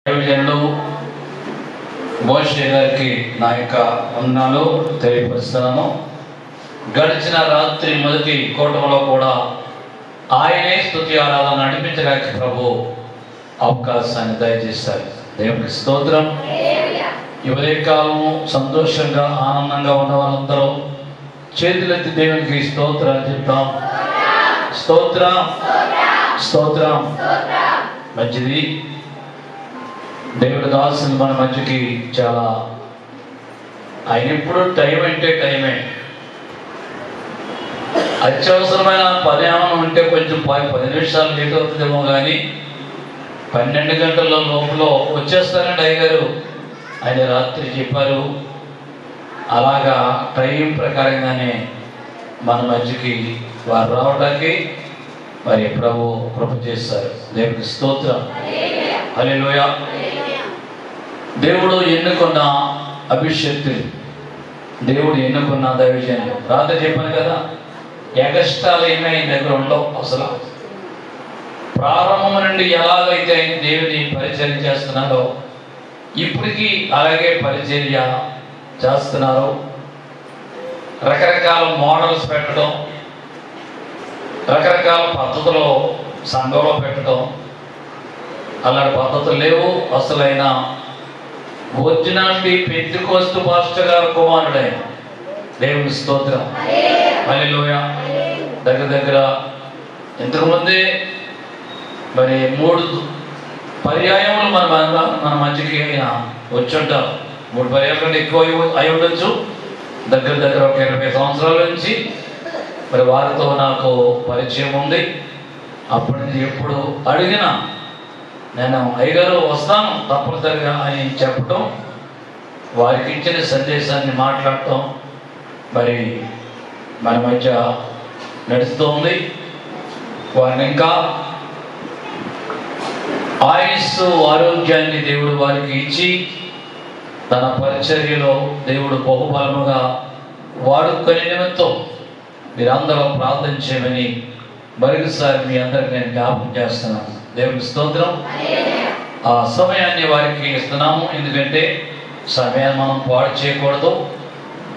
దైవజనులు మోషే గారికి నా యొక్క వందనాలు తెలియపరుస్తున్నాను. గడిచిన రాత్రి మొదటి కూటమిలో కూడా ఆయనే స్తుతి ఆరాధన నడిపించడానికి ప్రభు అవకాశాన్ని దయచేస్తారు. దేవునికి స్తోత్రం. ఈ ఉదయకాలము సంతోషంగా ఆనందంగా ఉన్న వాళ్ళందరూ చేతులెత్తి దేవునికి స్తోత్రాలు చెప్తాం. స్తోత్రం స్తోత్రం. మంచిది. దేవుడి దాసుని మన మధ్యకి చాలా ఆయన ఎప్పుడు టైం అంటే టైమే. అత్యవసరమైన పని ఏమైనా ఉంటే కొంచెం 10 నిమిషాలు లేట్ అవుతుందేమో కానీ 12 గంటల లోపల వచ్చేస్తారండి అయ్యగారు. ఆయన రాత్రి చెప్పారు. అలాగా టైం ప్రకారంగానే మన మధ్యకి వారు రావడానికి మరి ప్రభు కృప చేస్తారు. దేవుడికి స్తోత్రం. హల్లెలూయా. దేవుడు ఎన్నుకున్న అభిషేక్తులు, దేవుడు ఎన్నుకున్న దైవజనులు. రాత్రి చెప్పాను కదా, ఎగస్ట్రాలు ఏమీ ఆయన దగ్గర ఉండవు. అసలు ప్రారంభం నుండి ఎలాగైతే ఆయన దేవుని పరిచర్య చేస్తున్నారో ఇప్పటికీ అలాగే పరిచర్య చేస్తున్నారు. రకరకాల మోడల్స్ పెట్టడం, రకరకాల పద్ధతులు సంఘంలో పెట్టడం, అలాంటి పద్ధతులు లేవు. అసలైన ఒరిజినాలిటీ పెంతెకోస్తు పాస్టర్ గారు కుమారుడైన దేవుని స్తోత్రం. హల్లెలూయా. దగ్గర ఇంతకుముందే మరి 3 పర్యాయములు మన మధ్యకి ఆయన వచ్చుంటారు. 3 పర్యాయాల కంటే ఎక్కువ అయి ఉండొచ్చు. దగ్గర ఒక 20 సంవత్సరాల నుంచి మరి వారితో నాకు పరిచయం ఉంది. అప్పటి నుంచి ఎప్పుడు అడిగినా నేను అయ్యగారు వస్తాను తప్పనిసరిగా అని చెప్పటం, వారికి ఇచ్చిన సందేశాన్ని మాట్లాడటం మరి మన మధ్య నడుస్తూ ఉంది. వారిని ఇంకా ఆయుస్సు ఆరోగ్యాన్ని దేవుడు వారికి ఇచ్చి తన పరిచర్యలో దేవుడు బహుబలముగా వాడుకొని నిమిత్తం మీరందరూ ప్రార్థన చేయమని మరొకసారి మీ అందరికి నేను జ్ఞాపకం చేస్తున్నాను. దేవునికి స్తోత్రం. ఆ సమయాన్ని వారికి ఇస్తున్నాము. ఎందుకంటే సమయాన్ని మనం పాడు చేయకూడదు.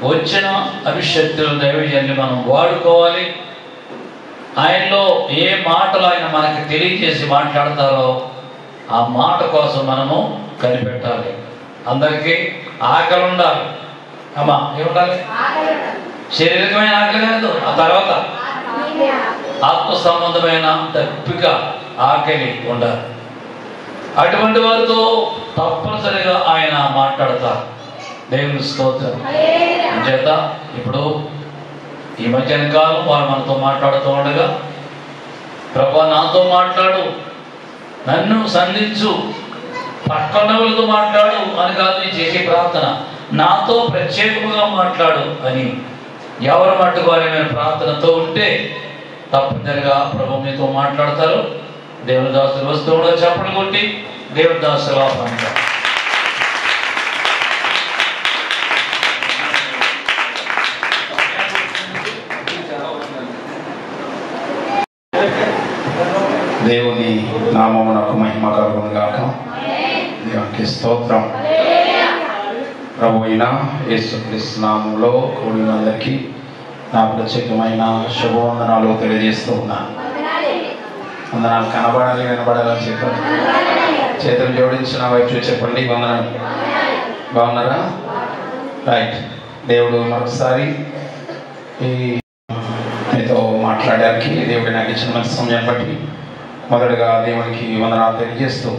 వచ్చిన అభిషేక్తులు దైవజనులు మనం వాడుకోవాలి. ఆయనలో ఏ మాటలు ఆయన మనకి తెలియజేసి మాట్లాడతారో ఆ మాట కోసం మనము కనిపెట్టాలి. అందరికీ ఆకలి ఉండాలి. అమ్మా ఏముండాలి? శారీరకమైన ఆకలి కాదు, ఆ తర్వాత ఆత్మ సంబంధమైన తప్పిక ఆకలి ఉండాలి. అటువంటి వారితో తప్పనిసరిగా ఆయన మాట్లాడతారు. దేవుని స్తోత్రం. చేత ఇప్పుడు ఈ మధ్యాహ్న కాలం వారు మనతో మాట్లాడుతూ ఉండగా, ప్రభా నాతో మాట్లాడు, నన్ను సంధించు, పక్కన వాళ్ళతో మాట్లాడు అని కాదు నీ చేసే ప్రార్థన, నాతో ప్రత్యేకంగా మాట్లాడు అని ఎవరు మట్టుకు వారి ప్రార్థనతో ఉంటే తప్పనిసరిగా ప్రభు మీతో మాట్లాడతారు. దేవుని దాసులు వస్తూ కూడా చప్పట్లు కొట్టి దేవుని దాసులు ఆహ్వానించారు. దేవుని నామమునకు మహిమ కలుగును గాక. దేవునికి స్తోత్రం. ప్రభు అయిన యేసుక్రీస్తు నామములో కూడిన అందరికీ నా ప్రత్యేకమైన శుభవందనాలు తెలియజేస్తూ ఉన్నాను. వందనాలు కనబడాలి, వినబడాలని చెప్పండి. చేతులు జోడించిన వైపు చెప్పండి వందనాలు. బాగున్నారా? రైట్. దేవుడు మరొకసారి ఈ మీతో మాట్లాడడానికి దేవుడు నాకు ఇచ్చిన మంచి సమయాన్ని బట్టి మొదటగా దేవునికి వందనాలు తెలియజేస్తూ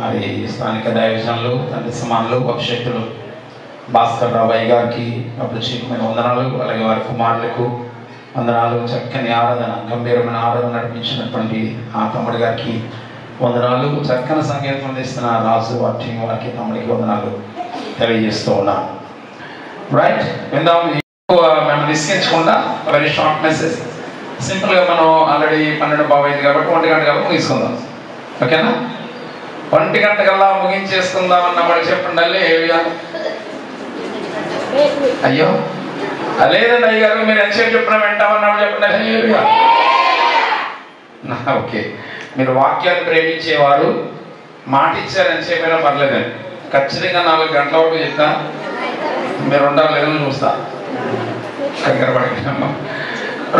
మరి స్థానిక దైవజనులు, తండ్రి సమానులు, అభిషేక్తులు భాస్కర్ రావు గారికి ప్రత్యేకమైన వందనాలు, అలాగే వారి కుమారులకు వందనాలు. చక్కని ఆరాధన, గంభీరమైన ఆరాధన నడిపించినటువంటి ఆ తమ్ముడి గారికి వందనాలు. చక్కని సంగీతం అందిస్తున్న రాజు వారి టీం వారికి, తమ్ముడికి వందనాలు తెలియజేస్తూ ఉన్నాను. రైట్, విందాం. మేము విసిగించకుండా వెరీ షార్ట్ మెసేజ్, సింపుల్గా మనం ఆల్రెడీ 12:15 కాబట్టి 1 గంట కల్లా ముగించుకుందాం. ఓకేనా? 1 గంట కల్లా ముగించేసుకుందాం అన్నమాట. చెప్పండి. అయ్యో లేదండి అయ్యగారు, మీరు ఎంతసేపు చెప్పినా వింటామన్నాడు. చెప్పండి. ఓకే, మీరు వాక్యాన్ని ప్రేమించేవారు మాట ఇచ్చారని చెప్పినా పర్లేదండి, ఖచ్చితంగా 4 గంటల వరకు చెప్తా, మీరు ఉండాలి చూస్తా.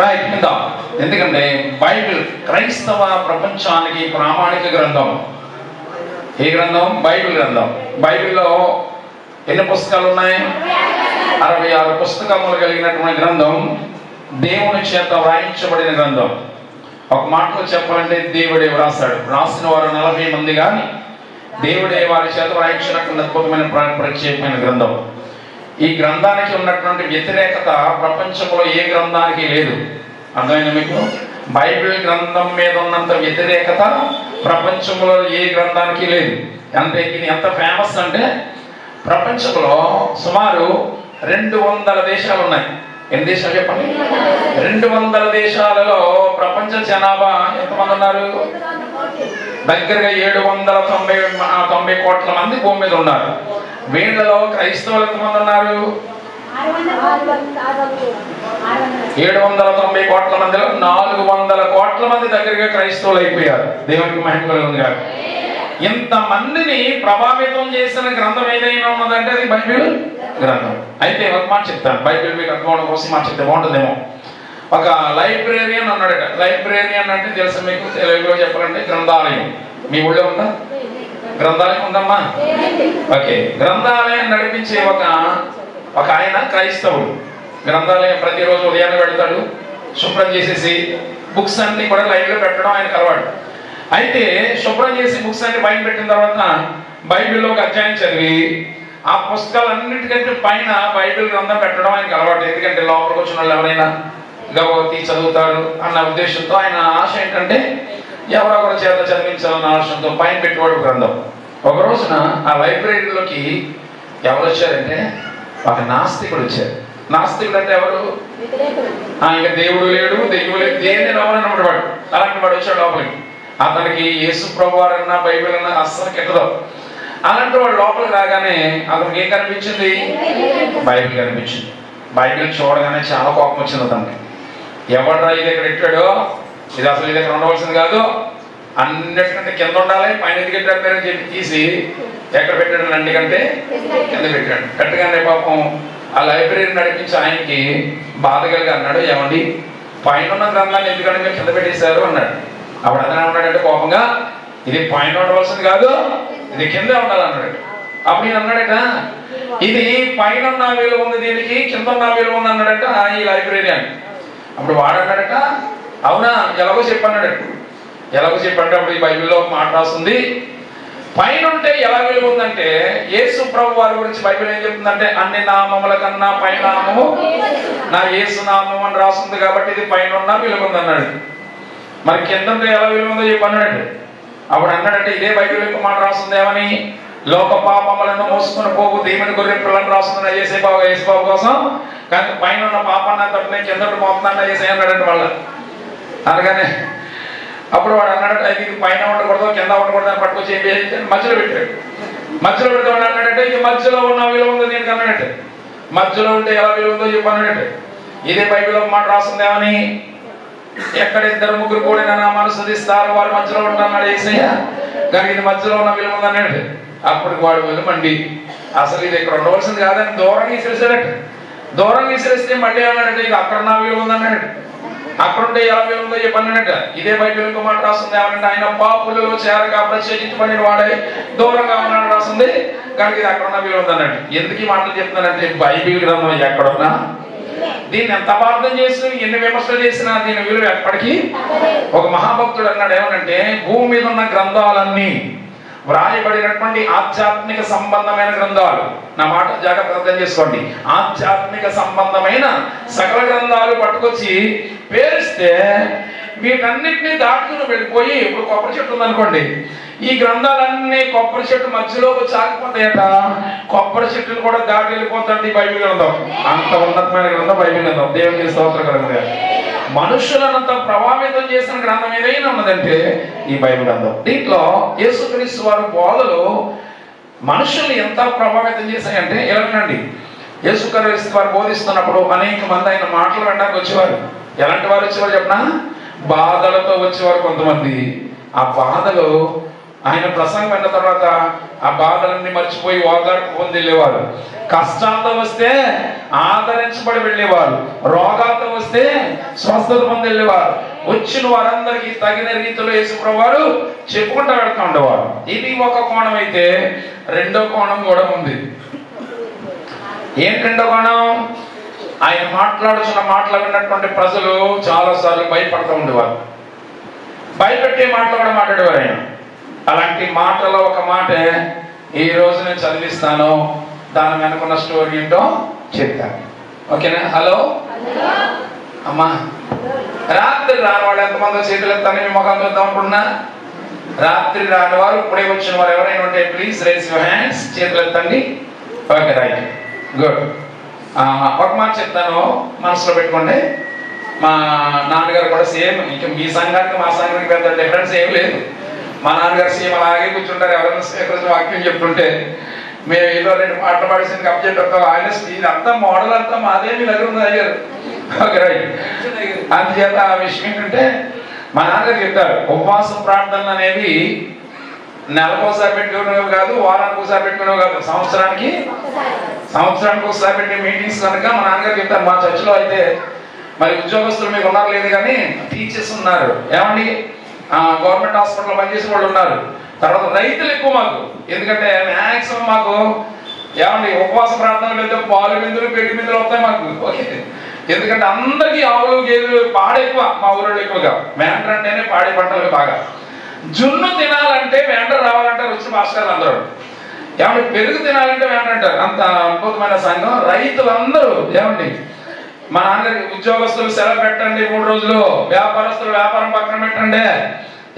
రైట్, విందాం. ఎందుకంటే బైబిల్ క్రైస్తవ ప్రపంచానికి ప్రామాణిక గ్రంథం. ఏ గ్రంథం? బైబిల్ గ్రంథం. బైబిల్లో ఎన్ని పుస్తకాలు ఉన్నాయి? 66 పుస్తకములు కలిగినటువంటి గ్రంథం, దేవుని చేత వ్రాయించబడిన గ్రంథం. ఒక మాటలో చెప్పాలంటే దేవుడే వ్రాసాడు. రాసిన వారు 40 మంది, కానీ దేవుడే వారి చేత వ్రాయించినటువంటి అద్భుతమైన ప్రత్యేకమైన గ్రంథం. ఈ గ్రంథానికి ఉన్నటువంటి వ్యతిరేకత ప్రపంచంలో ఏ గ్రంథానికి లేదు. అర్థమైంది మీకు? బైబిల్ గ్రంథం మీద ఉన్నంత వ్యతిరేకత ప్రపంచంలో ఏ గ్రంథానికి లేదు. అంటే ఇది ఎంత ఫేమస్ అంటే ప్రపంచంలో సుమారు 200 దేశాలు ఉన్నాయి. ఎన్ని దేశాలు చెప్పండి? 200 దేశాలలో ప్రపంచ జనాభా ఎంతమంది ఉన్నారు? దగ్గరగా 790 కోట్ల మంది భూమి మీద ఉన్నారు. వీళ్ళలో క్రైస్తవులు ఎంతమంది ఉన్నారు? 790 కోట్ల మందిలో 400 కోట్ల మంది దగ్గరగా క్రైస్తవులు అయిపోయారు. దేవునికి మహిమ కలుగును గాక. ఇంతమందిని ప్రభావితం చేసిన గ్రంథం ఏదైనా ఉన్నదంటే అది బైబిల్ గ్రంథం. అయితే ఒక మాట చెప్తాను, బైబిల్ మీకు అర్థం అవడం కోసం మాట చెప్తే బాగుంటుందేమో. ఒక లైబ్రేరియన్ అన్నాడట. లైబ్రేరియన్ అంటే తెలుసు మీకు? తెలుగులో చెప్పాలంటే గ్రంథాలయం. మీ ఊళ్ళో ఉందా గ్రంథాలయం? ఉందమ్మా. ఓకే, గ్రంథాలయం నడిపించే ఒక ఆయన క్రైస్తవుడు. గ్రంథాలయం ప్రతిరోజు ఉదయాన్నే వెళ్తాడు, శుభ్రం చేసేసి బుక్స్ అన్ని కూడా లైన్లో పెట్టడం ఆయనకు అలవాటు. అయితే శుభ్రం చేసి బుక్స్ అన్ని పైన పెట్టిన తర్వాత బైబిల్లో ఒక అధ్యాయం చదివి ఆ పుస్తకాలన్నిటికంటే పైన బైబిల్ గ్రంథం పెట్టడం ఆయనకు అలవాటు. ఎందుకంటే లోపలికి వచ్చిన వాళ్ళు ఎవరైనా గవతి చదువుతారు అన్న ఉద్దేశంతో, ఆయన ఆశ ఏంటంటే ఎవరో ఒకరి చేత చదివించాలన్న ఆశంతో పైన పెట్టేవాడు గ్రంథం. ఒక రోజున ఆ లైబ్రరీలోకి ఎవరు వచ్చారంటే ఒక నాస్తికుడు వచ్చారు. నాస్తికుడు అంటే ఎవరు? ఇంకా దేవుడు లేడు, దెయ్యం లేదు, దేని రావాలన్నమాట వాడు. అలాంటి వాడు వచ్చాడు లోపలికి. అతనికి యేసు ప్రభు వారన్నా బైబిల్ అన్నా అస్సలు కెట్టదు. అలాంటి వాడు లోపలికి రాగానే అతనికి ఏం కనిపించింది? బైబిల్ కనిపించింది. బైబిల్ చూడగానే చాలా కోపం వచ్చింది అతనికి. ఎవడరా ఇది ఇక్కడ పెట్టాడో, ఇది అసలు ఇది ఇక్కడ ఉండవలసింది కాదు, అన్నిటికంటే కింద ఉండాలి, పైన ఎందుకు పెట్టారని చెప్పి తీసి ఎక్కడ పెట్టాడు? అన్నికంటే కింద పెట్టాడు. కరెక్ట్గానే పాపం ఆ లైబ్రరీ నడిపించి ఆయనకి బాధ కలిగి అన్నాడు, ఏమండి పైన ఉన్న గ్రంథాన్ని ఎందుకంటే మీరు కింద పెట్టేశారు అన్నాడు. అప్పుడు అతనే ఉన్నాడంటే కోపంగా, ఇది పైన ఉండవలసింది కాదు, ఇది కింద ఉండాలన్నాడు. అప్పుడు ఈయన అన్నాడట, ఇది పైన ఉన్న విలువ ఉంది దీనికి, కింద ఉన్న విలువ ఉంది అన్నాడట ఈ లైబ్రేరియన్. అప్పుడు వాడు అన్నాడట, అవునా ఎలాగో చెప్పన్నాడట. ఎలాగో చెప్పంటే అప్పుడు ఈ బైబిల్లో మాట రాస్తుంది, పైన ఉంటే ఎలా విలువ ఉందంటే యేసు ప్రభు వారి గురించి బైబిల్ ఏం చెప్తుందంటే అన్ని నామముల కన్నా పైన నామము నా యేసు నామం అని రాస్తుంది కాబట్టి ఇది పైన ఉన్న విలువ ఉంది అన్నాడు. మరి కింద ఉంటే ఎలా విలువ ఉందో చెప్పన్నాడు. అప్పుడు అన్నాడంటే ఇదే బైబిల్ యొక్క మాట రాస్తుంది ఏమని? లోక పాపములను మోసుకుని పోగు దేవుని గొర్రె పిల్లలను రాస్తుంది యేసుబాబు కోసం, కానీ పైన ఉన్న పాపాన్ని అంతటిని కింద మోపుతాన్న యేసే అన్నాడంటే వాళ్ళ. అనగానే అప్పుడు వాడు అన్నాడు, ఇది పైన ఉండకూడదు కింద ఉండకూడదు అని పట్టుకొచ్చి ఏం చేసి మధ్యలో పెట్టాడు. మధ్యలో పెడితే వాడు అన్నాడంటే ఇది మధ్యలో ఉన్న విలువ ఉందో దీనికి అన్నాడంటే. మధ్యలో ఉంటే ఎలా విలువ ఉందో చెప్పన్నాడంటే ఇదే బైబిల్ ఒక మాట రాస్తుంది ఏమని? ఎక్కడ 2-3 కూడిన నామాన్ని స్తుతిస్తారు వారి మధ్యలో ఉంటాడు యేసయ్య, కానీ ఇది మధ్యలో ఉన్న విలువ ఉందన్నాడు. అప్పుడు వాడు వెళ్ళమండి అసలు ఇది ఇక్కడ ఉండవలసింది కాదని దూరంగా విసిరేసాడట. దూరంగా విసిరేస్తే మళ్ళీ అన్నాడంటే ఇది అక్కడ నా విలువ ఉందన్నాడు. అక్కడుంటే ఎలా విలువ ఉందో చెప్పన్నాడట. ఇదే బైబిల్ ఇంకో మాట రాస్తుంది ఏమనంటే ఆయన పాపులలో చేరగా ప్రత్యేకించబడిన వాడే దూరంగా ఉన్నాడు రాస్తుంది, కానీ ఇది అక్కడ ఉన్న విలువ ఉందన్నాడు. ఎందుకు ఈ మాటలు చెప్తున్నానంటే బైబిల్ గ్రంథం ఎక్కడున్నా దీన్ని ఎంత అపార్థం చేసినా ఎన్ని విమర్శలు చేసినా దీని విలువ ఎప్పటికీ. ఒక మహాభక్తుడు అన్నాడు ఏమనంటే భూమి మీద ఉన్న గ్రంథాలన్నీ వ్రాయబడినటువంటి ఆధ్యాత్మిక సంబంధమైన గ్రంథాలు, నా మాట జాగ్రత్త అర్థం చేసుకోండి, ఆధ్యాత్మిక సంబంధమైన సకల గ్రంథాలు పట్టుకొచ్చి పేరిస్తే వీటన్నిటిని దాటుకుని వెళ్ళిపోయి, ఇప్పుడు కొబ్బరి చెట్టు ఉందనుకోండి, ఈ గ్రంథాలన్నీ కొబ్బరి చెట్టు మధ్యలో చాకిపోతాయట, కొబ్బరి చెట్టును కూడా దాటి వెళ్ళిపోతాడు ఈ బైబిల్ గ్రంథం. అంత ఉన్నతమైన గ్రంథం బైబిల్ గ్రంథం. దేవునికి స్తోత్రకరంగా మనుషులనంత ప్రభావితం చేసిన గ్రంథం ఏదైనా ఉన్నదంటే ఈ బైబిల్ గ్రంథం. దీంట్లో యేసుక్రీస్తు వారి బోధలు మనుషుల్ని ఎంత ప్రభావితం చేశాయంటే ఎలాగండి, యేసుక్రీస్తు వారు బోధిస్తున్నప్పుడు అనేక మంది ఆయన మాటలు వినడానికి వచ్చేవారు. ఎలాంటి వారు వచ్చేవారు చెప్పినా? బాధలతో వచ్చేవారు కొంతమంది. ఆ బాధలు ఆయన ప్రసంగం అయిన తర్వాత ఆ బాధలన్నీ మర్చిపోయి ఓదార్పు పొంది వెళ్ళేవారు. కష్టాలతో వస్తే ఆదరించబడి వెళ్ళేవారు, రోగాలతో వస్తే స్వస్థత పొంది వెళ్ళేవారు. వచ్చిన వారందరికీ తగిన రీతిలో యేసుప్రభువు వారు చెప్పుకుంటూ వెళ్తూ ఉండేవారు. ఇది ఒక కోణం అయితే రెండో కోణం కూడా ఉంది. ఏంటి రెండో కోణం? ఆయన మాట్లాడుతున్న మాటలు విన్నటువంటి ప్రజలు చాలాసార్లు భయపడుతూ ఉండేవారు. భయపెట్టే మాటలు కూడా మాట్లాడేవారు ఆయన. అలాంటి మాటలో ఒక మాట ఈ రోజు నేను చదివిస్తాను, దాని వెనుకున్న స్టోరీ ఏంటో చెప్తాను. ఓకేనా? హలో అమ్మా, రాత్రి రానివాడు ఎంతమంది చేతులు ఎత్తాను మీ ముఖం చూద్దాం అనుకుంటున్నా. రాత్రి రానివారు, ఇప్పుడే వచ్చిన వారు ఎవరైనా ఉంటే ప్లీజ్ రేస్ యువర్ హ్యాండ్స్, చేతులు ఎత్తండి. Okay, right, good. ఒక మాట చెప్తాను, మనసులో పెట్టుకోండి. మా నాన్నగారు కూడా సేమ్, ఇంకా మీ సంఘానికి మా సంఘానికి పెద్ద డిఫరెన్స్ ఏం లేదు. మా నాన్నగారు సేమ్ అలాగే కూర్చుంటారు. ఎవరైనా స్వీకరించి వాక్యం చెప్తుంటే మేము ఏదో 2 పాటలు పాడేసి కప్ చెప్పాం. ఆయన స్పీడ్ అంతా మోడల్ అంతా మాదే, మీ దగ్గర ఉంది అయ్యారు. Okay, right. అందుచేత ఆ విషయం ఏంటంటే మా నాన్నగారు చెప్తారు, ఉపవాసం ప్రార్థనలు అనేవి నెలకోసారి పెట్టుకునేవి కాదు, వారానికి ఒకసారి పెట్టుకునేవి కాదు, సంవత్సరానికి ఒకసారి పెట్టే మీటింగ్స్ కనుక మా నాన్నగారు చెప్తారు. మా చర్చిలో అయితే మరి ఉద్యోగస్తులు మీకు ఉన్నారు లేదు కానీ టీచర్స్ ఉన్నారు, ఏమండి గవర్నమెంట్ హాస్పిటల్లో పనిచేసిన వాళ్ళు ఉన్నారు, తర్వాత రైతులు ఎక్కువ మాకు. ఎందుకంటే మ్యాక్సిమం మాకు ఏమండి ఉపవాస ప్రార్థనలు వెళ్తే పాలు బిందులు పెట్టి బిందులు వస్తాయి మాకు. ఓకే, ఎందుకంటే అందరికీ ఆవులు గేదెలు పాడి ఎక్కువ మా ఊళ్ళో ఎక్కువగా. వేండ్ర అంటేనే పాడి పంటలు బాగా. జున్ను తినాలంటే వేండ్ర రావాలంటారు వచ్చిన మాస్టర్లు అందరూ. ఏమండి పెరుగు తినాలంటే వేండ్ర అంటారు. అంత అద్భుతమైన సంఘం. రైతులందరూ ఏమండి మా నాన్నగారికి ఉద్యోగస్తులు సెలవు పెట్టండి 3 రోజులు, వ్యాపారస్తులు వ్యాపారం పక్కన పెట్టండి,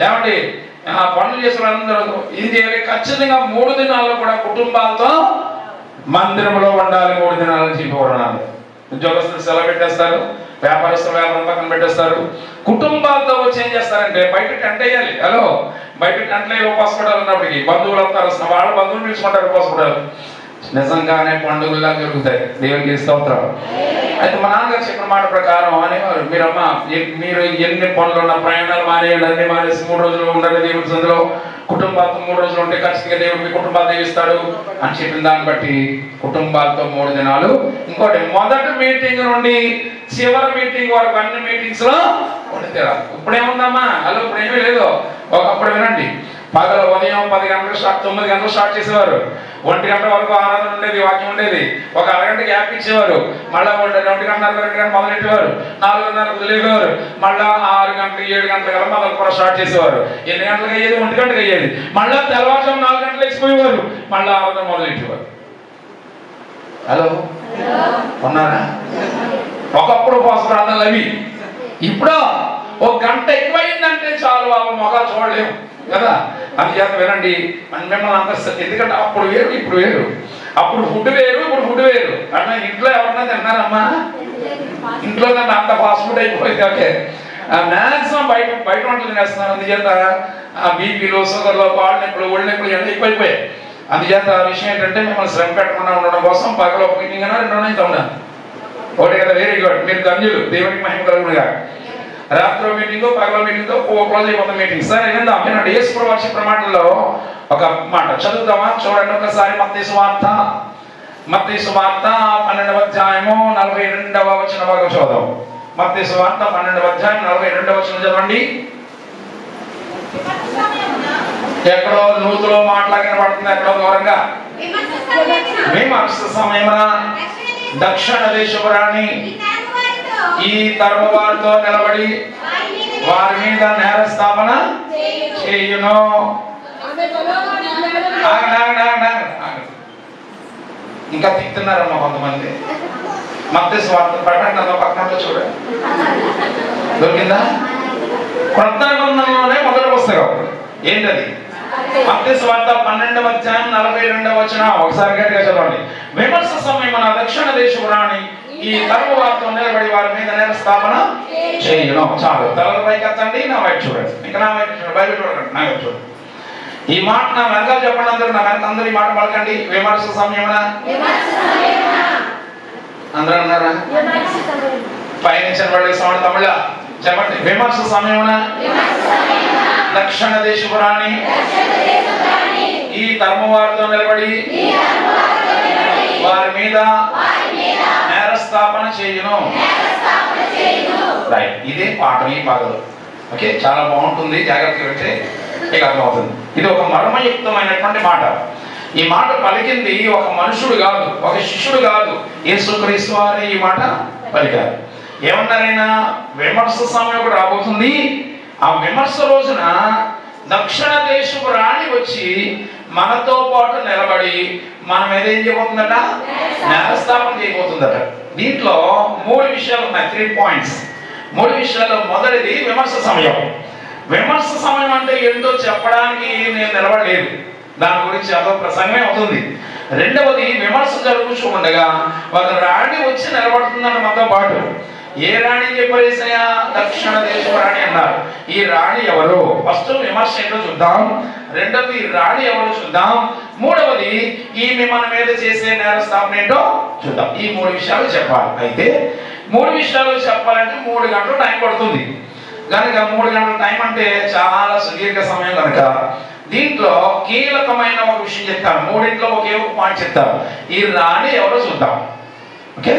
ఏమండి పనులు చేసే వాళ్ళందరూ ఇది చేయాలి. ఖచ్చితంగా 3 దినాల్లో కూడా కుటుంబాలతో మందిరంలో ఉండాలి. 3 దినాలని చెప్పి ఉద్యోగస్తులు సెలవు పెట్టేస్తారు, వ్యాపారస్తులు వ్యాపారం పక్కన పెట్టేస్తారు. కుటుంబాలతో వచ్చి ఏం చేస్తారంటే బయట టెంట్ వేయాలి. హలో, బయట టెంట్ వేయాలి. హాస్పిటల్ ఉన్నప్పటికీ బంధువులు వస్తారు, వాళ్ళ బంధువులు పిలుచుకుంటారు హాస్పిటల్. నిజంగానే పండుగల్లా జరుగుతాయి. దేవునికి స్తోత్రం. అయితే మా నాన్నగారు చెప్పిన మాట ప్రకారం అనేవారు, మీరమ్మా మీరు ఎన్ని పనులు ఉన్న ప్రయాణాలు మానేయాలి, అన్ని మానేసి 3 రోజులు ఉండాలి దేవుడి సందులో. కుటుంబాలతో 3 రోజులు ఉంటే ఖచ్చితంగా దేవుడు మీ కుటుంబాలు దీవిస్తాడు అని చెప్పిన దాన్ని బట్టి కుటుంబాలతో 3 దినాలు. ఇంకోటి, మొదటి మీటింగ్ నుండి చివరి మీటింగ్ వరకు అన్ని మీటింగ్స్ లో ఉండితేరా. ఇప్పుడేముందమ్మా, హలో ఇప్పుడు ఏమీ లేదు. ఒకప్పుడు వినండి, పగల ఉదయం 10 గంటలకు 9 గంటలకు స్టార్ట్ చేసేవారు. 1 గంట వరకు ఆరాధన ఉండేది, వాక్యం ఉండేది. ఒక అరగంట గ్యాప్ ఇచ్చేవారు. మళ్ళీ 1 గంట 2 గంట మొదలెట్టేవారు, 4:30 వదిలేవారు. మళ్ళీ 6 గంటలు 7 గంటల కల్లా మొదలు కూడా స్టార్ట్ చేసేవారు. 8 గంటలకు అయ్యేది, 1 గంటకు అయ్యేది. మళ్ళీ తెల్లవారుజాము 4 గంటలు వేసిపోయేవారు, మళ్ళీ ఆరాధన మొదలెట్టేవారు. హలో ఉన్నారా? ఒకప్పుడు ఉపవాస ప్రార్థనలు అవి. ఇప్పుడు 1 గంట ఎక్కువైందంటే చాలు, వాళ్ళ మొఖాలు చూడలేము కదా. అందుచేత వినండి, మిమ్మల్ని అంత, ఎందుకంటే అప్పుడు వేరు ఇప్పుడు వేరు. అప్పుడు ఫుడ్ వేరు, ఇప్పుడు ఫుడ్ వేరు. అట్లా ఇంట్లో ఎవరన్నా తిన్నారమ్మా? ఇంట్లో కన్నా అంత ఫాస్ట్ ఫుడ్ అయిపోయింది. ఓకే, మ్యాక్సిమం బయట వంటలు తినేస్తున్నారు. అందుచేత బీపీలు, షుగర్లు, కాళ్ళు నొప్పులు, ఒళ్ళు నొప్పులు ఇవన్నీ ఎక్కువైపోయాయి. అందుచేత ఆ విషయం ఏంటంటే మిమ్మల్ని శ్రమ పెట్టకుండా ఉండడం కోసం పగల ఒక మీటింగ్ అయినా 2 అయితే ఉన్నాను. ఒకటి కదా, వెరీ గుడ్, మీరు ధన్యులు, దేవునికి మహిమ కలుగునుగా. రాత్రి మీటింగ్, పగల మీటింగ్ తో క్లోజ్ అయిపోతుంది మీటింగ్. సరే విందాం. వినండి, యేసుప్రభువు వారి ప్రమాణంలో ఒక మాట చదువుతామా? చూడండి ఒకసారి. మత్తయి సువార్త 12వ అధ్యాయము 42వ వచనం వరకు చదువుదాం. మత్తయి సువార్త 12వ అధ్యాయం 42వ వచనం చదవండి. ఎక్కడో నూతులో మాట్లాడిన పడుతుంది, ఎక్కడో దూరంగా. విమర్శ సమయమున దక్షిణ దేశపు రాణి ఈ తరము వారితో నిలబడి వారి మీద నేరస్థాపన చేయును. ఇంకా తింటున్నారమ్మా కొంతమంది. మత్తయి సువార్త పక్కన చూడండి, దొరికిందా? కొత్త నిబంధనలోనే మొదటి పుస్తకం. ఏంటది? మత్తయి సువార్త 12వ అధ్యాయం 42వ వచనం. ఒకసారి గట్టిగా చదవండి. విమర్శ సమయమున దక్షిణ దేశపు రాణి ఈ తరము వారితో నిలబడి వారి మీద నేరస్థాపన చేయును. చాలు, తలల పైకి ఎత్తండి, నా వైపు చూడండి. ఇంకా నా వైపు చూడండి, బైబిల్ చూడండి, నా వైపు చూడండి. ఈ మాట నా వెనక చెప్పండి అందరూ, నా వెనక అందరూ ఈ మాట పలకండి. విమర్శ సమయమున. అందరూ అన్నారా? పైనుంచి పడే సౌండ్ తమిళ చెప్పండి. విమర్శ సమయమున దక్షిణ దేశపు రాణి ఈ తరము వారితో నిలబడి వారి మీద నేరస్థాపన చేయును. రైట్, ఇదే పాఠం ఈ పాటలో. ఓకే, చాలా బాగుంటుంది, జాగ్రత్తగా పెడితే మీకు అర్థమవుతుంది. ఇది ఒక మర్మయుక్తమైనటువంటి మాట. ఈ మాట పలికింది ఒక మనుషుడు కాదు, ఒక శిష్యుడు కాదు, యేసుక్రీస్తు వారే ఈ మాట పలికారు. ఏమన్నారైనా విమర్శ సమయం కూడా రాబోతుంది. ఆ విమర్శ రోజున దక్షిణ దేశపు రాణి వచ్చి మనతో పాటు నిలబడి మనం ఏదేం చేయబోతుందట, నేరస్థాపన చేయబోతుందట. దీంట్లో 3 విషయాలు ఉన్నాయి, 3 పాయింట్స్. 3 విషయాలు. మొదటిది విమర్శ సమయం. విమర్శ సమయం అంటే ఏంటో చెప్పడానికి నేను నిలబడలేదు, దాని గురించి అదో ప్రసంగమే అవుతుంది. రెండవది, విమర్శ జరుగుతూ ఉండగా ఒక రాణి వచ్చి నిలబడుతుందన్న మనతో పాటు. ఏ రాణి చెప్పారు యేసయ్య? దక్షిణ దేశపు రాణి అన్నారు. ఈ రాణి ఎవరు? ఫస్ట్ విమర్శ ఏంటో చూద్దాం. రెండవది, ఈ రాణి ఎవరు చూద్దాం. మూడవది, ఈమె మన మీద చేసే నేరస్థాపన ఏంటో చూద్దాం. ఈ 3 విషయాలు చెప్పాలి. అయితే 3 విషయాలు చెప్పాలంటే 3 గంటలు టైం పడుతుంది కనుక 3 గంటల టైం అంటే చాలా సుదీర్ఘ సమయం కనుక దీంట్లో కీలకమైన ఒక విషయం చెప్తాను. 3 ఒకే ఒక పాయింట్ చెప్తాను. ఈ రాణి ఎవరో చూద్దాం. ఓకే,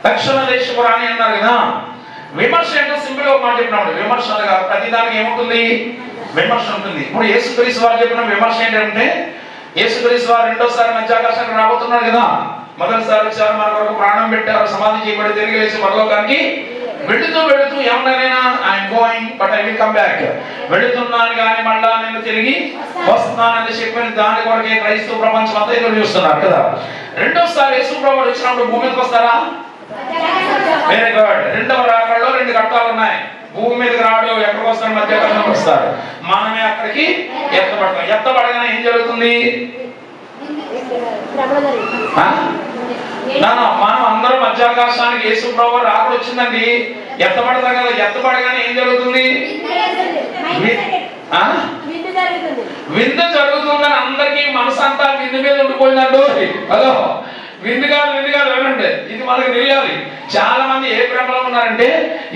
దక్షిణ దేశపు రాణి అన్నారు కదా. విమర్శ అంటే సింపుల్ ఒక మాట చెప్పినాడు. విమర్శ అనగా ప్రతిదానికి ఏముంటుంది? విమర్శ ఉంటుంది. ఇప్పుడు యేసుక్రీస్తు వారు చెప్పిన విమర్శ ఏంటంటే, యేసుక్రీస్తు వారు రెండోసారి మధ్యాకాశానికి రాబోతున్నారు కదా. మొదటిసారి వచ్చారు, మన కొరకు ప్రాణం పెట్టారు, సమాధి చేయబడి తిరిగి లేచి పరలోకానికి వెళుతూ ఏమన్నారైనా I'm going but I will come back, వెళుతున్నాను కానీ మళ్ళా నేను తిరిగి వస్తున్నానని చెప్పిన దాని కొరకే క్రైస్తవ ప్రపంచం అంతా ఎదురు చూస్తున్నారు కదా. రెండోసారి యేసు ప్రభువు వచ్చినప్పుడు భూమి మీదకి వస్తారా? Very good. రెండవ రాకడలో 2 ఘట్టాలు ఉన్నాయి. భూమి మీదకి రాడు, ఎక్కడికి వస్తాడు? మధ్యాకాశానికి వస్తాడు. మనమే అక్కడికి ఎత్తబడతాం. ఎత్తబడగానే ఏం జరుగుతుంది? మనం అందరం మధ్యాకాశానికి యేసు ప్రభువు రాకడ వచ్చిందండి, ఎత్తబడతాం కదా. ఎత్తబడగానే ఏం జరుగుతుంది? విందు జరుగుతుందని అందరికీ మనసంతా విందు మీద ఉండిపోయిందండు. హలో, విందు కాదు వినండి, ఇది మనకు తెలియాలి. చాలా మంది ఏ ప్రేమలో ఉన్నారంటే,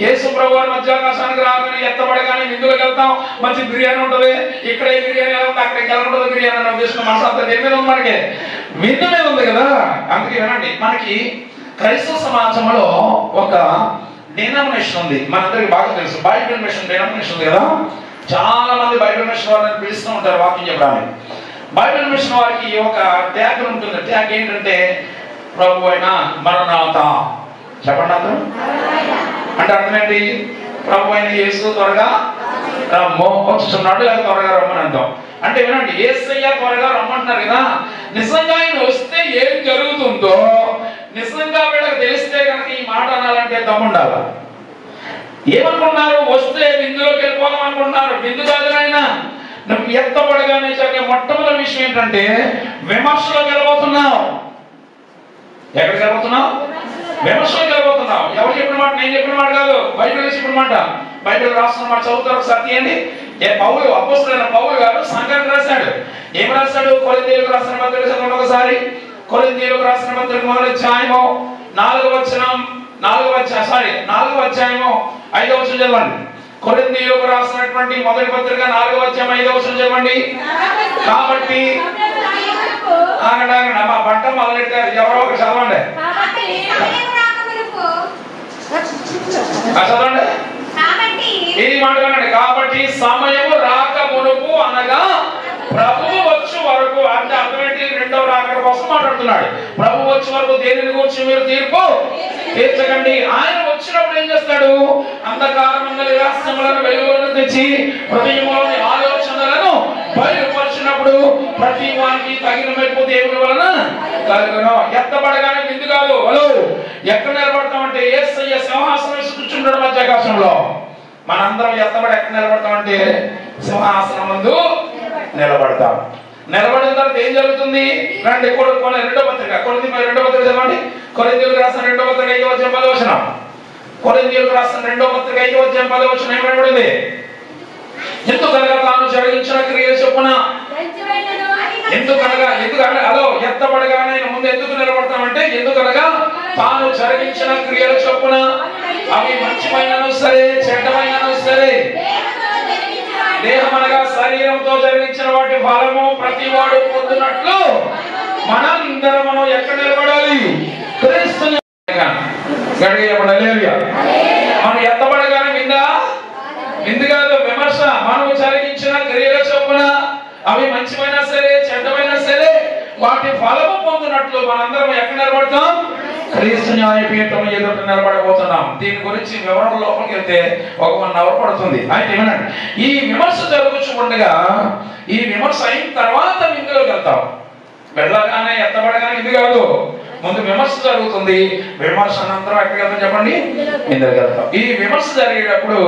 యేసు ప్రభు వారి మధ్యాకాశానికి రాగానే ఎత్తబడగానే విందులోకి వెళ్తాం, మంచి బిర్యానీ ఉంటుంది, ఇక్కడ ఏ బిర్యానీ వెళ్తాం, అక్కడికి ఎలా ఉంటుంది బిర్యానీ అనే ఉద్దేశం మనసు అంతా దేని మీద ఉంది? మనకి విందు మీద ఉంది కదా. అందుకే వినండి, మనకి క్రైస్తవ సమాజంలో ఒక డినామినేషన్ ఉంది, మనందరికి బాగా తెలుసు. బైబిల్ మిషన్ డినామినేషన్ ఉంది కదా. చాలా మంది బైబిల్ మిషన్ వారిని పిలుస్తూ ఉంటారు వాక్యం చెప్పడానికి. బైబిల్ మిషన్ వారికి ఒక ట్యాగ్ ఉంటుంది. ట్యాగ్ ఏంటంటే, ప్రభు అయిన మరణాత. చెప్పండి అందరూ. అంటే అర్థం ఏంటి? ప్రభు అయిన యేసు త్వరగా రమ్ము వచ్చున్నాడు, లేదా త్వరగా రమ్మని అంటాం. అంటే వినండి, యేసయ్య త్వరగా రమ్మంటున్నారు కదా. నిజంగా ఆయన వస్తే ఏం జరుగుతుందో నిజంగా వీళ్ళకి తెలిస్తే కనుక ఈ మాట అనాలంటే దమ్ముండాలి. ఏమనుకున్నారు? వస్తే విందులోకి వెళ్ళిపోదాం అనుకుంటున్నారు. విందు కాదు ఆయన. నువ్వు ఎత్తబడగానే జరిగే మొట్టమొదటి విషయం ఏంటంటే, విమర్శలోకి వెళ్ళబోతున్నావు. ఎక్కడికి వెళ్ళబోతున్నావు? విమర్శలోకి వెళ్ళబోతున్నావు. ఎవరు చెప్పిన మాట? నేను చెప్పిన మాట కాదు, బైబిల్ చెప్పిన మాట. బైబిల్ రాస్తున్న మాట చదువుతారు ఒకసారి తీయండి. పౌలు, అపోస్తలుడైన పౌలు గారు సంఘానికి రాశాడు. ఏం రాశాడు? కొరింథీయులకు రాసిన పత్రిక చదవండి ఒకసారి. కొరింథీయులకు రాసిన పత్రిక 4వ అధ్యాయము 5వ అధ్యాయము 5వ వచనం చదవండి. కొరింథీయులకు రాసినటువంటి మొదటి పత్రిక 4వ అధ్యాయం 5వ వచనం చదవండి. కాబట్టి మా బట్ట మొదలెట్టారు, ఎవరో ఒకరు చదవండి. చదవండి ఇది మాట వినండి. కాబట్టి సమయము రాక మునుపు అనగా ప్రభువు వచ్చే వరకు. అంటే అర్థమేంటి? రెండవ రాకడ కోసం మాట్లాడుతున్నాడు. ప్రభు వచ్చే వరకు దేనిని గురించి మీరు తీర్పు తీర్చకండి. ఆయన వచ్చినప్పుడు ఏం చేస్తాడు? అంధకారమందలి రహస్యములను వెలుగులోకి తెచ్చి హృదయంలోని ఆలోచనలను బయలుపరిచినప్పుడు ప్రతి వానికి తగిన మెప్పు దేవుని వలన కలుగును. ఎత్తబడగానే విందు కాదు. హలో, ఎక్కడ నిలబడతామంటే యేసయ్య సింహాసనం కూర్చుంటాడు మధ్యాకాశంలో. మనందరం ఎత్తబడి ఎక్కడ నిలబడతామంటే సింహాసనం ముందు నిలబడతాం. నిలబడిన తర్వాత ఏం జరుగుతుంది? రండి, రెండో పత్రిక చదవండి. కొరింథీయులకు రాసిన 2వ పత్రిక 5వ అధ్యాయం 10వ వచనం. కొరింథీయులకు రాసిన 2వ పత్రిక 5వ అధ్యాయం 10వ వచనం ఏమనబడింది? ఎందుకనగా తాను జరిగించిన క్రియ చొప్పున. ఎందుకనగా అదో ఎత్తబడగానే ముందు ఎందుకు నిలబడతామంటే, ఎందుకనగా తాను జరిగించిన క్రియల చొప్పున, అవి మంచిమైనను సరే చెడ్డమైనను సరే దేహం అనగా శరీరంతో జరిగించిన వాటి ఫలము ప్రతి వాడు పొందినట్లు మనందరము ఎక్కడ నిలబడాలి? క్రీస్తు మనం ఎత్తబడగానే విందు కాదు విమర్శ. మనం జరిగించిన క్రియల చొప్పున అవి మంచివైనా సరే చెడ్డమైనా సరే వాటి ఫలము పొందినట్లు మనందరం ఎక్కడ నిలబడతాం? క్రీస్తు న్యాయపీఠం ఎదుట నిలబడబోతున్నాం. దీని గురించి వివరణ లోపలికి వెళ్తే ఒక 1 అవర్ పడుతుంది. అయితే వినండి, ఈ విమర్శ జరుగుతూ ఉండగా ఈ విమర్శ అయిన తర్వాత విందులోకి వెళ్తాం. వెళ్ళగానే ఎత్తబడగానే ఇది కాదు, ముందు విమర్శ జరుగుతుంది. విమర్శ అనంతరం ఎక్కడికి వెళ్తాం చెప్పండి? విందులోకి వెళ్తాం. ఈ విమర్శ జరిగేటప్పుడు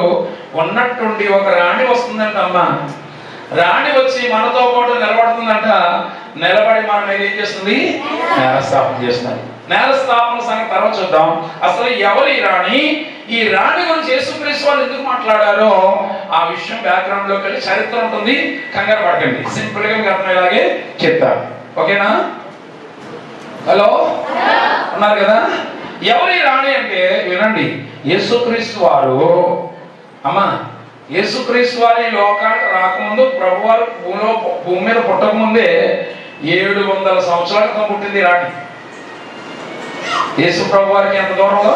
ఉన్నట్టుండి ఒక రాణి వస్తుందంట. అమ్మ రాణి వచ్చి మనతో పాటు నిలబడుతుందంట. నిలబడి మన మీద ఏం చేస్తుంది? నేరస్థాపన చేస్తుంది. నేరస్థాపన సంగతి తర్వాత చూద్దాం. అసలు ఎవరు ఈ రాణి? ఈ రాణి గురించి యేసుక్రీస్తు వాళ్ళు ఎందుకు మాట్లాడారో ఆ విషయం బ్యాక్గ్రౌండ్ లోకి వెళ్ళి చరిత్ర ఉంటుంది. కంగారు పడకండి, సింపుల్ గా మీకు అర్థమయ్యేలాగే చెప్తారు. ఓకేనా? హలో ఉన్నారు కదా? ఎవరు ఈ రాణి అంటే వినండి, యేసుక్రీస్తు వారు అమ్మా యేసుక్రీస్తు వారి లోకానికి రాకముందు ప్రభువారు భూమి మీద పుట్టకముందే 700 సంవత్సరాల క్రితం పుట్టింది రాణి. యేసు ప్రభు వారికి ఎంత దూరంలో?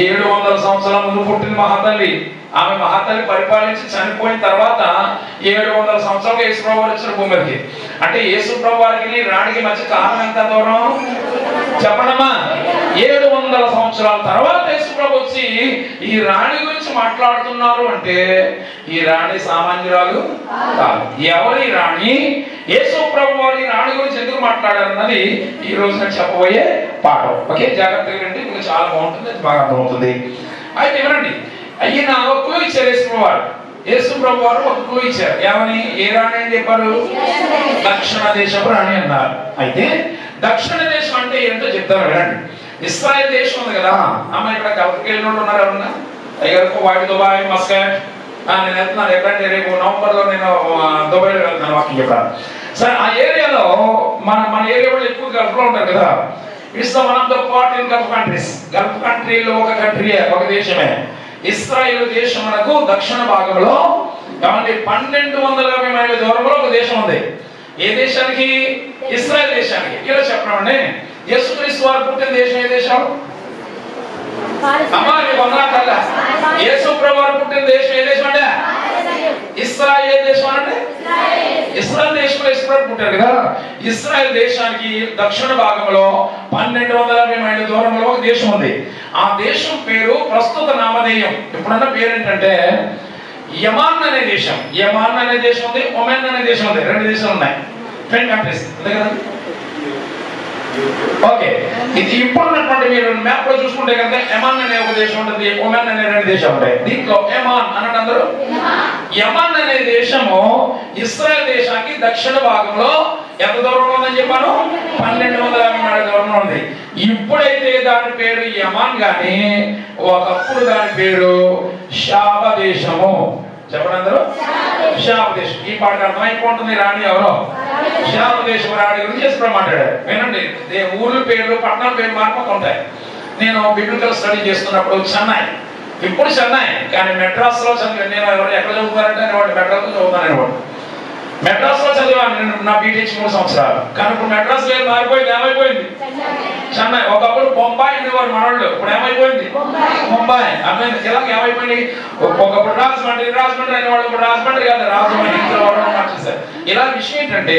700 సంవత్సరాల ముందు పుట్టింది మహాతల్లి. ఆమె మహాతల్లి పరిపాలించి చనిపోయిన తర్వాత 700 సంవత్సరాలు యేసు ప్రభు వారు వచ్చిన భూమి మీదకి. అంటే యేసు ప్రభు వారికి రాణికి మధ్య కాలం ఎంత దూరం చెప్పండమ్మా? 700 సంవత్సరాల తర్వాత యేసు ప్రభు వచ్చి ఈ రాణి గురించి మాట్లాడుతున్నారు అంటే ఈ రాణి సామాన్యురాలు కాదు. ఎవరి రాణి? యేసు ప్రభు వారి రాణి గురించి ఎందుకు మాట్లాడారన్నది ఈ రోజు నేను చెప్పబోయే పాఠం. ఓకే, జాగ్రత్తగా వినండి, మీకు చాలా బాగుంటుంది, బాగా అర్థమవుతుంది. అయితే వినండి, అయినా ఒక క్లూ ఇచ్చారు యేసు ప్రభు వారు. యేసు ప్రభు వారు ఒక క్లూ ఇచ్చారు. ఏమని? ఏ రాణి అని చెప్పారు? దక్షిణ దేశపు రాణి అన్నారు. అయితే దక్షిణ దేశం అంటే ఏంటో చెప్తారు వినండి. ఇస్రాయల్ దేశం ఉంది కదా, అమ్మ ఇక్కడ గల్ఫ్కి వెళ్ళినట్టు ఉన్నారు ఎవరన్నా? అయ్యారు వాటి దుబాయ్ మస్కట్. నేను వెళ్తున్నాను ఎప్పుడంటే రేపు నవంబర్లో నేను దుబాయ్లో వెళ్తున్నాను వాకింగ్ చెప్పాను. సరే, ఆ ఏరియాలో మన ఏరియా వాళ్ళు ఎక్కువ గల్ఫ్లో ఉంటారు కదా. It's the one of the part in Gulf countries. Gulf కంట్రీలో ఒక కంట్రీ, ఒక దేశమే ఇస్రాయేల్ దేశం. మనకు దక్షిణ భాగంలో 1250 మైళ్ళ దూరంలో ఒక దేశం ఉంది. ఏ దేశానికి? ఇస్రాయేల్ దేశానికి. ఇలా చెప్పండి, యేసుక్రీస్తు వారు పుట్టిన దేశం ఏ దేశం? అమ్మా మీకు వందనాలు. యేసు ప్రభు వారు పుట్టిన దేశం ఏ దేశం అంటే? ఇస్రాయేల్ దేశం అంటే ఇస్రాయేల్ దేశంలో యేసు ప్రభు పుట్టారు కదా. ఇస్రాయేల్ దేశానికి దక్షిణ భాగంలో 1250 మైళ్ళ దూరంలో ఒక దేశం ఉంది. ఆ దేశం పేరు ప్రస్తుత నామధేయం ఇప్పుడున్న పేరు ఏంటంటే యమాన్ అనే దేశం. యమాన్ అనే దేశం ఉంది, ఒమెన్ అనే దేశం ఉంది. 2 దేశాలు ఉన్నాయి, 2 కంట్రీస్. అంతే కదా? ఓకే, ఇది ఇప్పుడున్నటువంటి మీరు మ్యాప్ లో చూసుకుంటే కనుక యమాన్ అనే ఒక దేశం ఉంటుంది, ఒమెన్ అనే 2 దేశాలు ఉంటాయి. దీంట్లో యమాన్ అన్నట్టు అందరూ యమాన్ అనే దేశము ఇస్రాయల్ దేశానికి దక్షిణ భాగంలో ఎంత దూరంలో ఉందని చెప్పాను? 1250 మైళ్ళ దూరంలో ఉంది. ఇప్పుడైతే దాని పేరు యమాన్ గాని ఒకప్పుడు దాని పేరు శాప దేశము. చెప్పండి అందరూ, శాప దేశం. ఈ పాటకు అర్థమైపోతుంది రాణి ఎవరో. శాప దేశం రాణి గురించి చేసి మాట్లాడారు. వినండి, ఊర్ల పేర్లు పట్టణాల పేర్లు మారిపోతూ ఉంటాయి. నేను బిబ్లికల్ స్టడీ చేస్తున్నప్పుడు చెన్నై, ఇప్పుడు చెన్నై కానీ మెడ్రాస్ లో చదివాను. నేను ఎవరు ఎక్కడ చదువుతారంటే వాడు మెడ్రాస్ లో చదువుతాను. వాడు మెడ్రాస్ లో చదివాను నేను నా బీటెక్ 3 సంవత్సరాలు. కానీ ఇప్పుడు మెడ్రాస్ లో మారిపోయింది. ఏమైపోయింది? చెన్నై. ఒకప్పుడు బొంబాయి ఉండేవారు మనోళ్ళు, ఇప్పుడు ఏమైపోయింది? ముంబాయి. అర్థమైంది? ఇలా ఏమైపోయింది? ఒకప్పుడు రాజమండ్రి అనేవాళ్ళు ఇప్పుడు రాజమండ్రి కాదు, రాజమండ్రి మార్చేశారు. ఇలా విషయం ఏంటంటే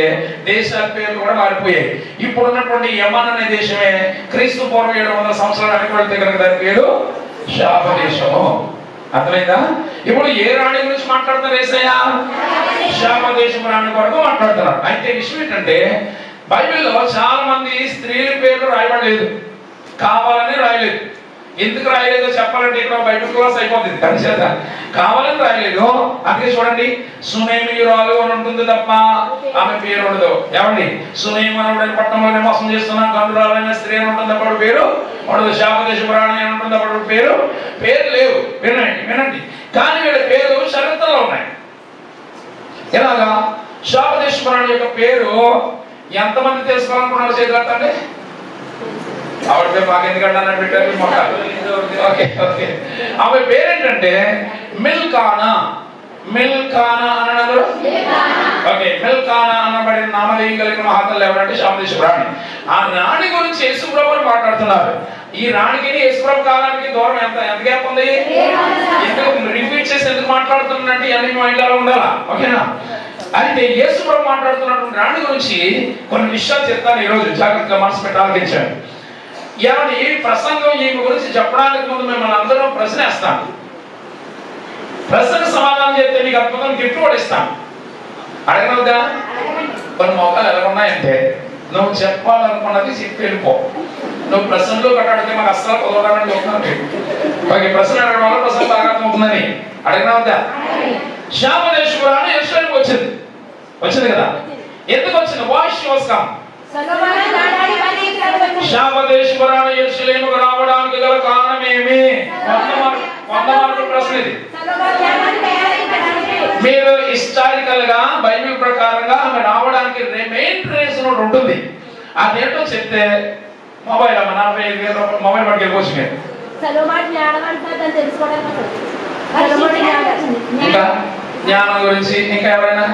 దేశాల పేర్లు కూడా మారిపోయాయి. ఇప్పుడు ఉన్నటువంటి యమన్ అనే దేశమే క్రీస్తు పూర్వం 700 సంవత్సరాలు వెనక్కి వెళ్తే కనుక దాని పేరు శాప దేశము. అర్థమైందా? ఇప్పుడు ఏ రాణి గురించి మాట్లాడుతున్నారు? యేసయ్య శాప దేశం రాణి కొరకు మాట్లాడుతున్నారు. అయితే విషయం ఏంటంటే బైబిల్లో చాలా మంది స్త్రీల పేర్లు రాయబడలేదు, కావాలని రాయలేదు. ఎందుకు రాయలేదో చెప్పాలంటే ఇక్కడ బైబిల్ క్లాస్ అయిపోతుంది. కలిసేత కావాలని రాయలేదు. అందుకే చూడండి, సునేమియురాలు అని ఉంటుంది తప్ప ఆమె పేరు ఉండదు. ఏమండి? సునేమనుడని పట్టణంలోనే మోసం చేస్తున్నా గంధురాలైన స్త్రీ అని ఉంటుంది తప్ప పేరు ఉండదు. శాపదేశపు రాణి అని ఉంటుంది తప్ప పేరు లేవు. వినండి, కానీ వీళ్ళ పేరు చరిత్రలో ఉన్నాయి. ఎలాగా? శాపదేశపు రాణి యొక్క పేరు ఎంతమంది తెలుసుకోవాలనుకున్నారు? చేతులంటే ఆవిడ పేరు మాకు ఎందుకంటే అన్నట్టు పెట్టారు మొక్క. ఓకే, ఆమె పేరేంటంటే మిల్కానా. మిల్కానా అన్నారు. ఓకే, మిల్కానా అనబడిన నామధేయం కలిగిన మహాతల్లి ఎవరంటే శాపదేశపు రాణి. ఆ రాణి గురించి యేసుప్రభు మాట్లాడుతున్నారు. ఈ రాణికి యేసుప్రభు కాలానికి దూరం ఎంత గ్యాప్ ఉంది? ఎందుకు రిపీట్ చేసి ఎందుకు మాట్లాడుతున్నారంటే ఇవన్నీ మైండ్లో ఉండాలా. ఓకేనా? అయితే యేసుప్రభు మాట్లాడుతున్నటువంటి రాణి గురించి కొన్ని విషయాలు చెప్తాను ఈరోజు. జాగ్రత్తగా మనసు పెట్టి ఆలోచించాను. ఏమంటే ఈ ప్రసంగం ఈమె గురించి చెప్పడానికి ముందు మిమ్మల్ని అందరూ ప్రశ్న వేస్తాను. ప్రశ్నకు సమాధానం చెప్తే మీకు అద్భుతం గిఫ్ట్ కూడా ఇస్తాను. అడగనుగా కొన్ని మోకాలు ఎలా ఉన్నాయంటే నువ్వు చెప్పాలనుకున్నది చెప్పి వెళ్ళిపో. నువ్వు ప్రశ్నలు కట్టాడితే మాకు అస్సలు కుదరడానికి వస్తున్నాను. ఓకే, ప్రశ్న అడగడం వల్ల ప్రశ్న బాగా అర్థమవుతుందని అడగనవుతా. శాపదేశపు రాణి యెరూషలేముకు వచ్చింది కదా. ఎందుకు వచ్చింది? వాయిస్ వస్తాం. శాపదేశపు రాణి యెరూషలేముకు రావడానికి గల కారణం ఏమి? 100 మార్కుల ప్రశ్న ఇది. మీరు హిస్టారికల్ గా బైబిల్ ప్రకారంగా ఆమె రావడానికి మెయిన్ రీజన్ ఒకటి ఉంటుంది. అదేంటో చెప్తే మొబైల్ 45,000 రూపాయలు మొబైల్ పట్టుకెళ్ళిపోవచ్చు మీరు. ఇంకా జ్ఞానం గురించి ఇంకా ఎవరైనా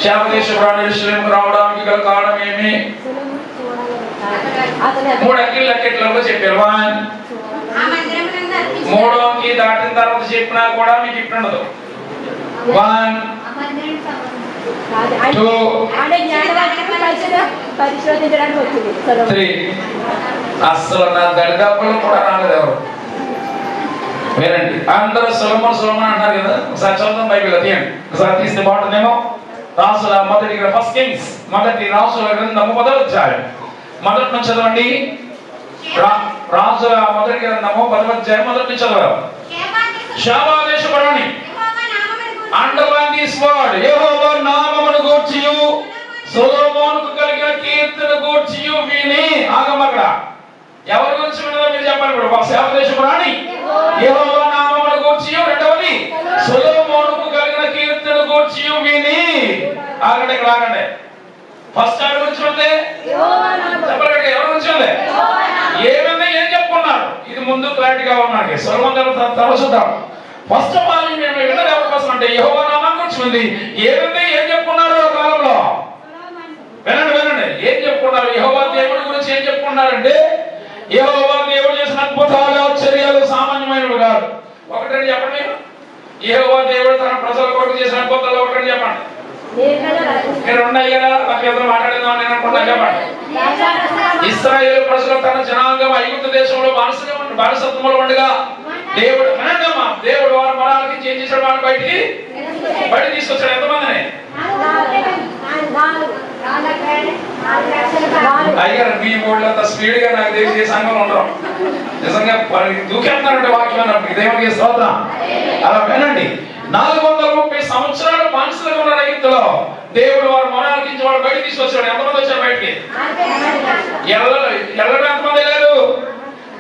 శాపదేశపు రాణి యెరూషలేముకు రావడానికి గల కారణం ఏమి? 3 అంకెలు లెక్కెట్లలో చెప్పారు. 3వ అంకి దాటిన తర్వాత చెప్పినా కూడా మీకు ఇప్పుడు ఉండదు. 1 2 3 అసలు నా దరిదాపుల్లో కూడా రాలేదు ఎవరు. వినండి, అందరూ సొలొమోన్ అంటారు కదా. ఒకసారి చదువుతాం బైబిల్. తీయండి ఒకసారి, తీస్తే బాగుంటుందేమో. రాసుల మొదటి ఫస్ట్ కింగ్స్ మొదటి రాసుల గ్రంథము 1వ అధ్యాయం మొదటి నుంచి చదవండి. రాజుల మొదటి గ్రంథము 1వ అధ్యాయం మొదటి నుంచి చదవాలి. శాపదేశపు రాణి, అండర్లైన్ దిస్ వర్డ్, యెహోవా నామమును గూర్చియు సొలొమోనుకు కలిగిన కీర్తిని గూర్చియు విని. ఆగమక్కడ ఎవరి గురించి విన్నదో మీరు చెప్పండి. ఇప్పుడు శాపదేశపు రాణి యెహోవా నామమును గూర్చియు, రెండవది సొలొమోనుకు కలిగిన కీర్తిని గూర్చియు విని. ఆగండి, ఇక్కడ ఆగండి. ఫస్ట్ ఎవరి గురించి ఉంది? చెప్పండి, ఎవరి గురించి ఉంది? ఏమైనా ఏం చెప్పుకున్నారు? ఇది ముందు క్లారిటీగా ఉన్నాడు. సొలొమోను తర్వాత చూద్దాం. ఫస్ట్ ఆఫ్ ఆల్ మేము విన్నది ఎవరి కోసం అంటే యెహోవా నామం గురించి ఉంది. ఏమైనా ఏం చెప్పుకున్నారు ఆ కాలంలో? వినండి, ఏం చెప్పుకున్నారు? యెహోవా దేవుడి గురించి ఏం చెప్పుకున్నారంటే యెహోవా దేవుడు చేసిన అద్భుతాలు ఆశ్చర్యాలు సామాన్యమైనవి కాదు. ఒకటని చెప్పండి మీరు. యెహోవా దేవుడు తన ప్రజల కొరకు చేసిన అద్భుతాలు ఒకటని చెప్పండి. మీరు ఉన్నాయి కదా, పక్కన మాట్లాడేద్దాం నేను అనుకున్నా. చెప్పండి. ఇశ్రాయేలు ప్రజలు తన జనాంగం ఐగుప్తు దేశంలో బానిసత్వంలో ఉండగా దేవుడు దేవుడు వారి మనాలకి ఏం చేశాడు? వాడిని బయటికి తీసుకొచ్చాడు. ఎంతమందిని? అయ్యారు మీ ఊళ్ళంతా స్పీడ్ గా నాకు తెలిసి సంఘంలో ఉండరు. నిజంగా దూకేస్తున్నారంటే వాక్యం దేవునికి స్తోత్రం. అలా వినండి. 430 సంవత్సరాలు బానిసలుగా ఉన్న ఐగుప్తులో దేవుడు వారు మొరాలకించి వాడు బయట తీసుకొచ్చాడు. ఎంతమంది వచ్చారు బయటికి? ఎల్లరు ఎంతమంది వెళ్ళారు?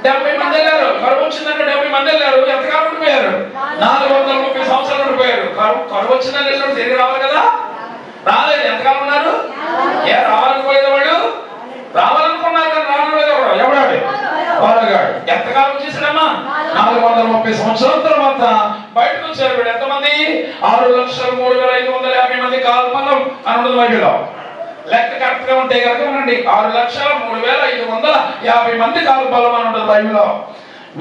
70 మంది వెళ్ళారు. కరువు వచ్చిందంటే 70 మంది వెళ్ళారు. ఎంతకాలం ఉండిపోయారు? 430 సంవత్సరాలు ఉండిపోయారు. కరువు వచ్చిందని వెళ్ళారు, తిరిగి రావాలి కదా. రాలేదు. ఎంతకాలం ఉన్నారు? రావాలనుకోలేదు వాళ్ళు. రావాలనుకున్నారు కానీ రాలేదు. ఎవడాడు? వాళ్ళగాడు. ఎంతకాలం చేశాడమ్మా? 430 సంవత్సరాల తర్వాత బయటకు వచ్చారు. వీడు ఎంతమంది? 6,03,550 మంది కాల్పనం అని ఉండదు బైబిల్లో. లెక్క కరెక్ట్ గా ఉంటే కనుక వినండి, 6,03,550 మంది కాల్బలం అని ఉంటుంది బైబిల్లో.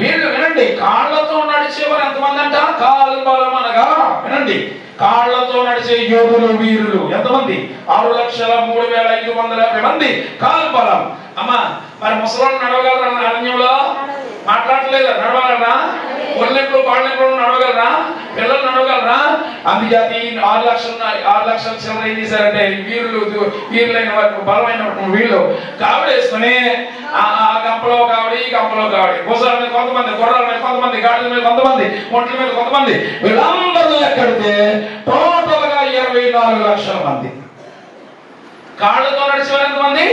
వీళ్ళు వినండి, కాళ్లతో నడిచేవారు ఎంతమంది అంట? కాల్బలం అనగా వినండి, కాళ్లతో నడిచే యోధులు వీరులు ఎంతమంది? 6,03,550 మంది కాల్బలం. అమ్మా, మరి ముసలోళ్ళు నడవగలరా? అరణ్యంలో మాట్లాడలేదా? నడవగలరా? ఒళ్ళెప్పుడు పాళ్ళెప్పుడు నడవగలరా? పిల్లలు నడవగలరా? అందుచేత 6 లక్షల చిల్లర ఏం చేశారంటే వీరులైన వారికి బలమైన వీళ్ళు కావిడేసుకుని ఆ గంపలో కావిడి, ఈ గంపలో కావిడి, భుజాల మీద కొంతమంది, గుర్రాల మీద కొంతమంది, గాడిల మీద కొంతమంది, ఒంట్ల మీద కొంతమంది, వీళ్ళందరూ ఎక్కడితే టోటల్ గా 24 లక్షల మంది. కాళ్ళతో నడిచేవారు ఎంతమంది?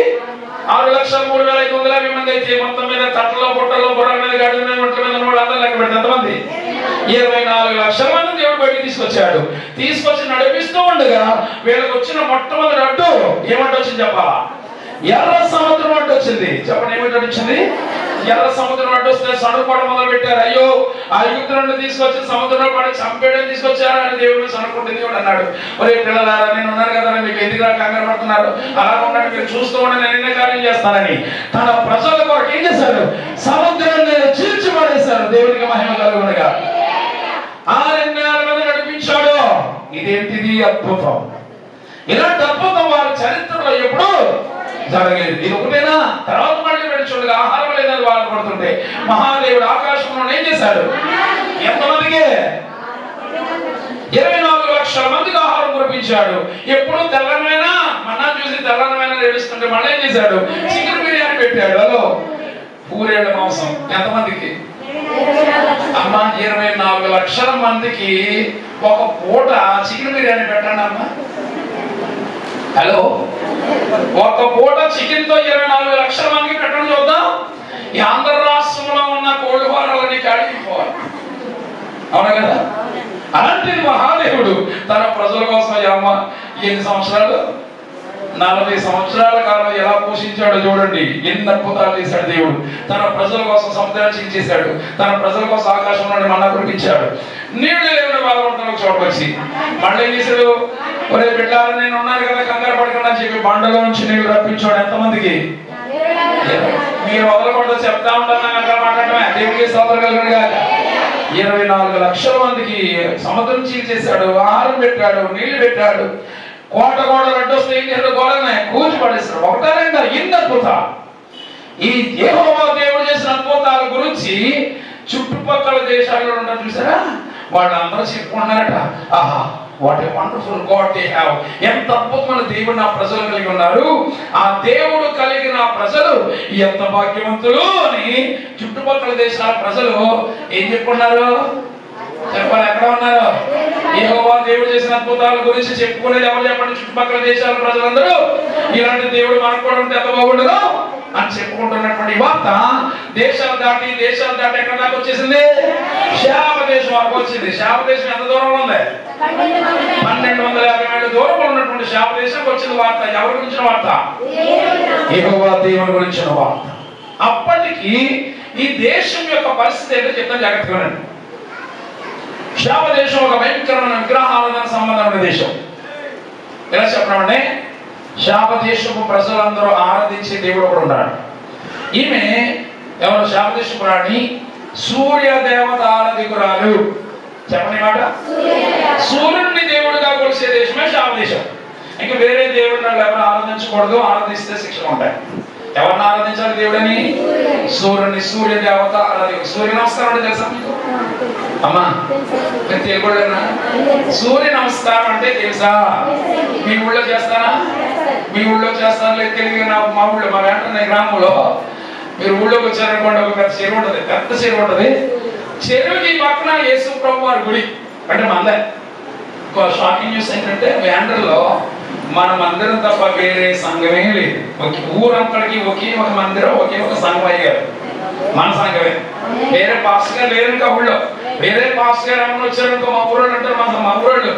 6,03,550 మంది. అయితే మొత్తం మీద తట్టలో, బుట్టలో, గుర్రాల మీద, గాడిల మీద, ఒంట్ల మీద ఉన్న వాళ్ళందరూ లెక్క పెడితే ఎంతమంది? 24 లక్షల మంది దేవుడు బయటికి తీసుకొచ్చాడు. తీసుకొచ్చి నడిపిస్తూ ఉండగా వీళ్ళకి వచ్చిన మొట్టమొదటి అడ్డు ఏమంటే వచ్చింది చెప్పాలా? ఎర్ర సముద్రం అడ్డు వచ్చింది. చెప్పండి, ఏమిటి వచ్చింది? ఎర్ర సముద్రం అడ్డు వస్తే సనుకోవడం మొదలు పెట్టారు. అయ్యో ఆ ఐగుప్తులను తీసుకొచ్చి సముద్రంలో పడి చంపేయడం తీసుకొచ్చారు అని దేవుడు సనుకుంటే దేవుడు అన్నాడు, ఒరే పిల్లలారా నేను ఉన్నాను కదా, మీకు ఎందుకు కంగారు పడుతున్నారు, అలా ఉన్నాడు మీరు చూస్తూ ఉండి నేను ఎన్ని కార్యం చేస్తానని తన ప్రజల కొరకు ఏం చేశారు, సముద్రాన్ని చీల్చి పడేశారు. దేవునికి మహిమ కలుగునుగా. ఆరణ్యాల మీద నడిపించాడు. ఇదేంటిది అద్భుతం. ఇలాంటి అద్భుతం వారి చరిత్రలో ఎప్పుడు జరగలేదు. ఇది ఒకటేనా? తర్వాత మళ్ళీ చూడగా ఆహారం లేదని బాధపడుతుంటే మహాదేవుడు ఆకాశంలో ఏం చేశాడు, ఎంతమందికి 24 లక్షల మందికి ఆహారం కురిపించాడు. ఎప్పుడు తెల్లనమైనా మన్నా చూసి తెల్లనమైనా ఏడుస్తుంటే మళ్ళీ ఏం చేశాడు, చికెన్ బిర్యానీ పెట్టాడు. అదో పూరేళ్ళ మాంసం ఎంతమందికి అమ్మ, 24 లక్షల మందికి ఒక పూట చికెన్ బిర్యానీ పెట్టండి అమ్మ. హలో, ఒక పూట చికెన్ తో 24 లక్షల మందికి పెట్టండి చూద్దాం. ఈ ఆంధ్ర రాష్ట్రంలో ఉన్న కోడి ఫారాలని కాడిపోవాలి, అవునా కదా? అలాంటిది మహాదేవుడు తన ప్రజల కోసం అమ్మ ఎన్ని సంవత్సరాలు, 40 సంవత్సరాల కాలం ఎలా పోషించాడో చూడండి. ఎన్ని అద్భుతాలు చేశాడు దేవుడు. తన ప్రజల కోసం సముద్రాన్ని చీల్చేశాడు, తన ప్రజల కోసం ఆకాశంలో మన్నా కురిపించాడు. నీళ్లు లేవని బాధపడుతున్న చోటకొచ్చి మళ్ళీ చేశాడు, ఒరే బిడ్డారు నేను ఉన్నాను కదా కంగారు పడకుండా అని చెప్పి బండలో నుంచి నీళ్లు రప్పించాడు. ఎంతమందికి? మీరు వదలకూడదు చెప్తా ఉంటాను మాట్లాడమే. దేవుడికి స్తోత్రం కలుగును గాక. 24 లక్షల మందికి సముద్రం చీల్చేశాడు, ఆహారం పెట్టాడు, నీళ్లు పెట్టాడు. కోట అడ్డొస్తే ఏం చేశాడు, గోడనే కూర్చి పడేస్తాడు. ఒకటా రెండా? ఎన్ని అద్భుతాలు. ఈ యెహోవా దేవుడు చేసిన అద్భుతాల గురించి చుట్టుపక్కల దేశాల్లో ఉన్నారు చూసారా, వాళ్ళందరూ చెప్పుకున్నారట, ఆహా what a wonderful God they have. ఎంత అద్భుతమైన దేవుడు నా ప్రజలు కలిగి ఉన్నారు, ఆ దేవుడు కలిగిన ప్రజలు ఎంత భాగ్యవంతులు అని చుట్టుపక్కల దేశాల ప్రజలు ఏం చెప్పుకున్నారు చెప్పాలి. ఎక్కడ ఉన్నారు? యెహోవా దేవుడు చేసిన అద్భుతాల గురించి చెప్పుకునేది ఎవరు చెప్పండి? చుట్టుపక్కల దేశాల ప్రజలందరూ ఇలాంటి దేవుడు మనకు కూడా ఉంటే ఎంత బాగుండదు అని చెప్పుకుంటున్నటువంటి వార్త దేశాలు దాటి ఎక్కడ దాకా వచ్చేసింది? శాప దేశం వరకు వచ్చింది. శాప దేశం ఎంత దూరంలో ఉంది? 1250 మైళ్ళ దూరంలో ఉన్నటువంటి శాప దేశానికి వచ్చిన వార్త. ఎవరి గురించిన వార్త? యెహోవా దేవుని గురించిన వార్త. అప్పటికి ఈ దేశం యొక్క పరిస్థితి ఏంటో చెప్తాను, జాగ్రత్తగా వినండి. శాప దేశం ఒక భయంకరమైన విగ్రహాలకు సంబంధమైన దేశం. ఎలా చెప్పమంటే, శాప దేశపు ప్రజలందరూ ఆరాధించే దేవుడు ఒకడు ఉన్నాడు. ఈమె ఎవరు? శాప దేశపు రాణి, సూర్య దేవత ఆరాధికురాలు. చెప్పని మాట, సూర్యుడిని దేవుడిగా కొలిసే దేశమే శాప దేశం. ఇంకా వేరే దేవుడిని ఎవరు ఆరాధించకూడదు, ఆరాధిస్తే శిక్షలు ఉంటాయి. ఎవరిని ఆరాధించాలి దేవుడని? సూర్యుని, సూర్య దేవత ఆరాధికుడు. సూర్య నమస్కారం అంటే తెలుసా మీకు? అమ్మా తెలుగునా? సూర్య నమస్కారం అంటే తెలుసా? మీ ఊళ్ళో చేస్తానా? మీ ఊళ్ళో చేస్తాను లేదు తెలివి. మా ఊళ్ళో మా వెంటనే గ్రామంలో మీరు ఊళ్ళోకి వచ్చారనుకోండి, ఒక పెద్ద చెరువు ఉంటుంది, పెద్ద చెరువు ఉంటుంది. చెరువుకి పక్కన యేసు ప్రభు వారి గుడి. అంటే మందే. ఇంకో షాకింగ్ న్యూస్ ఏంటంటే, వ్యాండ్రలో మన మందిరం తప్ప వేరే సంఘమే లేదు. ఊరంతటికి ఒకే ఒక మందిరం, ఒకే ఒక సంఘం అయ్యారు. మన సంఘమే. వేరే పాస్ గారు లేరు ఇంకా ఊళ్ళో. వేరే పాస్ గారు ఏమన్నా వచ్చారనుకో మా ఊరోళ్ళు అంటారు, మా ఊరోళ్ళు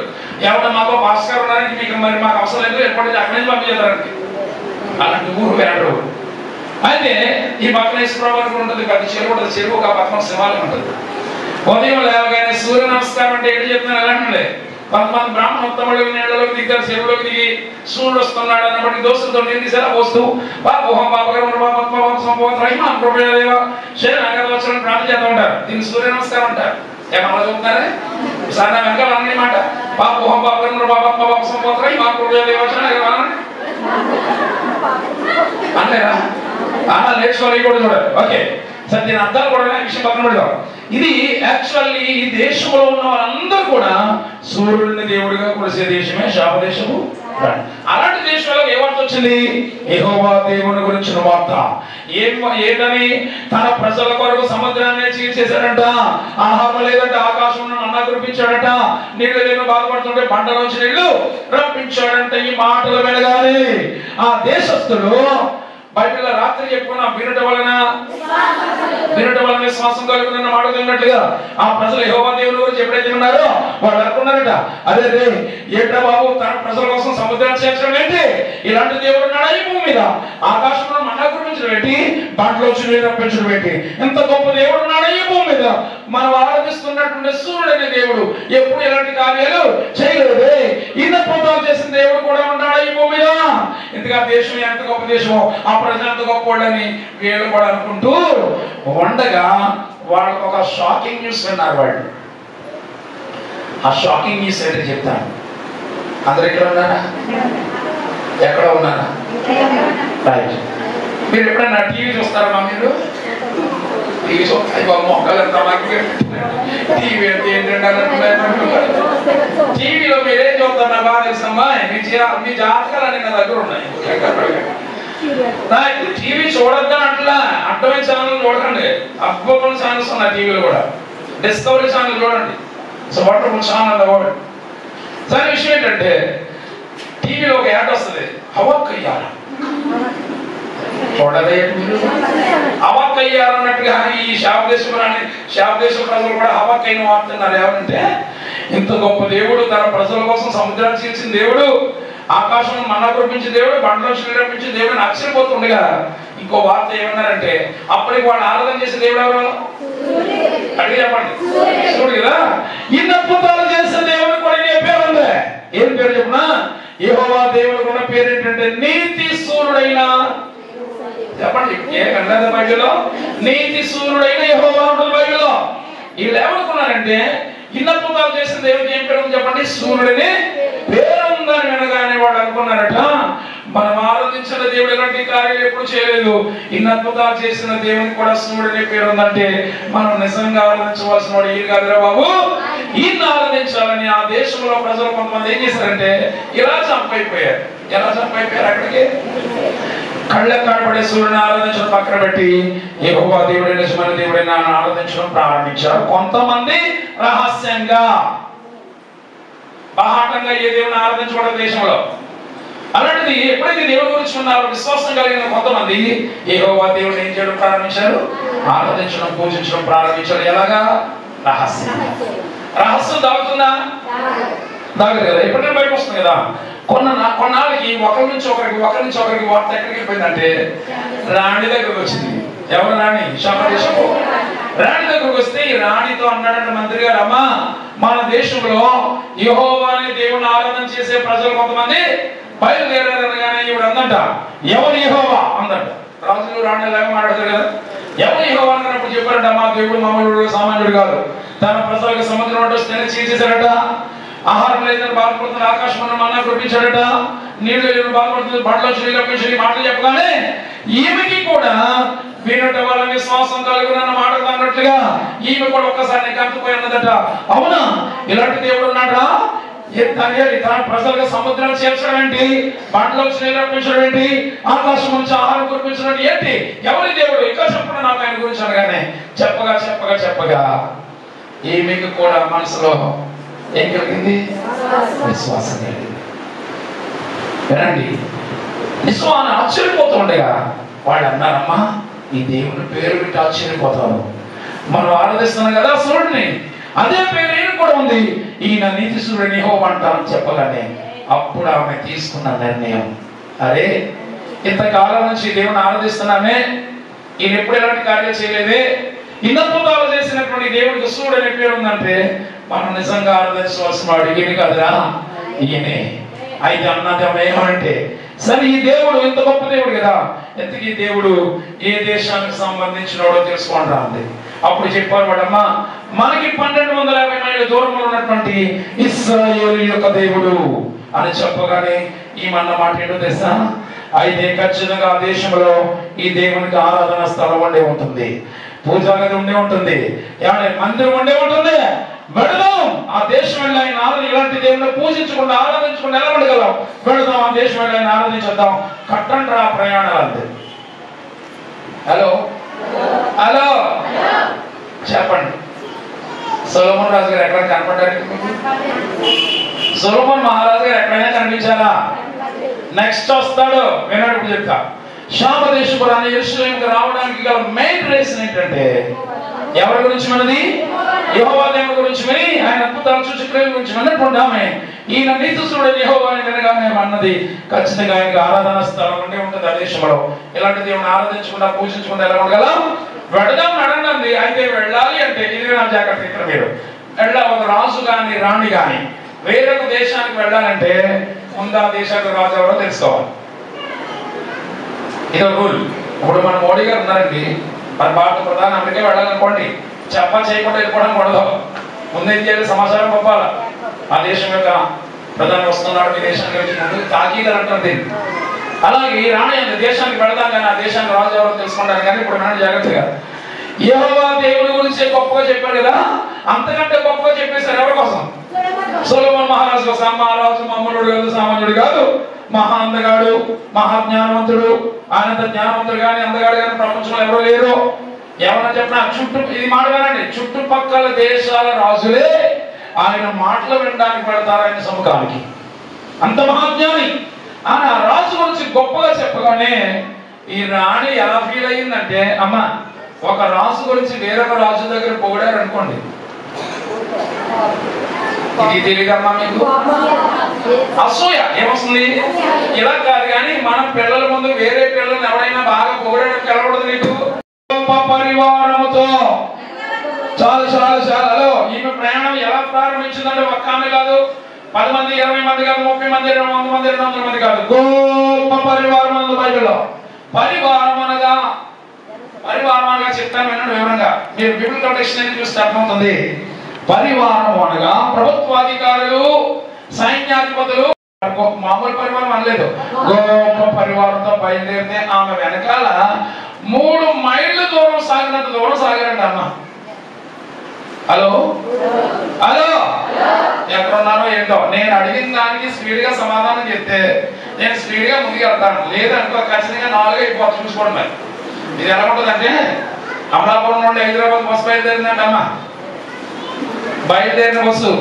ఎవరైనా మాకు పాస్ గారు ఉన్నారని మీకు మరి మాకు అవసరం లేదు, ఎప్పటి అక్కడి నుంచి పంపించేదానికి. అలాంటి ఊరు వేరు. అయితే ఈ పక్కన ఈశ్వరవారికి ఉంటుంది, పెద్ద చెరువు ఉంటుంది. చెరువు ఒక పక్కన శివాలయం ఉంటుంది. ఉదయం లేవగానే సూర్య నమస్కారం అంటే ఏంటి చెప్తున్నారు? ఎలాంటి కొంతమంది బ్రాహ్మణ ఉత్తములు నీళ్ళలోకి దిగుతారు, చెరువులోకి దిగి సూర్యుడు వస్తున్నాడు అన్నప్పటికీ దోస్తులతో నేను తీసారా వస్తూ శరీరం ప్రాణం చేస్తూ ఉంటారు. దీన్ని సూర్య నమస్కారం అంటారు. ఏమన్నా చూపుతారే సార్ నా వెనకాల అన్ని మాట పాపం అనలేరా? నేర్చుకోవాలి కూడా చూడాలి. ఓకే సార్, దీని అర్థాలు కూడా విషయం పక్కన పెడదాం. ఇది యాక్చువల్లీ ఈ దేశంలో ఉన్న వాళ్ళందరూ కూడా సూర్యుడిని దేవుడిగా కొలిసే దేశమే శాప దేశము. అలాంటి దేశంలో ఏ వార్త వచ్చింది? యెహోవా దేవుని గురించిన వార్త. ఏదని? తన ప్రజల కొరకు సముద్రాన్ని చీల్చేశాడంట, ఆహారం లేదంట, ఆకాశం మన్నా కురిపించాడట, నీళ్లు లేని బాధపడుతుంటే బండ నుంచి నీళ్లు రప్పించాడంట. ఈ మాటలు వినగానే ఆ దేశస్థులు బైబిల్ రాత్రి చెప్పుకున్న వినటం వలన విశ్వాసం కలుగుతున్న మాట విన్నట్టుగా ఆ ప్రజలు యెహోవా దేవుని గురించి ఎప్పుడైతే ఉన్నారో వాళ్ళు అనుకున్నారట, అదే రే ఏంటా బాబు తన ప్రజల కోసం సముద్రాన్ని చేర్చడం ఏంటి? ఇలాంటి దేవుడు ఉన్నాడా ఈ భూమి మీద? ఆకాశంలో మన్నా కురిపించాడు ఆరాధించడం ఏంటి, బండ్లోంచి నీరు రప్పించడం ఏంటి? ఇంత గొప్ప దేవుడు ఉన్నాడు ఈ భూమి మీద. మనం ఆరాధిస్తున్నటువంటి సూర్యుడనే దేవుడు ఎప్పుడు ఎలాంటి కార్యాలు చేయలేదే. ఇన్నపోతాలు చేసిన దేవుడు కూడా ఉన్నాడు ఈ భూమి మీద. ఇంతగా దేశం ఎంత గొప్ప దేశమో, ఆ ప్రజలు ఎంత గొప్ప వాళ్ళని వీళ్ళు కూడా అనుకుంటూ ఉండగా వాళ్ళకు ఒక షాకింగ్ న్యూస్ విన్నారు. వాళ్ళు ఆ షాకింగ్ న్యూస్ ఏంటో చెప్తాను. అందరు ఎక్కడ ఉన్నారా? ఎక్కడ ఉన్నారా? రైట్. మీరు ఎప్పుడైనా టీవీ చూస్తారా? మీరు టీవీ చూస్తాయి మొక్కలు ఎంత టీవీ అంటే ఏంటంటే టీవీలో మీరేం చూస్తారా బాగా తెలుసమ్మా? మీ జాతకాలు నా దగ్గర ఉన్నాయి. టీవీ చూడద్దా అట్లా అడ్డమైన ఛానల్ చూడకండి. అద్భుతమైన ఛానల్స్ ఉన్నాయి టీవీలో కూడా. డిస్కవరీ ఛానల్ చూడండి. It's wonderful channel award. దాని విషయం ఏంటంటే టీవీలో ఒక యాడ్ వస్తుంది, హవక్కయ్యారు. చూడదే మీరు హవక్కయ్యారు అన్నట్టుగా ఈ శాపదేశం ప్రజలు కూడా హవక్కయ్యను వాడుతున్నారు. ఏమంటే ఇంత గొప్ప దేవుడు, తన ప్రజల కోసం సముద్రాన్ని చీల్చిన దేవుడు, ఆకాశం మన్నా కురిపించిన దేవుడు, బండ్లోంచి నీరు రప్పించిన దేవుడు ఆశ్చర్యపోతుండగా ఇంకో వార్త ఏమన్నారంటే అప్పటికి వాళ్ళు ఆరాధన చేసే దేవుడు ఎవరు అడిగి చెప్పండి? చూడు కదా. ఇన్ని అద్భుతాలు చేసే దేవుడు కూడా ఏ పేరు ఉంది? ఏం పేరు చెప్పినా? యెహోవా దేవుడికి ఉన్న పేరు ఏంటంటే నీతి సూర్యుడైన. చెప్పండి, ఏ కన్నడ బైబిల్లో నీతి సూర్యుడైన యెహోవా ఉంటుంది బైబిల్లో. వీళ్ళు ఏమనుకున్నారంటే ఇన్ని అద్భుతాలు చేసిన దేవుడికి ఏం పేరు ఉంది చెప్పండి? సూర్యుడిని పేరు ఉందని వినగానే వాళ్ళు అనుకున్నారట, మనం ఆరాధించిన దేవుడు ఎలాంటి కార్యాలు ఎప్పుడు చేయలేదు, ఇన్ని అద్భుతాలు చేసిన దేవునికి కూడా సూర్యుడిని పేరు ఉందంటే మనం నిజంగా ఆరాధించవలసిన వాడు ఈ కాదురా బాబు, ఈయన్ని ఆరాధించాలని ఆ దేశంలో ప్రజలు కొంతమంది ఏం చేశారంటే ఇలా చంపైపోయారు. ఎలా చంపైపోయారు? అక్కడికి కళ్ళకు కనబడే సూర్యుని ఆరాధించడం పక్కన పెట్టి యెహోవా దేవుడే నిజమైన దేవుడైనా ఆరాధించడం ప్రారంభించారు. కొంతమంది రహస్యంగా బాహాటంగా ఏ దేవుని ఆరాధించబడే దేశంలో. అలాంటిది ఎప్పుడైతే దేవుడి గురించి ఉన్నారో విశ్వాసం కలిగిన కొంతమంది యెహోవా దేవుడిని ఏం చేయడం ప్రారంభించారు? ఆరాధించడం, పూజించడం ప్రారంభించారు. ఎలాగా? రహస్యంగా. రహస్యం దాగుతుందా? దాగదు కదా. ఎప్పుడైనా బయటకు వస్తుంది కదా. కొన్నాళ్ళకి ఒకరి నుంచి ఒకరికి వార్త ఎక్కడికి వెళ్ళిపోయిందంటే రాణి దగ్గరకు వచ్చింది. ఎవరు రాణి? శాపదేశపు రాణి దగ్గరకు వస్తే ఈ రాణితో అన్నాడంటే మంత్రి గారు, అమ్మా మన దేశంలో యెహోవా అనే దేవుని ఆరాధన చేసే ప్రజలు కొంతమంది బయలుదేరారనగానే ఈవిడ అందంట, ఎవరు యెహోవా అందట. రాజులు రాణి లాగా మాట్లాడతారు కదా. ఎవరు యెహోవా అన్నప్పుడు చెప్పారంట, మా దేవుడు మామూలు సామాన్యుడు కాదు, తన ప్రజలకు సముద్రం అడ్డు వస్తేనే చీల్చేశాడట, ఆహారం లేదని బాధపడుతున్న ఆకాశం మన్నా కురిపించాడట, నీళ్లు లేని బాధపడుతుంది బండ్లోంచి నీళ్ళు రప్పించి మాటలు చెప్పగానే ఈమెకి కూడా వినట వాళ్ళ విశ్వాసం కలుగునన్న మాటలు అన్నట్లుగా ఈమె కూడా ఒక్కసారి కంపిపోయి ఉన్నదట. అవునా, ఇలాంటి దేవుడు ఉన్నాడా? తన ప్రజలుగా సముద్రాన్ని చేర్చడం ఏంటి, బండ్లోంచి నీళ్ళు రప్పించడం ఏంటి, ఆకాశం నుంచి ఆహారం కురిపించడం ఏంటి, ఎవరి దేవుడు? ఇంకా చెప్పడం నాకు ఆయన గురించి అనగానే చెప్పగా ఈమెకి కూడా మనసులో ఏం కలిగింది? విశ్వాసం కలిగింది. వినండి, విశ్వాన్ని ఆశ్చర్యపోతుండగా వాళ్ళు అన్నారమ్మా, ఈ దేవుని పేరు వింటే ఆశ్చర్యపోతారు, మనం ఆరాధిస్తున్నాం కదా సూర్యుడిని, అదే పేరు ఈయన కూడా ఉంది, ఈయన నీతి సూర్యుడిని యెహోవా అంటారని చెప్పగానే అప్పుడు ఆమె తీసుకున్న నిర్ణయం, అరే ఇంతకాలం నుంచి దేవుని ఆరాధిస్తున్నామే, ఈయన ఎప్పుడు ఎలాంటి కార్యాలు చేయలేదే, ఇన్నద్భుతాలు చేసినటువంటి దేవుడికి సూర్యుడు అనే పేరు ఉందంటే మనం నిజంగా ఆరాధించవలసిన వాడు ఈయన కాదురా, ఈయనే. అయితే అన్నది ఏమంటే, సరే ఈ దేవుడు ఇంత గొప్ప దేవుడు కదా, ఇంతకీ దేవుడు ఏ దేశానికి సంబంధించినోడో తెలుసుకుంటా ఉంది. అప్పుడు చెప్పారు వాడమ్మా, మనకి 1250 మైళ్ళ దూరంలో ఉన్నటువంటి ఇశ్రాయేలు యొక్క దేవుడు అని చెప్పగానే ఈమన్న మాట ఏంటో తెలుసా? అయితే ఖచ్చితంగా ఆ దేశంలో ఈ దేవునికి ఆరాధన స్థలం ఉండే ఉంటుంది, పూజా గది ఉండే ఉంటుంది, మందిరం ఉండే ఉంటుంది. వెళదాం ఆ దేశం వెళ్ళి ఆయన ఇలాంటి దేవుని పూజించకుండా ఆరాధించకుండా ఎలా ఉండగలం? వెళదాం ఆ దేశం వెళ్ళి ఆయన ఆరాధించేద్దాం, కట్టండి రా ప్రయాణాలు అంతే. హలో హలో చెప్పండి, సొలొమోన్ రాజు గారు ఎక్కడ కనపడ్డారు? సొలొమోన్ మహారాజు గారు ఎక్కడైనా కనిపించారా? నెక్స్ట్ వస్తాడు, వినప్పుడు చెప్తా. శాపదేశపురాన్ని యెరూషలేముకు రావడానికి గల మెయిన్ రీజన్ ఏంటంటే ఎవరి గురించి మనది? యెహోవా దేవుని గురించి విని ఆయన అద్భుతాలు చూసి క్రియల గురించి విన్నటువంటి ఆమె ఈయన నీతిస్తుడు యెహోవాని వినగానే అన్నది ఖచ్చితంగా ఆయనకి ఆరాధన స్థలం ఉండే ఉంటుంది ఆ దేశంలో. ఇలాంటి దేవుని ఆరాధించకుండా పూజించకుండా ఎలా ఉండగలం? వెళదాం నడండి. అయితే వెళ్ళాలి అంటే ఇది నా జాగ్రత్త. ఇక్కడ మీరు ఒక రాజు కానీ రాణి కానీ వేరొక దేశానికి వెళ్ళాలంటే ముందు ఆ దేశానికి రాజు ఎవరో తెలుసుకోవాలి. ఇదో రూల్. ఇప్పుడు మన మోడీ గారు ఉన్నారండి, మన భారత ప్రధాని అమెరికా వెళ్ళాలనుకోండి, చేయకుండా వెళ్ళిపోవడం కూడదు. ముందు ఏం చేయాలి? సమాచారం పంపాలి. ఆ దేశం యొక్క ప్రధాని వస్తున్నాడు మీ దేశానికి ముందు తాకీదు అంటుంది. అలాగే రాణి దేశానికి వెళదాం కానీ ఆ దేశానికి రాజు ఎవరో తెలుసుకుంటారు. కానీ ఇప్పుడు మనం జాగ్రత్తగా యెహోవా దేవుడి గురించి గొప్పగా చెప్పారు కదా, అంతకంటే గొప్పగా చెప్పేశారు. ఎవరి కోసం? సొలొమోను మహారాజు కోసం. మహారాజు మామూలుడు కాదు, సామాన్యుడు కాదు, మహా అందగాడు, మహాజ్ఞానవంతుడు. ఆయనంత జ్ఞానవంతుడు కానీ అందగాడు కానీ ప్రపంచంలో ఎవరో లేరు. ఎవరన్నా చెప్పినా ఇది మాట వినండి, చుట్టుపక్కల దేశాల రాజులే ఆయన మాటలు వినడానికి పెడతారు ఆయన సముఖానికి. అంత మహాజ్ఞాని. ఆయన రాజు గురించి గొప్పగా చెప్పగానే ఈ రాణి ఎలా ఫీల్ అయ్యిందంటే, అమ్మ ఒక రాజు గురించి వేరొక రాజు దగ్గర పొగిడారు అనుకోండి, ఇది తెలియదమ్మా మీకు? అసూయ ఏమొస్తుంది? ఇలా కాదు కానీ మనం పిల్లల ముందు వేరే పిల్లల్ని ఎవరైనా బాగా పొగడడం కలవడదు నీకు. పరివారముతో చాలు చాలు చాలు. ఈమె ప్రయాణం ఎలా ప్రారంభించిందంటే ఒక్క ఆమె కాదు, 10 మంది 20 మంది కాదు, 30 మంది 100 మంది 200 మంది కాదు, గొప్ప పరివారం ఉంది బైబిల్లో. పరివారం అనగా చెప్తాను వినండి వివరంగా. మీరు బిబిలికల్ డిక్షనరీ చూస్తే అర్థమవుతుంది. పరివారం అనగా ప్రభుత్వాధికారులు, సైన్యాధిపతులు. మామూలు పరివారం అనలేదు, గొప్ప పరివారంతో బయలుదేరితే ఆమె వెనకాల 3 మైళ్ళ దూరం సాగినంత దూరం సాగారంట అమ్మ. హలో హలో, ఎక్కడున్నారో ఏంటో. నేను అడిగిన దానికి స్పీడ్ గా సమాధానం చెప్తే నేను స్పీడ్ గా ముందుకు వెళ్తాను, లేదనుకో ఖచ్చితంగా 4 అయిపోతుంది. చూసుకోండి మరి ఇది ఎలా ఉంటుందంటే, అమలాపురం నుండి హైదరాబాద్ బస్సు బయలుదేరిందంట అమ్మ. బయలుదేరిన బస్సు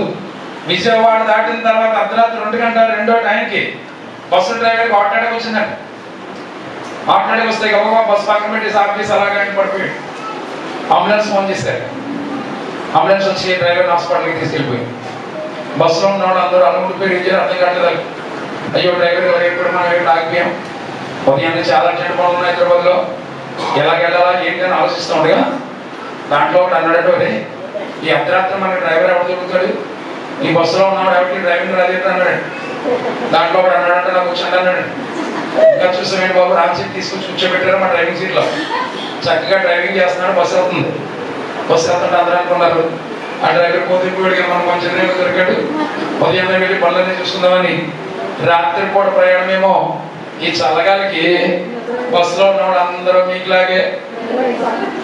విజయవాడ దాటిన తర్వాత అర్ధరాత్రి 2 గంటల 2వ టైంకి బస్సు డ్రైవర్కి హార్ట్ అటాక్ వచ్చిందంట. హార్ట్ అటాక్ వస్తే గబగబా బస్సు పక్కన పెట్టి ఆఫీస్ అలాగే పడిపోయాడు. అంబులెన్స్ ఫోన్ చేశారు. అంబులెన్స్ వచ్చి డ్రైవర్ హాస్పిటల్కి తీసుకెళ్ళిపోయింది. బస్సులో ఉన్నవాడు అందరూ అల్లుడిపోయి ఏం చేయాలి అర్థం కావట్లేదు. అయ్యో డ్రైవర్ ఎప్పుడు మనం ఎక్కడ ఆగిపోయాం, ఉదయం చాలా అర్జెంట్ పనులు ఉన్నాయి హైదరాబాద్లో, ఎలాగెళ్ళాలా ఏంటి అని ఆలోచిస్తూ ఉండగా దాంట్లో ఒకటి అన్నాడు, ఈ అర్ధరాత్రి మనకి డ్రైవర్ ఎవరు దొరుకుతాడు, ఈ బస్సులో ఉన్నవాడు ఎవరికి డ్రైవింగ్ రాలేదు అన్నాడు. దాంట్లో ఒకటి అన్నాడంటే నాకు కూర్చోండి అన్నాడు. ఇంకా చూసామేంటి బాబు, రాంచీకి తీసుకొచ్చి కూర్చోబెట్టారు మా డ్రైవింగ్ సీట్లో. చక్కగా డ్రైవింగ్ చేస్తున్నాడు. బస్సు వెళ్తుంది. బస్సు వెళ్తుంటే అందరూ అనుకున్నారు ఆ డ్రైవర్ పోతే మనం కొంచెం డ్రైవర్ దొరికాడు, ఉదయం వెళ్ళి పనులన్నీ చూసుకుందామని. రాత్రి పూట ప్రయాణమేమో ఈ చల్లగాలికి బస్సులో ఉన్నవాడు అందరూ మీకులాగే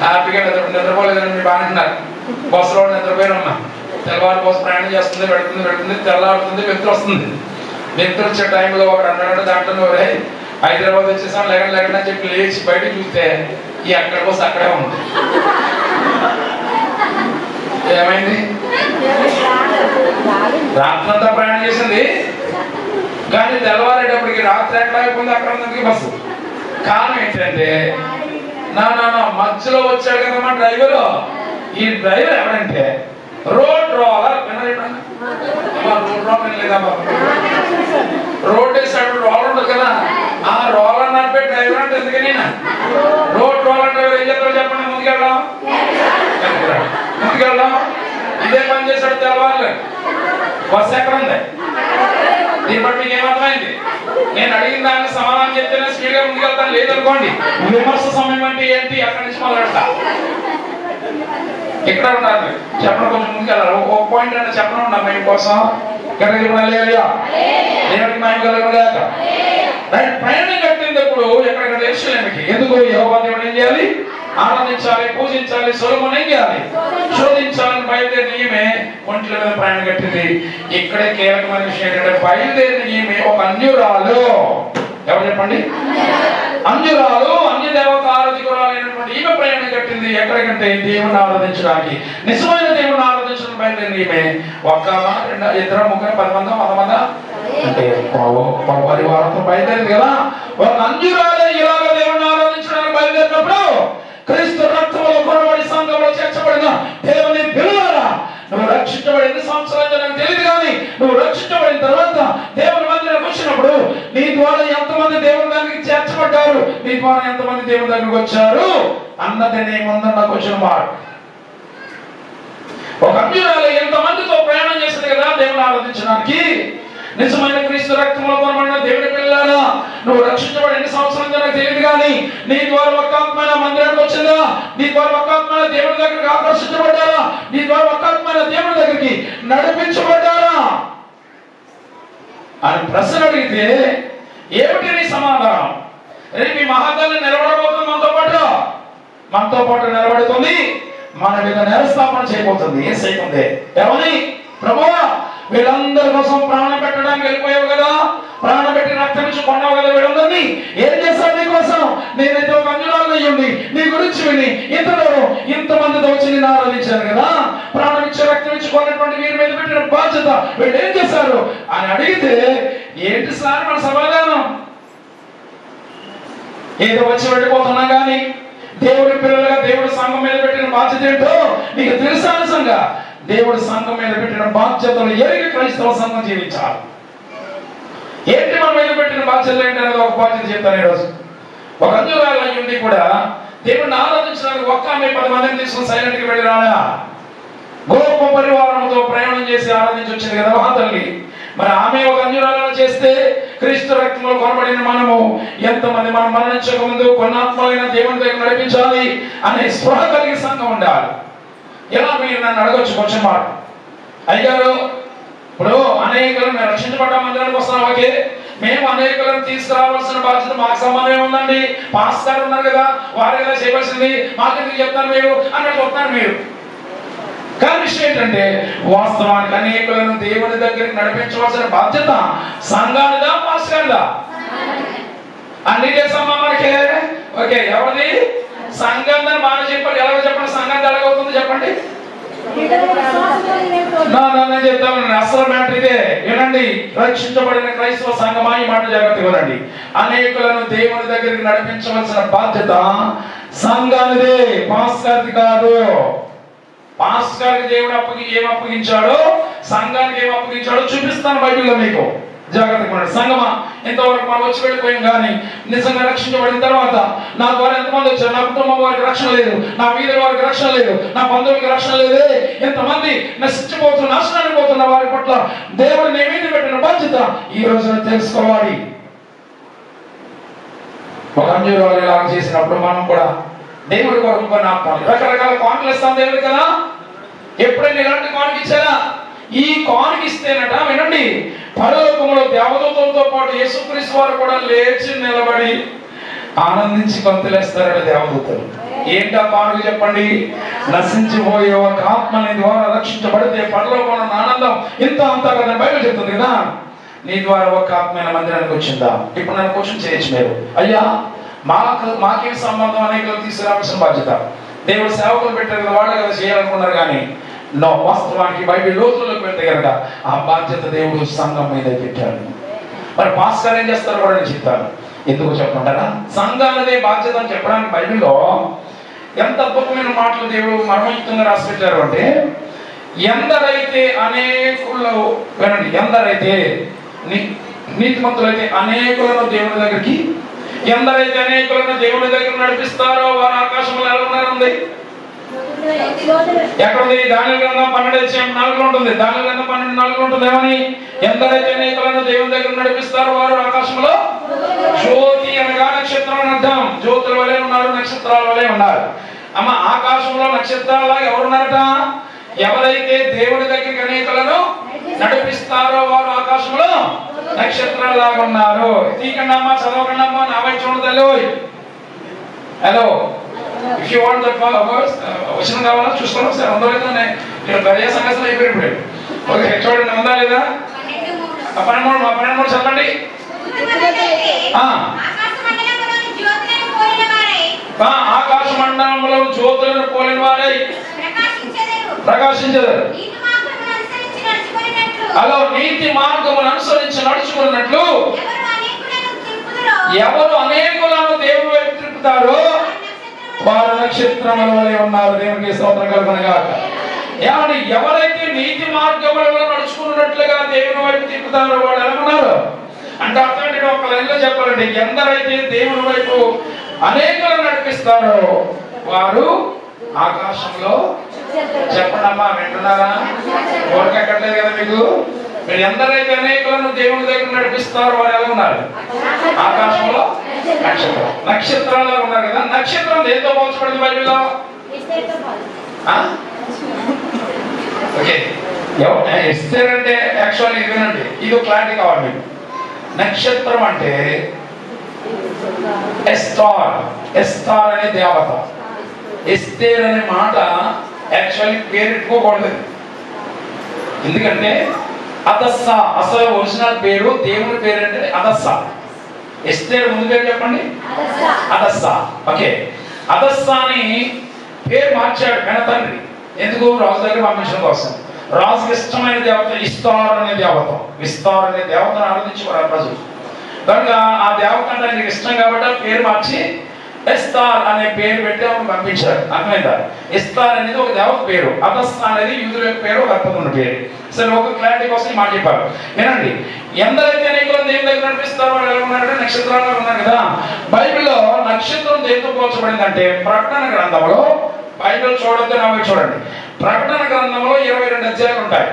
హ్యాపీగా నిద్రపోలేదని మీరు బాగా అంటున్నారు. బస్సులో నిద్రపోయారమ్మా. తెల్లవారు బస్సు ప్రయాణం చేస్తుంది, వెళుతుంది, తెల్లవారుతుంది, వెళ్తూ వస్తుంది. వెళ్తూ వచ్చే టైంలో ఒకటి అన్నాడు, దాంట్లో హైదరాబాద్ వచ్చేసాం లేకుండా అని చెప్పి లేచి బయటకు చూస్తే ఈ అక్కడ బస్సు అక్కడే ఉంది. ఏమైంది? రాత్రంతా ప్రయాణం చేసింది కానీ తెల్లవారేటప్పటికి రాత్రి ఎక్కడ అయిపోయింది, అక్కడ ఉంది బస్సు. కారణం ఏంటంటే నా మధ్యలో వచ్చాడు కదమ్మా డ్రైవరు. ఈ డ్రైవర్ ఎవరంటే రోడ్ రోలర్. రోడ్ వేసాడు, రోలర్ ఉంటుంది కదా, ఆ రోలర్ నడిపే డ్రైవర్ అంటే ఎందుకని రోడ్ రోలర్ డ్రైవర్ ఏం చేస్తారో చెప్పండి. ముందుకెళ్దాం ఇదే పని చేశాడు తెల్లవారు. బస్సు ఎక్కడ ఉంది? దీన్ని బట్టి మీకు ఏమర్థమైంది? నేను అడిగిన దానికి సమాధానం చెప్తేనే స్పీడ్ గా ముందుకెళ్తాను, లేదనుకోండి విమర్శ సమయం అంటే ఏంటి అక్కడి నుంచి మొదలెడతా. ఇక్కడ ఉన్నారు చెప్పడం కొంచెం ముందుకెళ్ళాలి. ఒక పాయింట్ అంటే చెప్పడం ఉన్నా మేము కోసం దేవుడికి మహిమ కలుగుగాక. ప్రయాణం కట్టినప్పుడు ఎక్కడెక్కడ తెలుసులేమికి ఎందుకు యెహోవా దేవుడు ఏం చేయాలి? ఆరాధించాలి, పూజించాలి. సొలొమోను ఏం చేయాలి? శోధించాలని బయలుదేరిన ఈమె ఒంట్ల మీద ప్రయాణం కట్టింది. ఇక్కడే కీలకమైన విషయం ఏంటంటే బయలుదేరిన ఈమె ఒక అన్యురాలు. ఎవరు చెప్పండి? అన్యురాలు, అన్య దేవత ఆరాధికురాలైనటువంటి ఈమె ప్రయాణం కట్టింది. ఎక్కడికంటే దేవుని ఆరాధించడానికి, నిజమైన దేవుని ఆరాధించడానికి బయలుదేరిన ఈమె ఒక్క 2 2 3 10 మంది 100 మంది అంటే పరివారంతో బయలుదేరింది కదా. ఒక అన్యురాలే ఇలాగ దేవుని ఆరాధించడానికి బయలుదేరినప్పుడు క్రీస్తు రక్తంలో కొనబడి సంఘంలో చేర్చబడిన నువ్వు రక్షించబడిన తర్వాత దేవుని మందిరానికి వచ్చినప్పుడు నీ ద్వారా ఎంతమంది దేవుని దగ్గరికి చేర్చబడ్డారు, నీ ద్వారా ఎంతమంది దేవుని దగ్గరికి వచ్చారు అన్నది నీ ముందు నాకు వచ్చిన మాట. ఒక అన్యురాలు ఎంతమందితో ప్రయాణం చేసింది కదా దేవుని ఆరాధించడానికి. నిజమైన క్రీస్తు రక్తంలో కొనబడిన దేవుని పిల్లలారా, నువ్వు రక్షించబడి ఎన్ని సంవత్సరాలు నాకు తెలియదు కానీ నీ ద్వారా ఒక్క ఆత్మైన మందిరానికి వచ్చిందా, నీ ద్వారా ఒక్క ఆత్మైన దేవుని దగ్గరికి ఆకర్షించబడ్డారా, నీ ద్వారా ఒక్క ఆత్మైన దేవుని దగ్గరికి నడిపించబడ్డారా అని ప్రశ్న అడిగితే ఏమిటి నీ సమాధానం? రేపు ఈ మహాతల్లి నిలబడబోతుంది, మనతో పాటు నిలబడుతుంది, మన మీద నేరస్థాపన చేయబోతుంది. ఏం చేయకుంది ఏమని? ప్రభువా, వీళ్ళందరి కోసం ప్రాణం పెట్టడానికి వెళ్ళిపోయావు కదా, ప్రాణం పెట్టి రక్తం ఇచ్చి కొన్నావు కదా, వీళ్ళందరినీ ఏం చేశావు నీ కోసం? నేనైతే ఒక అంజనాలు అయ్యుండి నీ గురించి విని ఇంతమందితో వచ్చి నేను ఆరాధించాను కదా, ప్రాణం ఇచ్చి రక్తం ఇచ్చి కొన్నటువంటి వీరి మీద పెట్టిన బాధ్యత వీళ్ళు ఏం చేశారు అని అడిగితే ఏంటి సార్ మన సమాధానం? ఏదో వచ్చి వెళ్ళిపోతున్నాం కానీ దేవుడి పిల్లలుగా దేవుడి సంఘం మీద పెట్టిన బాధ్యత ఏంటో నీకు తెలుసా? నిజంగా దేవుడి సంఘం మీద పెట్టిన బాధ్యతలు ఎరిగి క్రైస్తవ సంఘం జీవించాలి. ఏంటి మన మీద పెట్టిన బాధ్యతలు ఏంటి అనేది ఒక బాధ్యత చెప్తాను ఈరోజు. ఒక అంజురాలు అయ్యుండి కూడా దేవుడిని ఆరాధించడానికి ఒక్క ఆమె 10 మందిని తీసుకుని సైలెంట్ కి వెళ్ళి రాడా, గొప్ప పరివారంతో ప్రయాణం చేసి ఆరాధించి వచ్చింది కదా మహాతల్లి. మరి ఆమె ఒక అంజురాలను చేస్తే క్రీస్తు రక్తంలో కొనబడిన మనము ఎంతమంది మనం మరణించక ముందు కొన్ని ఆత్మలైన దేవుని దగ్గర నడిపించాలి అనే స్పృహ కలిగి సంఘం ఉండాలి. ఎలా మీరు నన్ను అడగొచ్చు కొంచెం మాట, అయ్యారు ఇప్పుడు అనేకులను రక్షించబడ్డ మందిరానికి వస్తున్నాం, ఓకే, మేము అనేకులను తీసుకురావాల్సిన బాధ్యత మాకు సంబంధం ఉందండి, పాస్టర్ ఉన్నారు కదా వారు కదా చేయవలసింది, మాకెందుకు చెప్తారు మీరు అన్నట్టు చెప్తారు మీరు. కానీ విషయం ఏంటంటే వాస్తవానికి అనేకులను దేవుని దగ్గరికి నడిపించవలసిన బాధ్యత సంఘానిదా పాస్టర్దా? అన్ని చేసామా మనకే? ఓకే, ఎవరిది? సంఘం అని బాగా చెప్పాలి. ఎలాగో చెప్పండి, సంఘం ఎలాగవుతుంది చెప్పండి. నేను చెప్తాను, అసలు మ్యాటర్ ఇదే వినండి. రక్షించబడిన క్రైస్తవ సంఘమా, ఈ మాట జాగ్రత్తగా వినండి. అనేకులను దేవుని దగ్గరికి నడిపించవలసిన బాధ్యత సంఘానిదే, పాస్టర్ది కాదు. పాస్టర్కి దేవుడు ఏం అప్పగించాడో సంఘానికి ఏం అప్పగించాడో చూపిస్తాను బైబిల్లో మీకు. జాగ్రత్తగా సంఘమా, ఇంతవరకు మనం వచ్చి వెళ్ళిపోయాం కానీ నిజంగా రక్షించబడిన తర్వాత నా ద్వారా ఎంతమంది వచ్చారు? నా కుటుంబం వారికి రక్షణ లేదు, నా వీధి వారికి రక్షణ లేదు, నా బంధువులకి రక్షణ లేదు. ఎంతమంది నశించిపోతున్న నాశనానికి పోతున్న వారి పట్ల దేవుడు నీ మీద పెట్టిన బాధ్యత ఈ రోజున తెలుసుకోవాలి. ఒక అంజూరాలు ఇలా చేసినప్పుడు మనం కూడా దేవుడి కొరకు కొన్ని ఆత్మలు రకరకాల కానుకలు ఇస్తాం దేవుడు కదా. ఎప్పుడైనా ఇలాంటి కానుక ఇచ్చారా? ఈ కానుక ఇస్తేనట వినండి, పరలోకంలో దేవదూతలతో పాటు యేసుక్రీస్తు వారు కూడా లేచి నిలబడి ఆనందించి గొంతులేస్తారట దేవదూతలు. ఏంటా కానుక చెప్పండి? నశించిపోయే ఒక ఆత్మని ద్వారా రక్షించబడితే పరలోకంలో ఆనందం ఇంత అంతా కదా బైబిల్ చెప్తుంది కదా. నీ ద్వారా ఒక ఆత్మైన మందిరానికి వచ్చిందా? ఇప్పుడు నన్ను క్వశ్చన్ చేయొచ్చు మీరు, అయ్యా మాకేం సంబంధం అనేకలు తీసుకురావాల్సిన బాధ్యత దేవుడు సేవకులు పెట్టారు కదా, వాళ్ళు కదా చేయాలనుకున్నారు. కానీ వాస్తవానికి బైబిల్ లోతుల్లోకి వెళ్తే కనుక ఆ బాధ్యత దేవుడు సంఘం మీద పెట్టాడు. మరి పాస్టర్ ఏం చేస్తారు కూడా నేను చెప్తాను. ఎందుకు చెప్పమంటారా? సంఘాలదే బాధ్యత అని చెప్పడానికి బైబిల్లో ఎంత అద్భుతమైన మాటలు దేవుడు మర్మయుక్తంగా రాసి పెట్టారు అంటే, ఎందరైతే అనేకులు వినండి, ఎందరైతే నీతిమంతులైతే అనేకులను దేవుని దగ్గరికి, ఎందరైతే అనేకులను దేవుని దగ్గర నడిపిస్తారో వారు ఆకాశంలో ఎలా ఉన్నారండి? ఎక్కడుంది? దానియేలు గ్రంథం 12:4 ఉంటుంది. దానియేలు గ్రంథం 12:4 ఉంటుంది. ఏమని? ఎందరైతే అనేకులను దేవుని దగ్గర నడిపిస్తారో వారు ఆకాశంలో జ్యోతి అనగా నక్షత్రం అని అర్థం. జ్యోతుల వలె ఉన్నారు, నక్షత్రాల వలె ఉన్నారు. అమ్మ, ఆకాశంలో నక్షత్రాల ఎవరున్నారట? ఎవరైతే దేవుని దగ్గరికి అనేకులను నడిపిస్తారో వారు ఆకాశంలో నక్షత్రాలాగా ఉన్నారు. తీకండమ్మా, చదవకండమ్మా, నా వైపు చూడదు. Hello, if you want that వచ్చిన కావాలా చూసుకోండి ఒకసారి. అందులో అయితే సంగతులు అయిపోయి. ఓకే, చూడండి, ఉందా లేదా? 12:3 చదవండి. ఆకాశ మండలంలో జ్యోతులను పోలిన వారై ప్రకాశించదు. అలా నీతి మార్గమును అనుసరించి నడుచుకున్నట్లు ఎవరు అనేకులను దేవుని వైపు తిప్పుతారో వారు నక్షత్రముల వలె ఉన్నారు. దేవునికి స్తోత్రం కలుగును గాక. ఏమండి, ఎవరైతే నీతి మార్గములలో నడుచుకున్నట్లుగా దేవుని వైపు తిప్పుతారో వాళ్ళు ఎలా ఉన్నారు అంటే అర్థం ఏంటి? ఒక లైన్లో చెప్పాలండి, ఎందరైతే దేవుని వైపు అనేకులను నడిపిస్తారో వారు ఆకాశంలో, చెప్పండి అమ్మా, వింటున్నారా? ఓడికి ఎక్కట్లేదు కదా మీకు. మీరు ఎందరైతే అనేకులను దేవుని దగ్గర నడిపిస్తారో వారు ఎలా ఉన్నారు? ఆకాశంలో నక్షత్రం, నక్షత్రాల్లో ఉన్నారు కదా. నక్షత్రం దేంతో పోల్చబడింది బైబిల్లో? ఓకే, ఎస్తేర్ అంటే యాక్చువల్లీ వినండి, ఇది క్లారిటీ కావాలి మీకు. నక్షత్రం అంటే ఎస్టార్, ఎస్టార్ అనే దేవత. ఎస్తేర్ అనే మాట యాక్చువల్లీ పేరెట్టుకోకూడదు, ఎందుకంటే అదస్స, అసలు ఒరిజినల్ పేరు దేవుని పేరు అంటే అదస్స. ఎస్తేర్ ముందు పేరు చెప్పండి, అదస్స. ఓకే, అదస్స అని పేరు మార్చాడు పెనతండ్రి. ఎందుకు? రాజు దగ్గర పంపించడం కోసం. రాజుకి ఇష్టమైన దేవత ఇస్తార్ అనే దేవత. విస్తార్ అనే దేవతను ఆరాధించేవారు ప్రజలు. కనుక ఆ దేవత అంటే ఆయనకి ఇష్టం కాబట్టి ఆ పేరు మార్చి ఎస్తార్ అనే పేరు పెట్టి ఆమెను పంపించారు. అర్థమైందా? ఎస్తార్ అనేది ఒక దేవత పేరు, అదస్సా అనేది యూదుల యొక్క పేరు, ఒక అద్భుతమైన పేరు. సరే, ఒక క్లారిటీ కోసం ఈ మాట చెప్పారు. వినండి, ఎందరైతే అనేకులను దేవుని దగ్గర నడిపిస్తారో వాళ్ళు ఎలా ఉన్నారంటే నక్షత్రాల్లో ఉన్నారు కదా. బైబిల్లో నక్షత్రం దేంతో పోల్చబడిందంటే ప్రకటన గ్రంథంలో, బైబిల్ చూడొద్దు నా చూడండి, ప్రకటన గ్రంథంలో 22 అధ్యాయాలు ఉంటాయి.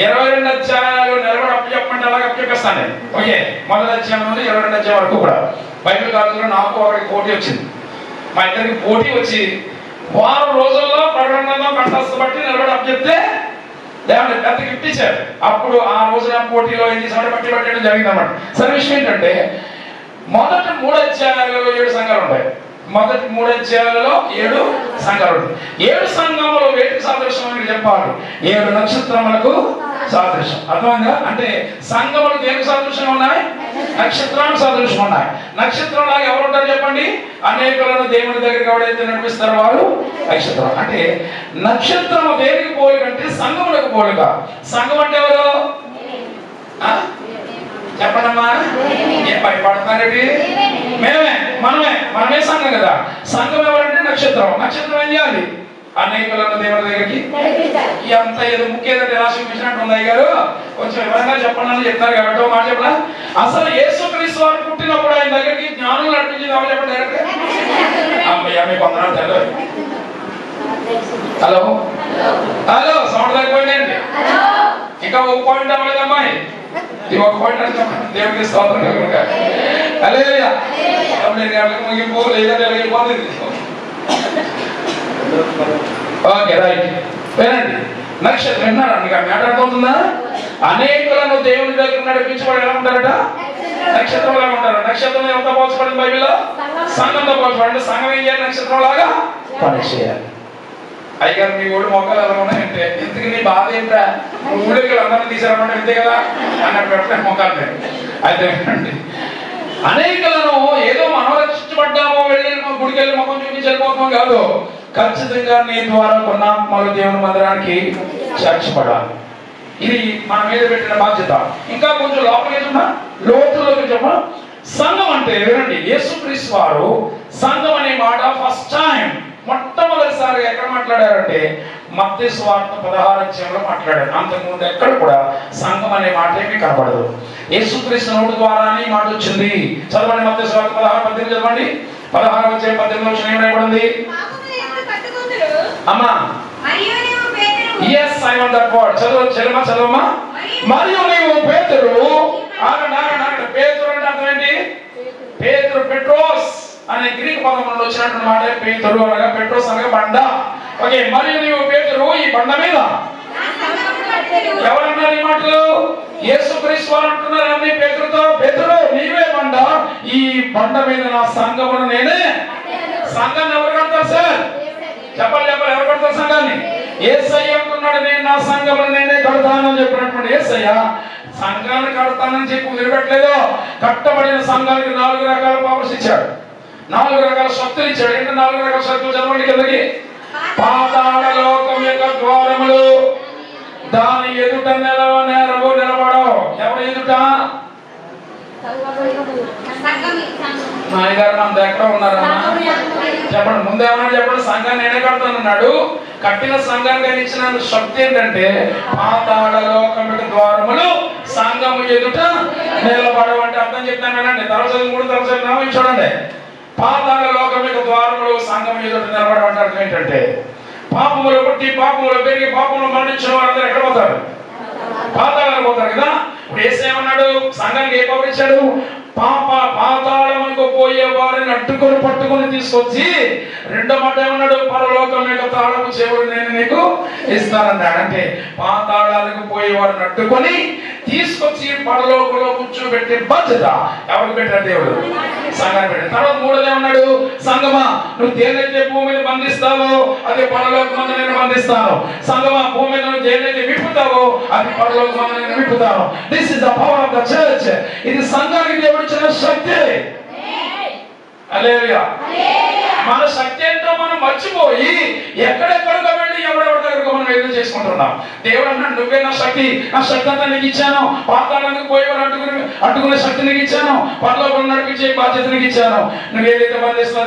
22 అధ్యాయాలు నిలబడి అప్పు చెప్పండి, అలాగే అప్పు చెప్పేస్తాను నేను. ఓకే, మొదటి అధ్యాయం నుండి 22 అధ్యాయం వరకు కూడా బైబిల్ కాలంలో నాకు ఒకరికి పోటీ వచ్చింది. మా ఇద్దరికి పోటీ వచ్చి వారం రోజుల్లో ప్రకటన గ్రంథం కంఠస్థ బట్టి నిలబడి అప్పు చెప్తే దేవుడు పెద్ద గిఫ్ట్ ఇచ్చారు. అప్పుడు ఆ రోజున పోటీలో ఏం చేసామంటే బట్టి పట్టడం జరిగింది అన్నమాట. సరే, విషయం ఏంటంటే మొదటి 3 అధ్యాయాలలో 7 సంఘాలు ఉంటాయి. మొదటి 3 అధ్యాయాలలో 7 సంఘాలు ఉంటాయి. 7 సంఘములు వేటికి సాదృశ్యం అని చెప్పాలి? 7 నక్షత్రములకు సాదృశ్యం. అర్థమైందా? అంటే సంఘములు దేనికి సాదృశ్యం ఉన్నాయి? నక్షత్రానికి సాదృశ్యం ఉన్నాయి. నక్షత్రంలాగా ఎవరు ఉంటారు చెప్పండి? అనేకులను దేవుని దగ్గరికి ఎవరైతే నడిపిస్తారో వారు నక్షత్రం. అంటే నక్షత్రము దేనికి పోలిక అంటే సంఘములకు పోలిక. సంఘం అంటే ఎవరు? చెప్పండమ్మా, ఏం భయపడుతున్నారండి? మనమే సంఘం కదా. సంఘం ఎవరంటే నక్షత్రం. నక్షత్రం ఏం చేయాలి? అనేకులను దేవుని దగ్గరికి. అంత ఏదో ముఖ్యమంటే ఎలా చూపించినట్టు ఉంది గారు, కొంచెం వివరంగా చెప్పండి అని చెప్తారు కాబట్టి ఒక మాట చెప్పడా. అసలు యేసుక్రీస్తు వారు పుట్టినప్పుడు ఆయన దగ్గరికి జ్ఞానం నడిపించింది ఎవరు చెప్పండి? డైరెక్ట్ అమ్మయ్య మీకు వందనాలు తెలియదు. హలో హలో, సౌండ్ తగ్గిపోయిందండి. ఇంకా ఒక పాయింట్ అవ్వలేదు అమ్మాయి, ఇది ఒక పాయింట్ అంటే దేవుడికి స్తోత్రం కలుగునుగా. హల్లెలూయా. ముగింపు లేదా వెళ్ళిపోతుంది. Okay, right. వినండి, నక్షత్రం విన్నారా? మీకు మ్యాటర్ అర్థమవుతుందా? అనేకులను దేవుని దగ్గర నడిపించబడి ఎలా ఉంటారట? నక్షత్రం లాగా ఉంటారు. నక్షత్రం ఎంత పోల్చబడింది బైబిల్లో? సంఘంతో పోల్చబడి. సంఘం ఏం చేయాలి? నక్షత్రం లాగా పని చేయాలి. అయ్యారు మీ ఊళ్ళు మొక్కలు ఎలా ఉన్నాయంటే, ఎందుకు నీ బాధ ఏంటా? ఊళ్ళకి అందరినీ తీసారన్నమాట, అంతే కదా అన్నట్టు మొక్కలు. అయితే వినండి, అనేకులను ఏదో మనం రక్షించబడ్డామో వెళ్ళి గుడికి వెళ్ళి మొక్కం చూపించి వెళ్ళిపోతాం కాదు. ఖచ్చితంగా నీ ద్వారా కొన్ని ఆత్మలు దేవుని మందిరానికి చేర్చబడాలి. ఇది మన మీద పెట్టిన బాధ్యత. ఇంకా కొంచెం లోపలికి లోతులోకి చెప్ప. సంఘం అంటే వినండి, యేసుక్రీస్తు వారు సంఘం అనే మాట ఫస్ట్ టైం మొట్టమొదటిసారిగా ఎక్కడ మాట్లాడారంటే మత్తయి సువార్త 16వ అధ్యాయంలో మాట్లాడారు. అంతకుముందు ఎక్కడ కూడా సంఘం అనే మాట ఏమీ కనబడదు. యేసుక్రీస్తు నోటి ద్వారానే ఈ మాట వచ్చింది. చదవండి, మత్తయి సువార్త 16:18 చదవండి. 16వ అధ్యాయం 18 వచనం ఏం రాయబడింది అమ్మా? yes, I want that word. చదవమ్మా. మరియు నీవు పేతురు. పేతురు అంటే అర్థం ఏంటి? పేతురు, పెట్రోస్ అనే గ్రీక్ పదం వచ్చినటువంటి మాట పేతురు అనగా, పెట్రోస్ అనగా బండ. ఓకే, మరియు నీవు పేతురు, ఈ బండ మీద. ఎవరన్నారు ఈ మాటలు? యేసుక్రీస్తు వారు అంటున్నారు అన్ని పేతురుతో, పేతురు నీవే బండ, ఈ బండ మీద నా సంఘమును నేనే. సంఘాన్ని ఎవరు కడతారు సార్? చెప్పాలి, ఎవరు కడతారు సంఘాన్ని? యేసయ్య అంటున్నాడు, నేను నా సంఘమును నేనే కడతానని చెప్పినటువంటి యేసయ్య సంఘాన్ని కడతానని చెప్పి వదిలిపెట్టలేదు. కట్టబడిన సంఘానికి 4 రకాల పవర్స్ ఇచ్చాడు, 4 రకాల శక్తులు ఇచ్చాడు. ఏంటంటే 4 రకాల శక్తులు చదవండి కిందకి. పాతాళ లోకం యొక్క ద్వారములు దాని ఎదుట నిలబడవు. ఎవరు ఎదుట? నాయగారు మన దగ్గర ఉన్నారన్నా చెప్పండి. ముందేమన్నా చెప్పండి, సంఘాన్ని నేనే కడతానన్నాడు. కట్టిన సంఘానికి ఇచ్చిన శక్తి ఏంటంటే పాతాళ లోకమిక ద్వారములు సంఘము ఎదుట నిలబడవంటే అర్థం చెప్తాను వినండి. తర్వాత 3 చూడండి. పాతాళ లోకమిక ద్వారములు సంఘము ఎదుట నిలబడవంటే అర్థం ఏంటంటే పాపములు పుట్టి పాపములు పెరిగి పాపములు మరణించిన వారందరూ ఎక్కడ పోతారు? పాతాళానికి పోతారు కదా. ఇప్పుడు యేసు ఏమన్నాడు? సంఘానికి ఏ పవర్ ఇచ్చాడు? పాతాళముకు పోయే వారిని అట్టుకొని పట్టుకొని తీసుకొచ్చి రెండో మాట ఏమన్నాడు? పరలోకం యొక్క తాళము చెవులు నేను నీకు ఇస్తానన్నాడు. అంటే పాతాళాలకు పోయే వారిని అట్టుకొని తీసుకొచ్చి పరలోకంలో కూర్చోబెట్టే బాధ్యత ఎవరికి పెట్టారు? దేవుడు సంఘాన్ని పెట్టారు. తర్వాత 3ది ఏమన్నాడు? సంఘమా, నువ్వు దేనైతే భూమి మీద బంధిస్తావో అదే పరలోకమందు నేను బంధిస్తాను. సంఘమా, భూమి మీద నువ్వు దేనైతే విప్పుతావో అది పరలోకమందు నేను విప్పుతాను. This is the power of the church. ఇది సంఘానికి దేవుడు ఇచ్చిన శక్తి. హల్లెలూయా. మన శక్తి ఏంటో మనం మర్చిపోయి ఎక్కడెక్కడికో వెళ్ళి ఎవరెవరి దగ్గరకు మనం ఎదురు చేసుకుంటున్నాం. దేవుడు అన్నాడు, నువ్వే నా శక్తి, నా శక్తి అంతా నీకు ఇచ్చాను. పాతాళానికి పోయేవారు అడ్డుకునే శక్తి నీకు ఇచ్చాను. పరలోకం నడిపించే బాధ్యత నీకు ఇచ్చాను. నువ్వు ఏదైతే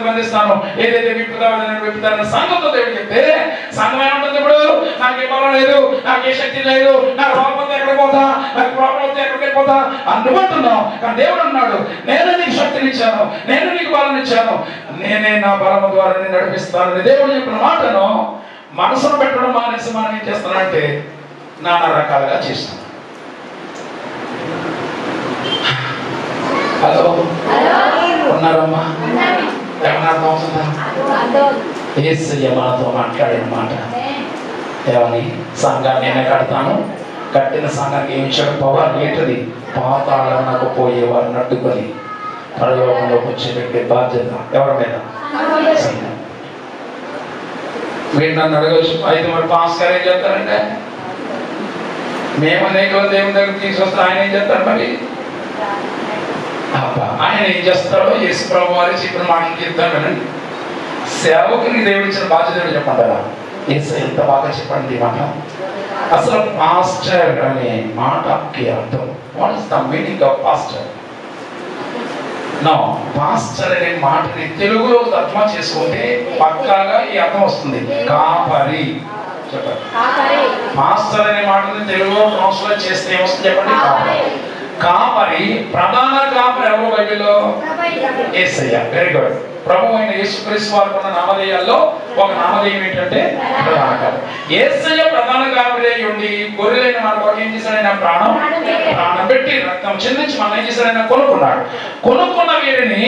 బంధిస్తానో ఏదైతే విప్పుతావో నేను విప్పుతాను. సంఘంతో దేవుడు చెప్తే సంఘం ఏమంటుంది? ఇప్పుడు నాకు ఏ బలం లేదు, నాకు ఏ శక్తి లేదు, నాకు రోగం ఎక్కడికి పోతా, నాకు ప్రాబ్లం వస్తే ఎక్కడికి పోతా అనుకుంటున్నావు. కానీ దేవుడు అన్నాడు, నేను నీకు శక్తిని ఇచ్చాను, నేను నీకు బలం ఇచ్చాను, నేనే నా బలము ద్వారా నేను నడిపిస్తాను. దేవుడు చెప్పిన మాటను మనసును పెట్టడం మానేసి మనం ఏం చేస్తానంటే నానా రకాలుగా చేస్తాం. హలో ఉన్నారమ్మా? ఏమన్నా అర్థం అవుతుందా? యేసయ్య మనతో మాట్లాడిన మాట ఏమని? సంఘాన్ని నేనే కడతాను, కట్టిన సంఘానికి ఏమి పవర్ ఏంటది? పాతాళమునకు పోయే వారిని అడ్డుకొని పరలోకంలో కూర్చోబెట్టే బాధ్యత ఎవరి మీద? మీరు నన్ను అడగచ్చు, అయితే మరి పాస్ గారు ఏం చెప్తారంటే మేము అనేక దేవుని దగ్గర తీసుకొస్తే ఆయన ఏం చేస్తారు? మరి ఆయన ఏం చేస్తాడో యేసు ప్రభు వారు చెప్పిన మాటలు చెప్తాను వినండి. సేవకునికి దేవుడు ఇచ్చిన బాధ్యత చెప్పంటారా? యేసు ఎంత బాగా చెప్పండి ఈ మాట. అసలు పాస్టర్ అనే మాటకి అర్థం, what is the meaning of pastor? No, pastor అనే మాటని తెలుగులో తర్జుమా చేసుకుంటే పక్కాగా ఈ అర్థం వస్తుంది, కాపరి. చెప్పండి. పాస్టర్ అనే మాటని తెలుగులో ట్రాన్స్లేట్ చేస్తే ఏమొస్తుంది చెప్పండి? కాపరి. కాపరి, ప్రధాన కాపరి ఎవరు బైబిల్లో? యేసయ్య. Very good. ప్రభు అయిన యేసుక్రీస్తు వారికి ఉన్న నామధేయాల్లో ఒక నామధేయం ఏంటంటే ప్రధాన కాపరి. యేసయ్య ప్రధాన కాపరి అయి ఉండి గొర్రెలైన మన కొరకు ఏం చేశాడైనా ప్రాణం పెట్టి రక్తం చెందించి మనం ఏం చేశాడైనా కొనుక్కున్నాడు. కొనుక్కున్న వీరిని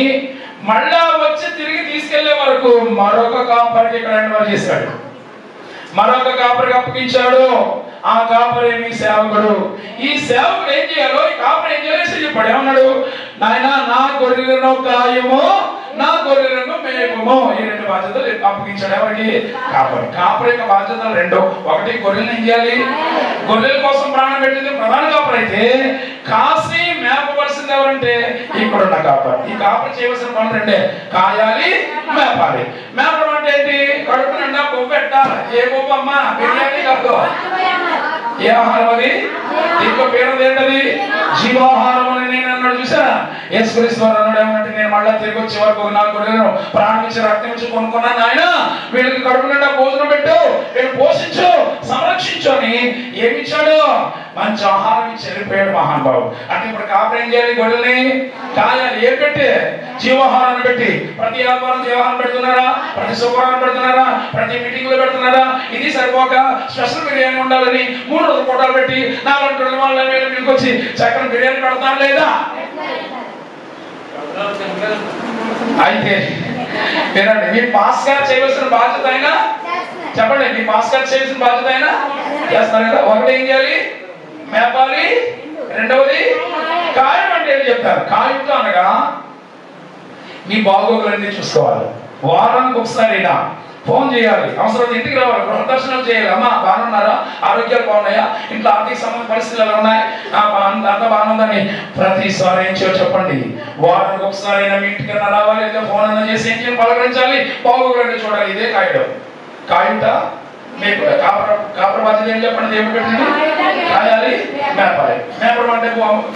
మళ్ళా వచ్చి తిరిగి తీసుకెళ్లే వరకు మరొక కాపరికి ఇక్కడ చేశాడు, మరొక కాపరికి అప్పగించాడు. ఆ కాపరి మీ సేవకుడు. ఈ సేవకుడు ఏం చేయాలో ఈ కాపరి ఏం చేయాలి చెప్పాడు. ఏమన్నాడు? నాయన, నా గొర్రెలను కాయము, నా గొర్రెలను మేపము. ఈ 2 బాధ్యతలు అప్పగించాడు. ఎవరికి? కాపరి. కాపరి యొక్క బాధ్యతలు 2. ఒకటి, గొర్రెలను ఏం చేయాలి? గొర్రెల కోసం ప్రాణం పెట్టింది ప్రధాన కాపరి అయితే కాసి మేపవలసింది ఎవరంటే ఇక్కడున్న కాపరి. ఈ కాపరి చేయవలసిన పనులు 2: కాయాలి, మేపాలి. మేపడం అంటే ఏంటి? కడుపు నిండా కొవ్వు పెట్టాలి. ఏ కొవ్వు అమ్మా? బిర్యానీ కాదు. ఏ ఆహారం అది? ఇంకో పేరు ఏంటది? జీవాహారం అని నేను అన్నాడు. చూసారా? యేసుక్రీస్తు వారు అన్నాడు ఏమంటే, నేను మళ్ళా తిరిగి వచ్చే వరకు 4 గొర్రెలను ప్రాణం ఇచ్చి రక్తం ఇచ్చి కొనుక్కున్నాను. ఆయన వీళ్ళకి కడుపు నిండా భోజనం పెట్టు, వీళ్ళు పోషించు, సంరక్షించు అని ఏమిచ్చాడు? మంచి ఆహారం ఇచ్చి వెళ్ళిపోయాడు మహానుభావుడు. అంటే ఇప్పుడు కాపరి ఏం చేయాలి? గొర్రెల్ని కాయాలి. ఏం పెట్టి? జీవాహారాన్ని పెట్టి. ప్రతి ఆదివారం జీవాహారం పెడుతున్నారా? ప్రతి శుక్రవారం పెడుతున్నారా? ప్రతి మీటింగ్ లో పెడుతున్నారా? ఇది సరిపోక స్పెషల్ బిర్యానీ ఉండాలని 3 రోజులు పూటలు పెట్టి 4 రోజుల వాళ్ళ మీకు వచ్చి చక్కని బిర్యానీ పెడతాను లేదా? అయితే వినండి, మీ పాస్ గారు చేయవలసిన బాధ్యత అయినా చెప్పండి. మీ పాస్ గారు చేయవలసిన బాధ్యత అయినా చేస్తారు కదా. ఒకటి ఏం చేయాలి? మేపాలి. రెండవది కాయం అంటే ఏం చెప్తారు? కాయంతో అనగా మీ బాగోగులన్నీ చూసుకోవాలి. వారానికి ఒకసారి అయినా ఫోన్ చేయాలి. అవసరం ఇంటికి రావాలి, గృహ దర్శనం చేయాలి. అమ్మా బాగున్నారా? ఆరోగ్యాలు బాగున్నాయా? ఇంట్లో ఆర్థిక సంబంధ పరిస్థితులు ఎలా ఉన్నాయి? అంత బాగుందని ప్రతిసారి ఏం చేయాలి చెప్పండి? వారానికి ఒకసారి అయినా మీ ఇంటికి రావాలి, లేదా ఫోన్ అన్నా చేసి ఏం చేయాలి? పలకరించాలి, బాగోగులన్నీ చూడాలి. ఇదే కాయడం. కాయుట మీకు కాపర బాధ్యత ఏం చెప్పండి? దేవుడు పెట్టింది కాయాలి, మేపాలి. మేపడం అంటే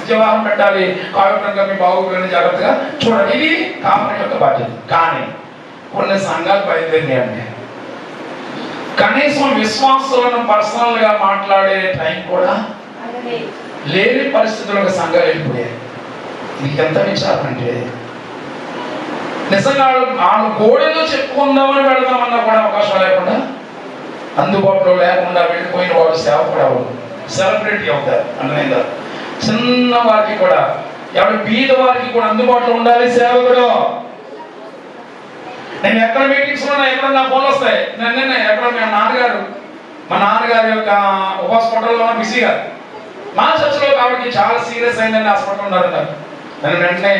జీవాహారం పెట్టాలి, కాయుటంగా మీ బాగోగులన్నీ జాగ్రత్తగా చూడాలి. ఇది కాపరి యొక్క బాధ్యత. కానీ కొన్ని సంఘాలు బయలుదేరినాయండి. కనీసం విశ్వాసులను పర్సనల్ గా మాట్లాడే టైం కూడా లేని పరిస్థితులకు సంఘాలు వెళ్ళిపోయాయి. మీకు ఎంత విచారం అంటే నిజంగా వాళ్ళు గోడలో చెప్పుకుందామని వెళదామన్నా కూడా అవకాశం లేకుండా, అందుబాటులో లేకుండా వెళ్ళిపోయిన వాడు సేవకుడు అవ్వడు, సెలబ్రిటీ అవుతారు. అర్థమైందా? చిన్న వారికి కూడా, ఎవరి బీద వారికి కూడా అందుబాటులో ఉండాలి సేవకుడు. నేను ఎక్కడ మీటింగ్స్ ఉన్నా ఎక్కడ నా ఫోన్లు వస్తాయి. నిన్నే ఎక్కడ మా నాన్నగారి యొక్క హాస్పిటల్లో బిజీగా, మా చర్చలో కాబట్టి చాలా సీరియస్ అయిందని హాస్పిటల్ ఉన్నారు. నేను వెంటనే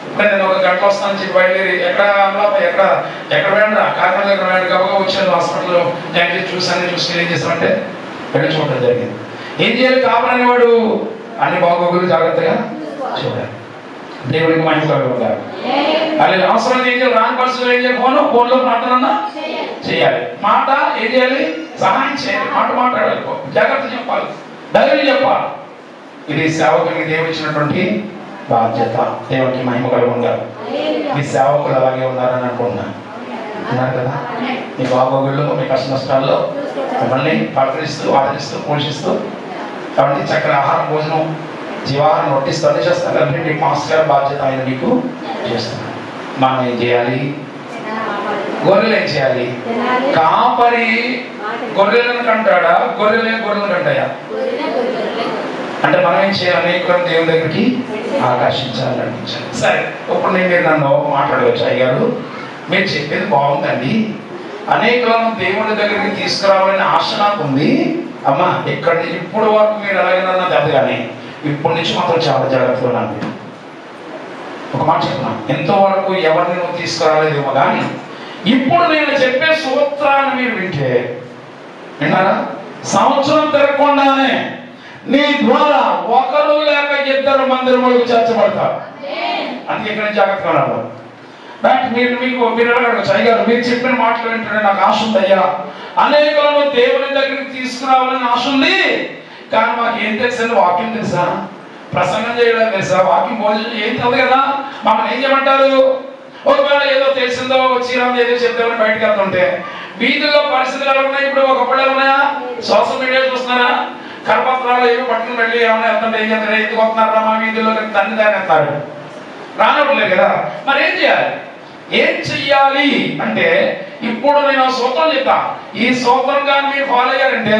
ఇప్పుడు నేను 1 గంట వస్తానని చెప్పి బయలుదేరి ఎక్కడ వెళ్ళరా కాకినాడ దగ్గర వెళ్ళి గబగా వచ్చాను హాస్పిటల్లో. నేను చూసుకుని ఏం చేస్తామంటే వెళ్ళి చూడడం జరిగింది. ఏం చేయాలి? కాపాడని వాడు అన్ని బాగోగులు జాగ్రత్తగా చూడాలి. దేవుడికి మహిమ కలుగుతారు. అది అవసరం ఏం చేయాలి? రాని పరిస్థితులు ఏం చేయాలి? ఫోన్లో ప్రార్థన చేయాలి. మాట ఏం చేయాలి? సహాయం చేయాలి. మాట మాట్లాడాలి, జాగ్రత్త చెప్పాలి, ధైర్యం చెప్పాలి. ఇది సేవకునికి దేవుడు ఇచ్చినటువంటి బాధ్యత. దేవునికి మహిమ కలుగుతారు. మీ సేవకులు అలాగే ఉన్నారని అనుకుంటున్నాను. ఉన్నారు కదా? మీ బాగోగుల్లో, మీ కష్ట నష్టాల్లో మిమ్మల్ని పలకరిస్తూ, ఆదరిస్తూ, పోషిస్తూ, కాబట్టి చక్కని ఆహారం, భోజనం, జీవాహారం వడ్డిస్తూ అన్ని చేస్తారు. అంటే మాస్టర్ గారి బాధ్యత ఆయన మీకు చేస్తున్నారు. మనం ఏం చేయాలి? గొర్రెలు ఏం చేయాలి? కాపరి గొర్రెలను కంటాడా? గొర్రెలను కంటాయా? అంటే మనం ఏం చేయాలి? అనేకులను దేవుని దగ్గరికి ఆకర్షించాలి, నడిపించాలి. సరే, ఇప్పుడు మీరు నన్ను మాట్లాడవచ్చు, అయ్యారు మీరు చెప్పేది బాగుందండి, అనేకులను దేవుని దగ్గరికి తీసుకురావాలని ఆశ నాకు ఉంది. అమ్మా, ఇక్కడ ఇప్పుడు వరకు మీరు ఎలాగైనా దెబ్బ కానీ ఇప్పటి నుంచి మాత్రం చాలా జాగ్రత్తగా ఉన్నాను. ఒక మాట చెప్తున్నాను, ఎంతవరకు ఎవరిని నువ్వు తీసుకురాలేదేమో కానీ ఇప్పుడు నేను చెప్పే సూత్రాన్ని మీరు వింటే, విన్నారా? సంవత్సరం తిరగకుండానే నీ ద్వారా ఒకరు లేక 2 మందిరములకు చేర్చబడతారు. అందుకే ఇక్కడ జాగ్రత్తగా ఉన్నారు. మీరు అడగచ్చు, అయ్యారు మీరు చెప్పిన మాటలు వింటుంటే నాకు ఆశ ఉందయ్యా, అనేకులను దేవుని దగ్గరికి తీసుకురావాలని ఆశ ఉంది, కానీ మాకు ఏం తెలుసండి? వాక్యం తెలుసా? ప్రసంగం చేయడం తెలుసా? వాక్యం భోజనం ఏం తెలియదు కదా. మమ్మల్ని ఏం చేయమంటారు? ఒకవేళ ఏదో తెలిసిందో చీరాలు ఏదో చెప్తామని బయటకు వెళ్తుంటే వీధుల్లో పరిస్థితులు ఎలా ఉన్నాయి? ఇప్పుడు ఒకప్పుడు ఎలా ఉన్నాయా? సోషల్ మీడియా చూస్తున్నారా? కరపత్రాలు ఏమి పట్టుకుని వెళ్ళి ఏమైనా వెళ్తుంటే ఏం చేస్తారు? ఎందుకు వస్తున్నారా మా వీధుల్లో తండ్రి దాన్ని వెళ్తారు, రానట్లేదు కదా. మరి ఏం చేయాలి? ఏం చెయ్యాలి అంటే ఇప్పుడు నేను సూత్రం చెప్తా. ఈ సూత్రం కానీ మీరు ఫాలో అయ్యారంటే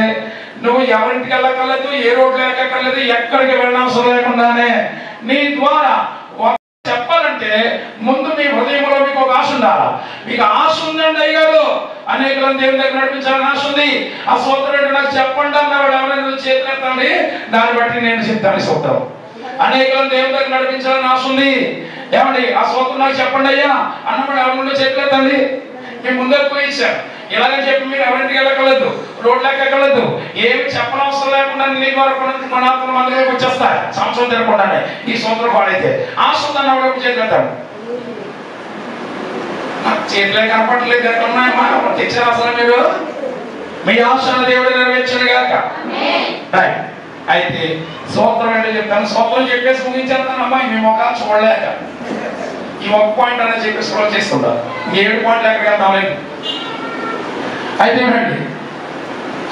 నువ్వు ఎవరింటికి వెళ్ళక్కర్లేదు, ఏ రోడ్లు ఎక్కర్లేదు, ఎక్కడికి వెళ్ళనవసరం లేకుండానే నీ ద్వారా చెప్పాలంటే ముందు మీ హృదయంలో మీకు ఒక ఆశ ఉండాలి. మీకు ఆశ ఉందండి అయ్యారు, అనేకులను దేవుని దగ్గర నడిపించాలని ఆశ ఉంది. ఆ సూత్రం ఏంటో నాకు చెప్పండి అన్నవాడు ఎవరైనా చేతులెత్తండి, దాన్ని బట్టి నేను చెప్తాను. సూత్రం అనేకులను దేవుని దగ్గర నడిపించాలని ఆశ ఉంది. ఏమండి ఆ సూత్రం నాకు చెప్పండి అయ్యా అన్నప్పుడు ఎవరి చేతులెత్తండి. మేము ముందరకు పోయి ఇచ్చారు. ఇలాగని చెప్పి మీరు ఎవరింటికి వెళ్ళకలేదు, రోడ్లు ఎక్కలేదు, ఏమి చెప్పనవసరం లేకుండా నీ ద్వారా కొనాత్మ మందిలోకి వచ్చేస్తాయి సంవత్సరం తిరగకుండానే. ఈ సూత్రం పాడైతే ఆశ ఉందని ఎవరికి చేతులెత్తాడు. నాకు చేతులే కనపడలేదు, ఎక్కడ ఉన్నాయమ్మా? తెచ్చారు అసలు మీరు? మీ ఆశను దేవుడు నెరవేర్చాడు కాక. అయితే సూత్రం ఏంటో చెప్తాను. సూత్రం చెప్పేసి ముగించేస్తానమ్మా. మీ ముఖాలు చూడలేక ఈ 1 పాయింట్ అనేది చెప్పేసి కూడా చేస్తుంటారు. 7 పాయింట్లు ఎక్కడికి వెళ్తాం. అయితే ఏమండి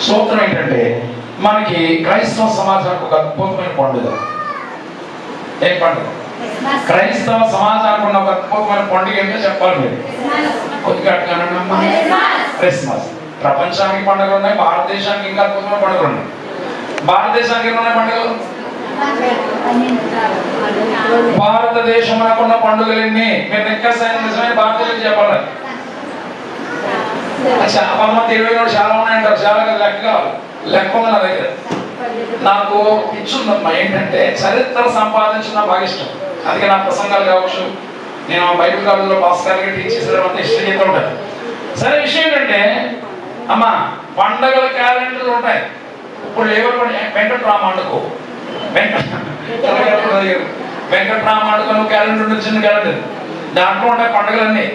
సూత్రం ఏంటంటే మనకి క్రైస్తవ సమాజానికి ఒక అద్భుతమైన పండుగ. ఏం పండుగ? క్రైస్తవ సమాజానికి ఉన్న ఒక అద్భుతమైన పండుగ ఏంటో చెప్పాలి మీరు. కొద్దిగా అట్టుగానమ్మా. క్రిస్మస్. ప్రపంచానికి పండుగలు ఉన్నాయి, భారతదేశానికి ఇంకా అద్భుతమైన పండుగలు ఉన్నాయి. భారతదేశానికి ఎన్ని పండుగలు? భారతదేశంలో ఉన్న పండుగలు ఎన్ని? మీరు నిజమైన భారతదేశం చెప్పాలి. కొంతమంది 20 చాలా ఉన్నాయంటారు. చాలా లెక్క ఉంది నా దగ్గర. నాకు ఇచ్చుందమ్మా ఏంటంటే చరిత్ర సంపాదించడం బాగా ఇష్టం. అందుకే నా ప్రసంగాలు కావచ్చు, నేను బైబిల్ కాలేజీలో భాస్కర్గా టీచ్ చేసేటప్పుడు అంతా హిస్టరీ చెప్తూ ఉంటాను. సరే, విషయం ఏంటంటే అమ్మా పండగల క్యాలెండర్లు ఉంటాయి. ఇప్పుడు ఎవరు వెంకటరామాండుకో వెంకటరామాండుకో క్యాలెండర్ ఉంటుంది, చిన్న క్యాలెండర్. దాంట్లో ఉంటాయి పండుగలన్నీ.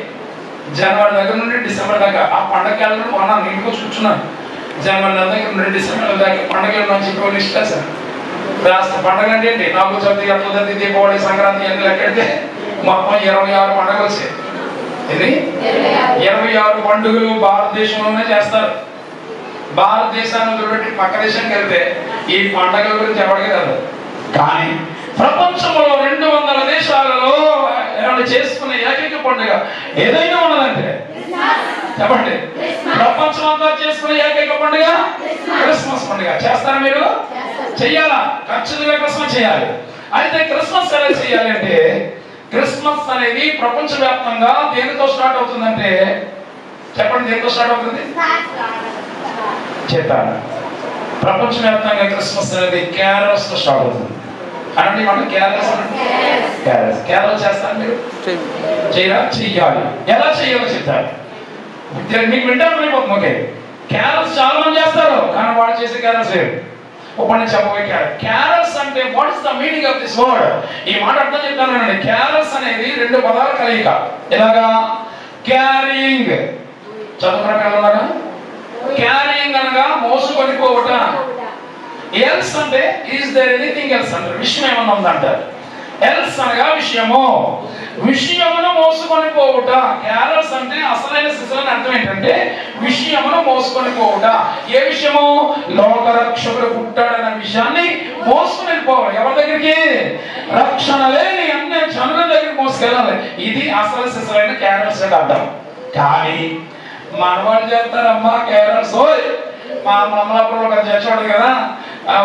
జనవరి దగ్గర నుండి డిసెంబర్ దాకా ఆ పండగ క్యాలెండర్ కొన్నాను, ఇంటికి వచ్చి కూర్చున్నాను. జనవరి నెల దగ్గర నుండి డిసెంబర్ దాకా పండుగలు మంచి లిస్ట్ రాశాను. రాస్తే పండుగ అంటే ఏంటి? 4 చవితి, 8 దీపావళి, సంక్రాంతి అన్ని లెక్కెడితే మొత్తం 26 పండుగలు వచ్చాయి. ఇది 26 పండుగలు భారతదేశంలోనే చేస్తారు. భారతదేశాన్ని వదిలిపెట్టి పక్క దేశానికి వెళ్తే ఈ పండగల గురించి ఎవరికి తెలియదు. కానీ ప్రపంచంలో 200 దేశాలలో ఏమైనా చేసుకునే ఏకైక పండుగ ఏదైనా ఉన్నదంటే చెప్పండి. ప్రపంచం అంతా చేసుకునే ఏకైక పండుగ క్రిస్మస్ పండుగ. చేస్తారా మీరు? చెయ్యాలా? ఖచ్చితంగా క్రిస్మస్ చేయాలి. అయితే క్రిస్మస్ ఎలా చేయాలి అంటే, క్రిస్మస్ అనేది ప్రపంచవ్యాప్తంగా దేనితో స్టార్ట్ అవుతుందంటే చెప్పండి, దేనితో స్టార్ట్ అవుతుంది? చెప్పాను. ప్రపంచవ్యాప్తంగా క్రిస్మస్ అనేది క్యారల్స్ తో స్టార్ట్ అవుతుంది. అనండి మనం క్యారల్స్ క్యారల్ చేస్తారు మీరు? చేయరా? చెయ్యాలి. ఎలా చేయాలో చెప్తారు. మీకు వింటారు అయిపోతుంది. ఓకే, క్యారల్స్ చాలా మంది చేస్తారు, కానీ వాళ్ళు చేసే క్యారల్స్ వేరు. ఒకటి చెప్పబోయే క్యారల్స్ అంటే what is the meaning of this word? ఈ మాట అర్థం చెప్తాను. క్యారల్స్ అనేది 2 పదాల కలయిక. ఎలాగా? క్యారింగ్. చదువుకున్న పిల్లలు ఉన్నారా? క్యారింగ్ అనగా మోసుకొని పోవట. ఎల్స్ అంటే ఈజ్ దేర్ ఎనీథింగ్ ఎల్స్ అంటారు. విషయం ఏమన్నా ఉందంటారు. ఎల్స్ అనగా విషయము, విషయమును మోసుకొని పోవుట. క్యారల్స్ అంటే అసలైన శిశువుని అర్థం ఏంటంటే విషయమును మోసుకొని పోవుట. ఏ విషయము? లోకరక్షకుడు పుట్టాడన్న విషయాన్ని మోసుకొని వెళ్ళిపోవాలి. ఎవరి దగ్గరికి? రక్షణ లేని అన్ని జనుల దగ్గరికి మోసుకెళ్ళాలి. ఇది అసలు శిశువైన క్యారల్స్ అంటే అర్థం. కానీ మనవాళ్ళు చేస్తారమ్మా క్యారల్స్. మా అమలాపురంలో ఒక చర్చోడు కదా,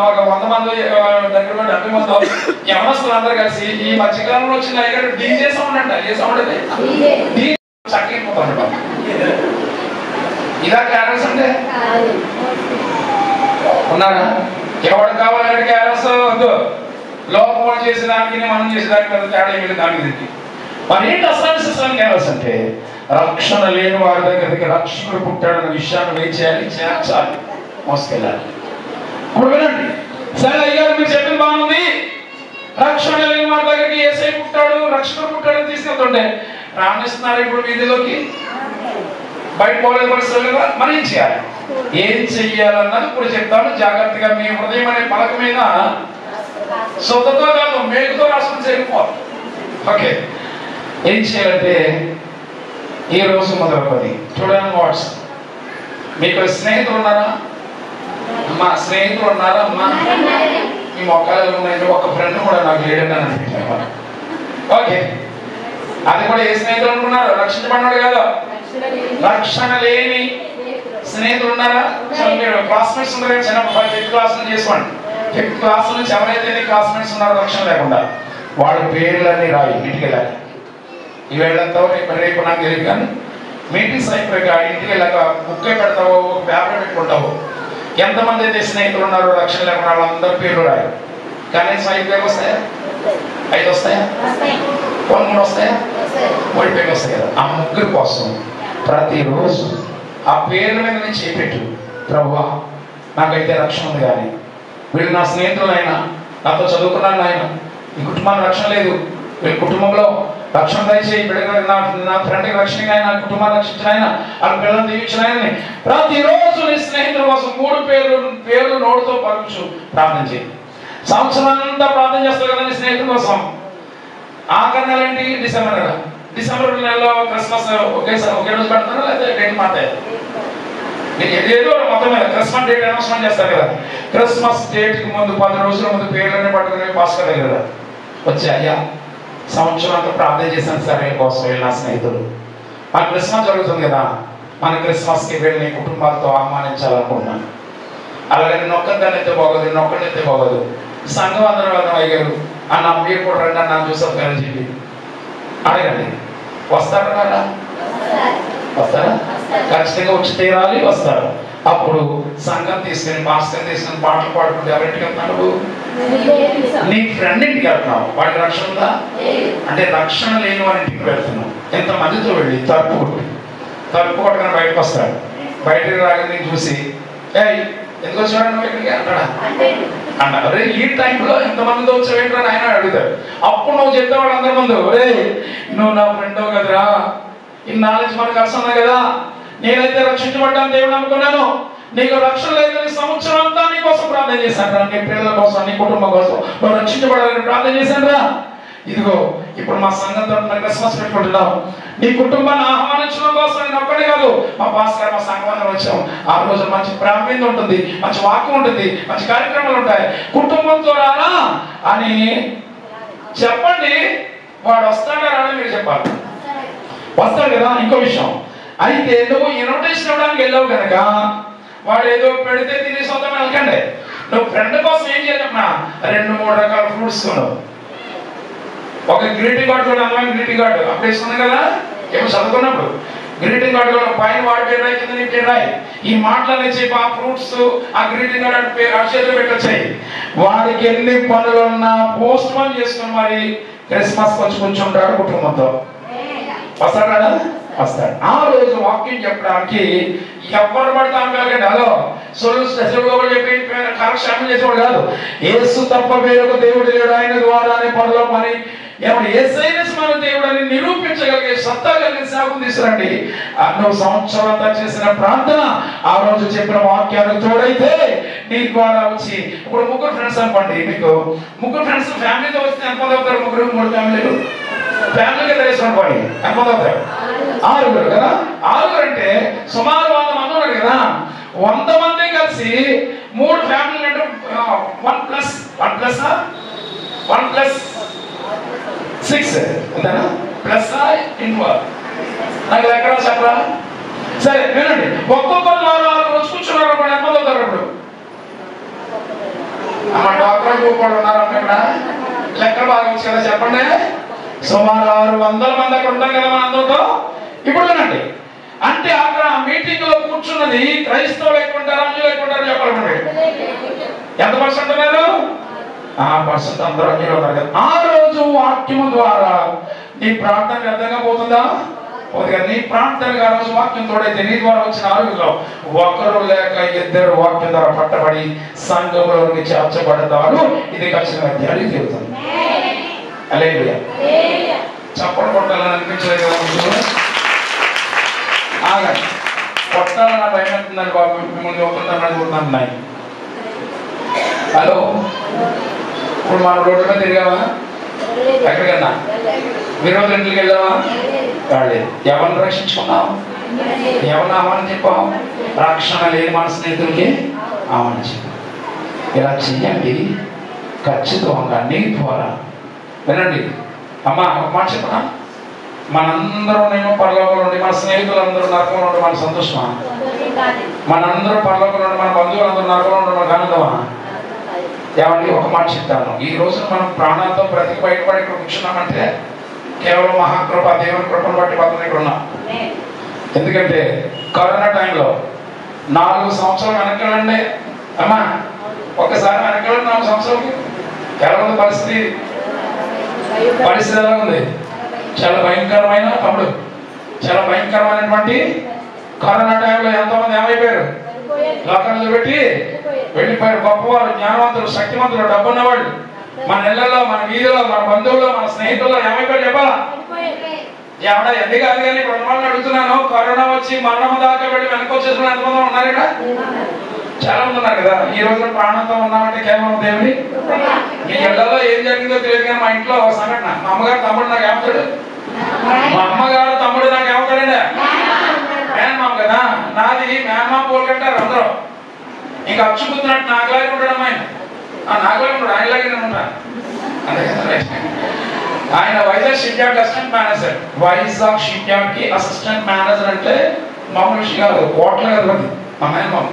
ఒక 100 మంది దగ్గర 70 మంది యవనస్తులు అందరూ కలిసి ఈ మధ్యకాలంలో వచ్చిన డీజే సౌండ్ అంట. ఏ సౌండ్ అది? చక్కిపోతాడు. ఇదా క్యారల్స్ అంటే? ఉన్నారా? ఎవడు కావాలంటే క్యారల్స్ వద్దు. లోపల చేసేదానికి మనం చేసేదానికి పెద్ద తేడా ఏమి దానికి. మరి ఏంటి అసలు క్యారల్స్ అంటే? రక్షణ లేని వారి దగ్గరికి రక్షకుడు పుట్టాడన్న విషయాన్ని వేయి చేయాలి, చేర్చాలి, మోసుకెళ్ళాలి. ఇప్పుడు వినండి, సరే అయ్యారు మీరు చెప్పింది బాగుంది. రక్షణ లేని వారి దగ్గరికి యేసయ్య పుట్టాడు, రక్షకుడు పుట్టాడని తీసుకెళ్తుంటే రాణిస్తున్నారు. ఇప్పుడు వీధిలోకి బయట పోలేదు పరిస్థితులుగా మరి ఏం చేయాలి? ఏం చెయ్యాలన్నది ఇప్పుడు చెప్తాను. జాగ్రత్తగా మీ హృదయం అనే పలక మీద సొంతతో కాదు మేలుతో రాసుకుని చేరిపోవాలి. ఓకే, ఏం చేయాలంటే ఈ రోజు మొదలుకొని చూడండి. వాట్స్ మీకు స్నేహితులు ఉన్నారా? మా స్నేహితులు ఉన్నారా? అమ్మా మీ మొక్కలు ఉన్నాయంటే ఒక ఫ్రెండ్ కూడా నాకు లేడని అనిపించాను. ఓకే, అది కూడా ఏ స్నేహితులు అనుకున్నారు? రక్షించబడినాడు కాదు, రక్షణ లేని స్నేహితులు ఉన్నారా? మీరు క్లాస్మేట్స్ ఉన్నారు. చిన్నప్పుడు 5th క్లాస్ నుంచి చేసుకోండి. 5th క్లాస్ నుంచి ఎవరైతే క్లాస్మేట్స్ ఉన్నారో రక్షణ లేకుండా వాళ్ళ పేర్లన్నీ రాయి ఇంటికి వెళ్ళాలి. ఈవేళంతా రేపు నాకు తెలియదు, కానీ మీటింగ్స్ అయిపోయాక ఇంటికి వెళ్ళాక బుక్కే పెడతావు, పేపర్ పెట్టుకుంటావు. ఎంతమంది అయితే స్నేహితులు ఉన్నారో రక్షణ లేకుండా వాళ్ళందరూ పేర్లు రాయి. కనీసం 5 పేర్లు వస్తాయా? 5 వస్తాయా? 3 వస్తాయా? 3 పేర్లు వస్తాయి కదా. ఆ ముగ్గురు కోసం ప్రతిరోజు ఆ పేర్ల మీద నేను చేపెట్టు. ప్రభువా, నాకైతే రక్షణ ఉంది, కానీ వీళ్ళు నా స్నేహితులైనా, నాతో చదువుకున్నాను ఆయన, ఈ కుటుంబానికి రక్షణ లేదు, వీళ్ళ కుటుంబంలో రక్షణ దయచేయి, నా ఫ్రెండ్కి రక్షణ ఆయన, నా కుటుంబాన్ని రక్షించిన ఆయన, వాళ్ళ పిల్లల్ని దీవించిన ఆయనని ప్రతిరోజు నీ స్నేహితుల కోసం 3 పేర్లు నోటితో పలుకుచు ప్రార్థన చేయి. సంవత్సరం అంతా ప్రార్థన చేస్తారు కదా నీ స్నేహితుల కోసం. ఆఖరి నెల ఏంటి? డిసెంబర్ నెల. డిసెంబర్ నెలలో క్రిస్మస్ ఒకే రోజు పెడతారా లేదా డేట్ మారుతాయి? ఏదో మొత్తం మీద క్రిస్మస్ డేట్ అనౌన్స్మెంట్ చేస్తారు కదా. క్రిస్మస్ డేట్కి ముందు 10 రోజుల ముందు పేర్లన్నీ పట్టుకుని పాస్టర్ దగ్గర కదా వచ్చి, అయ్యా సంవత్సరం అంతా ప్రార్థన చేశాను సార్ వీళ్ళ కోసం, వీళ్ళ నా స్నేహితులు. మన క్రిస్మస్ జరుగుతుంది కదా, మన క్రిస్మస్కి వీళ్ళని కుటుంబాలతో ఆహ్వానించాలనుకుంటున్నాను. అలాగే నొక్కదాన్ని ఎత్తే బాగోదు, నొక్కడిని ఎత్తే బాగోదు. సంఘం అందరూ వెళ్దాం అయ్యారు అన్న, మీరు కూడా రండి అన్న జోసెఫ్ గారు చెప్పి అడగండి. వస్తారా? వస్తారా? ఖచ్చితంగా వచ్చి తీరాలి, వస్తారు. అప్పుడు సంఘం తీసుకుని పాస్టర్ తీసుకుని పాటలు పాడుకుంటే ఎవరింటికి వెళ్తున్నాడు? నీ ఫ్రెండ్ ఇంటికి వెళ్తున్నావు. వాడి రక్షణ ఉందా అంటే రక్షణ లేని వారి ఇంటికి వెళ్తున్నావు. ఎంతమందితో వెళ్ళి తలుపు కొట్టుకుని బయటకు వస్తాడు. బయటకు రాగానే చూసి, ఎందుకు వచ్చాడు నువ్వు ఇక్కడికి అంటాడా? అన్నారు. అరే ఈ టైంలో ఎంతమందితో వచ్చావేంటి అని ఆయన అడుగుతాడు. అప్పుడు నువ్వు చెప్తే వాళ్ళందరి ముందు, రే నువ్వు నా ఫ్రెండ్ కదరా, ఈ నాలెడ్జ్ మనకు వస్తున్నా కదా, నేనైతే రక్షించబడ్డాను, దేవుడు అనుకున్నాను, నీకు రక్షణ లేదని సంవత్సరం అంతా నీ కోసం ప్రార్థన చేశాను రా, నీ పిల్లల కోసం, నీ కుటుంబం కోసం నువ్వు రక్షించబడాలని ప్రార్థన చేశాను రా. ఇదిగో ఇప్పుడు మా సంఘం తరపున క్రిస్మస్ పెట్టుకుంటున్నాం, నీ కుటుంబాన్ని ఆహ్వానించడం కోసం నేను ఒక్కడే కాదు, మా భాస్కర్ మా సంఘం వచ్చాం. ఆ రోజు మంచి ప్రారంభం ఉంటుంది, మంచి వాక్యం ఉంటుంది, మంచి కార్యక్రమాలు ఉంటాయి. కుటుంబంతో రానా అని చెప్పండి, వాడు వస్తాడా రాని మీరు చెప్పాలి. వస్తాడు కదా. ఇంకో విషయం, అయితే నువ్వు ఇన్విటేషన్ ఇవ్వడానికి వెళ్ళావు కనుక వాడు ఏదో పెడితే తిని సొంతం వెళ్ళకండి. నువ్వు ఫ్రెండ్ కోసం ఏం చేయన్నా 2-3 రకాల ఫ్రూట్స్ కొనవు. ఒక గ్రీటింగ్ కార్డు కూడా అందమైన గ్రీటింగ్ కార్డు అప్పుడు ఇస్తుంది కదా, ఏమో చదువుకున్నప్పుడు గ్రీటింగ్ కార్డు కూడా పైన వాడి పేరు రాయి, కింద నీ పేరు రాయి. ఈ మాటలన్నీ చెప్పి ఆ ఫ్రూట్స్ ఆ గ్రీటింగ్ కార్డు ఆ చేతిలో పెట్టొచ్చాయి. వాడికి ఎన్ని పనులున్నా పోస్ట్ పోన్ చేసుకుని మరి క్రిస్మస్ వచ్చి కూర్చుంటాడు కుటుంబంతో. వస్తాడా? వస్తాడు. ఆ రోజు వాక్యం చెప్పడానికి ఎవరు పడతాం కాకండి. హలో సొల్లు చెప్పి కాలక్షేమం చేసేవాడు కాదు. యేసు తప్ప వేరొక దేవుడు లేడు, ఆయన ద్వారానే పనిలో పని ఏమన్నా యేసయ్యనే మన దేవుడు అని నిరూపించగలిగే సత్తా కలిగిన సేవకు తీసుకురండి. నువ్వు సంవత్సరం అంతా చేసిన ప్రార్థన ఆ రోజు చెప్పిన వాక్యాలు తోడైతే నీ ద్వారా వచ్చి ఇప్పుడు 3 ఫ్రెండ్స్ అనుకోండి, మీకు 3 ఫ్రెండ్స్ ఫ్యామిలీతో వస్తే ఎంతమంది అవుతారు? 3 ఫ్యామిలీలు ఫ్యామిలీగా తెలుసుకోండి ఎంతమంది అవుతారు? 6 కదా. 6 అంటే సుమారు 100 మంది ఉన్నారు కదా. 100 మంది కలిసి 3 ఫ్యామిలీలు అంటే 1+6 అంతేనా? ప్లస్ ఇన్వాల్వ్ నాకు ఎక్కడ చెప్పరా? సరే వినండి, ఒక్కొక్కరు 6 రోజు కూర్చున్నారు అప్పుడు ఎంతమంది అవుతారు? అప్పుడు అమ్మ డాక్టర్ కూడా ఉన్నారు అక్కడ లెక్క బాగా వచ్చు కదా, చెప్పండి. సుమారు 600 మంది అక్కడ ఉంటాం కదా మన అందరితో. ఇప్పుడు వినండి, అంటే అక్కడ మీటింగ్ లో కూర్చున్నది క్రైస్తవులు ఎక్కువ ఉంటారు, అంజులు ఎక్కువ ఉంటారు చెప్పాలండి. ఎంత పర్సెంట్ ఉన్నారు? 1% అందరూ అంజులు ఉన్నారు కదా. ఆ రోజు వాక్యము ద్వారా నీ ప్రార్థన వ్యర్థంగా పోతుందా? పోతుంది. నీ ప్రార్థనగా ఆ రోజు వాక్యం తోడైతే నీ ద్వారా వచ్చిన ఆరోగ్యంలో 1 లేక 2 వాక్యం ద్వారా పట్టబడి సంఘంలోకి చేర్చబడతారు. ఇది ఖచ్చితంగా ధ్యానం చెబుతుంది. హల్లెలూయా. చప్పట్లు కొట్టాలని అనిపించలేదు కదా? ఆగండి, కొట్టాలని నా భయం అవుతుందని బాబు, మిమ్మల్ని చదువుతున్నాయి. హలో, ఇప్పుడు మనం రోడ్డు మీద తిరిగామా? ఎక్కడికన్నా విరోధుల ఇంటికి వెళ్ళామా? కాలేదు. ఎవరిని రక్షించుకున్నాం? ఎవరిని ఆహ్వానం చెప్పాం? రక్షణ లేని మన స్నేహితులకి ఆహ్వానం చెప్పాం. ఇలా చెయ్యండి ఖచ్చితంగా నీ ద్వారా. వినండి అమ్మా, ఒక మాట చెప్పనా? మనందరం నేను పరలోకంలో ఉండి మన స్నేహితులందరూ నరకంలో ఉండి మన సంతోషమా? మనందరూ పరలోకంలో ఉండి మన బంధువులందరూ నరకంలో ఉండి మనకు ఆనందమా? ఏమండి, ఒక మాట చెప్తాను. ఈ రోజు మనం ప్రాణాలతో బ్రతికి బయటపడి ఇక్కడ కూర్చున్నామంటే కేవలం మహాకృప, దేవుని కృపను బట్టి బతుకుని ఇక్కడ ఉన్నాం. ఎందుకంటే కరోనా టైంలో 4 సంవత్సరాలు వెనకాలండి అమ్మా, ఒక్కసారి వెనకాలండి 4 సంవత్సరాలకి ఎలా ఉంది పరిస్థితి ఎలా ఉంది? చాలా భయంకరమైన తమ్ముడు, చాలా భయంకరమైనటువంటి కరోనా టైంలో ఎంతోమంది ఏమైపోయారు? లోకాలను పెట్టి వెళ్ళిపోయారు. గొప్పవారు, జ్ఞానవంతులు, శక్తివంతులు, డబ్బున్న వాళ్ళు మన ఇళ్లలో, మన వీధిలో, మన బంధువుల్లో, మన స్నేహితుల్లో ఏమైపోయారు చెప్పాలా? ఎవడ ఎన్ని కాదు కానీ ఇప్పుడు వాళ్ళని అడుగుతున్నాను, కరోనా వచ్చి మరణం దాకా వెళ్ళి వెనక్కి వచ్చేసిన ఎంతమంది ఉన్నారు ఇక్కడ? చాలా మంది ఉన్నారు కదా. ఈ రోజున ప్రాణంతో ఉన్నామంటే కేవలం దేవుని. మీ ఇళ్లలో ఏం జరిగిందో తెలియదు కానీ మా ఇంట్లో ఒక సంఘటన. మా అమ్మగారు తమ్ముడు నాకు ఏమవుతాడు? మా అమ్మగారు తమ్ముడు నాకు ఏమవుతాడండి? మేనమామ కదా. నాది మేనమామ పోలుకంటారు అందరూ. ఇంకా అచ్చుకుతున్నట్టు నాకులాగే ఉంటాడు అమ్మాయి. నాకులాగే ఉంటాడు, ఆయనలాగే నేను ఉంటాను. అంతే కదా. ఆయన Vizag ship yard assistant manager. Vizag ship yard కి అసిస్టెంట్ మేనేజర్ అంటే మామూలు విషయం కాదు, కోట్ల కదా మా మేనమామ.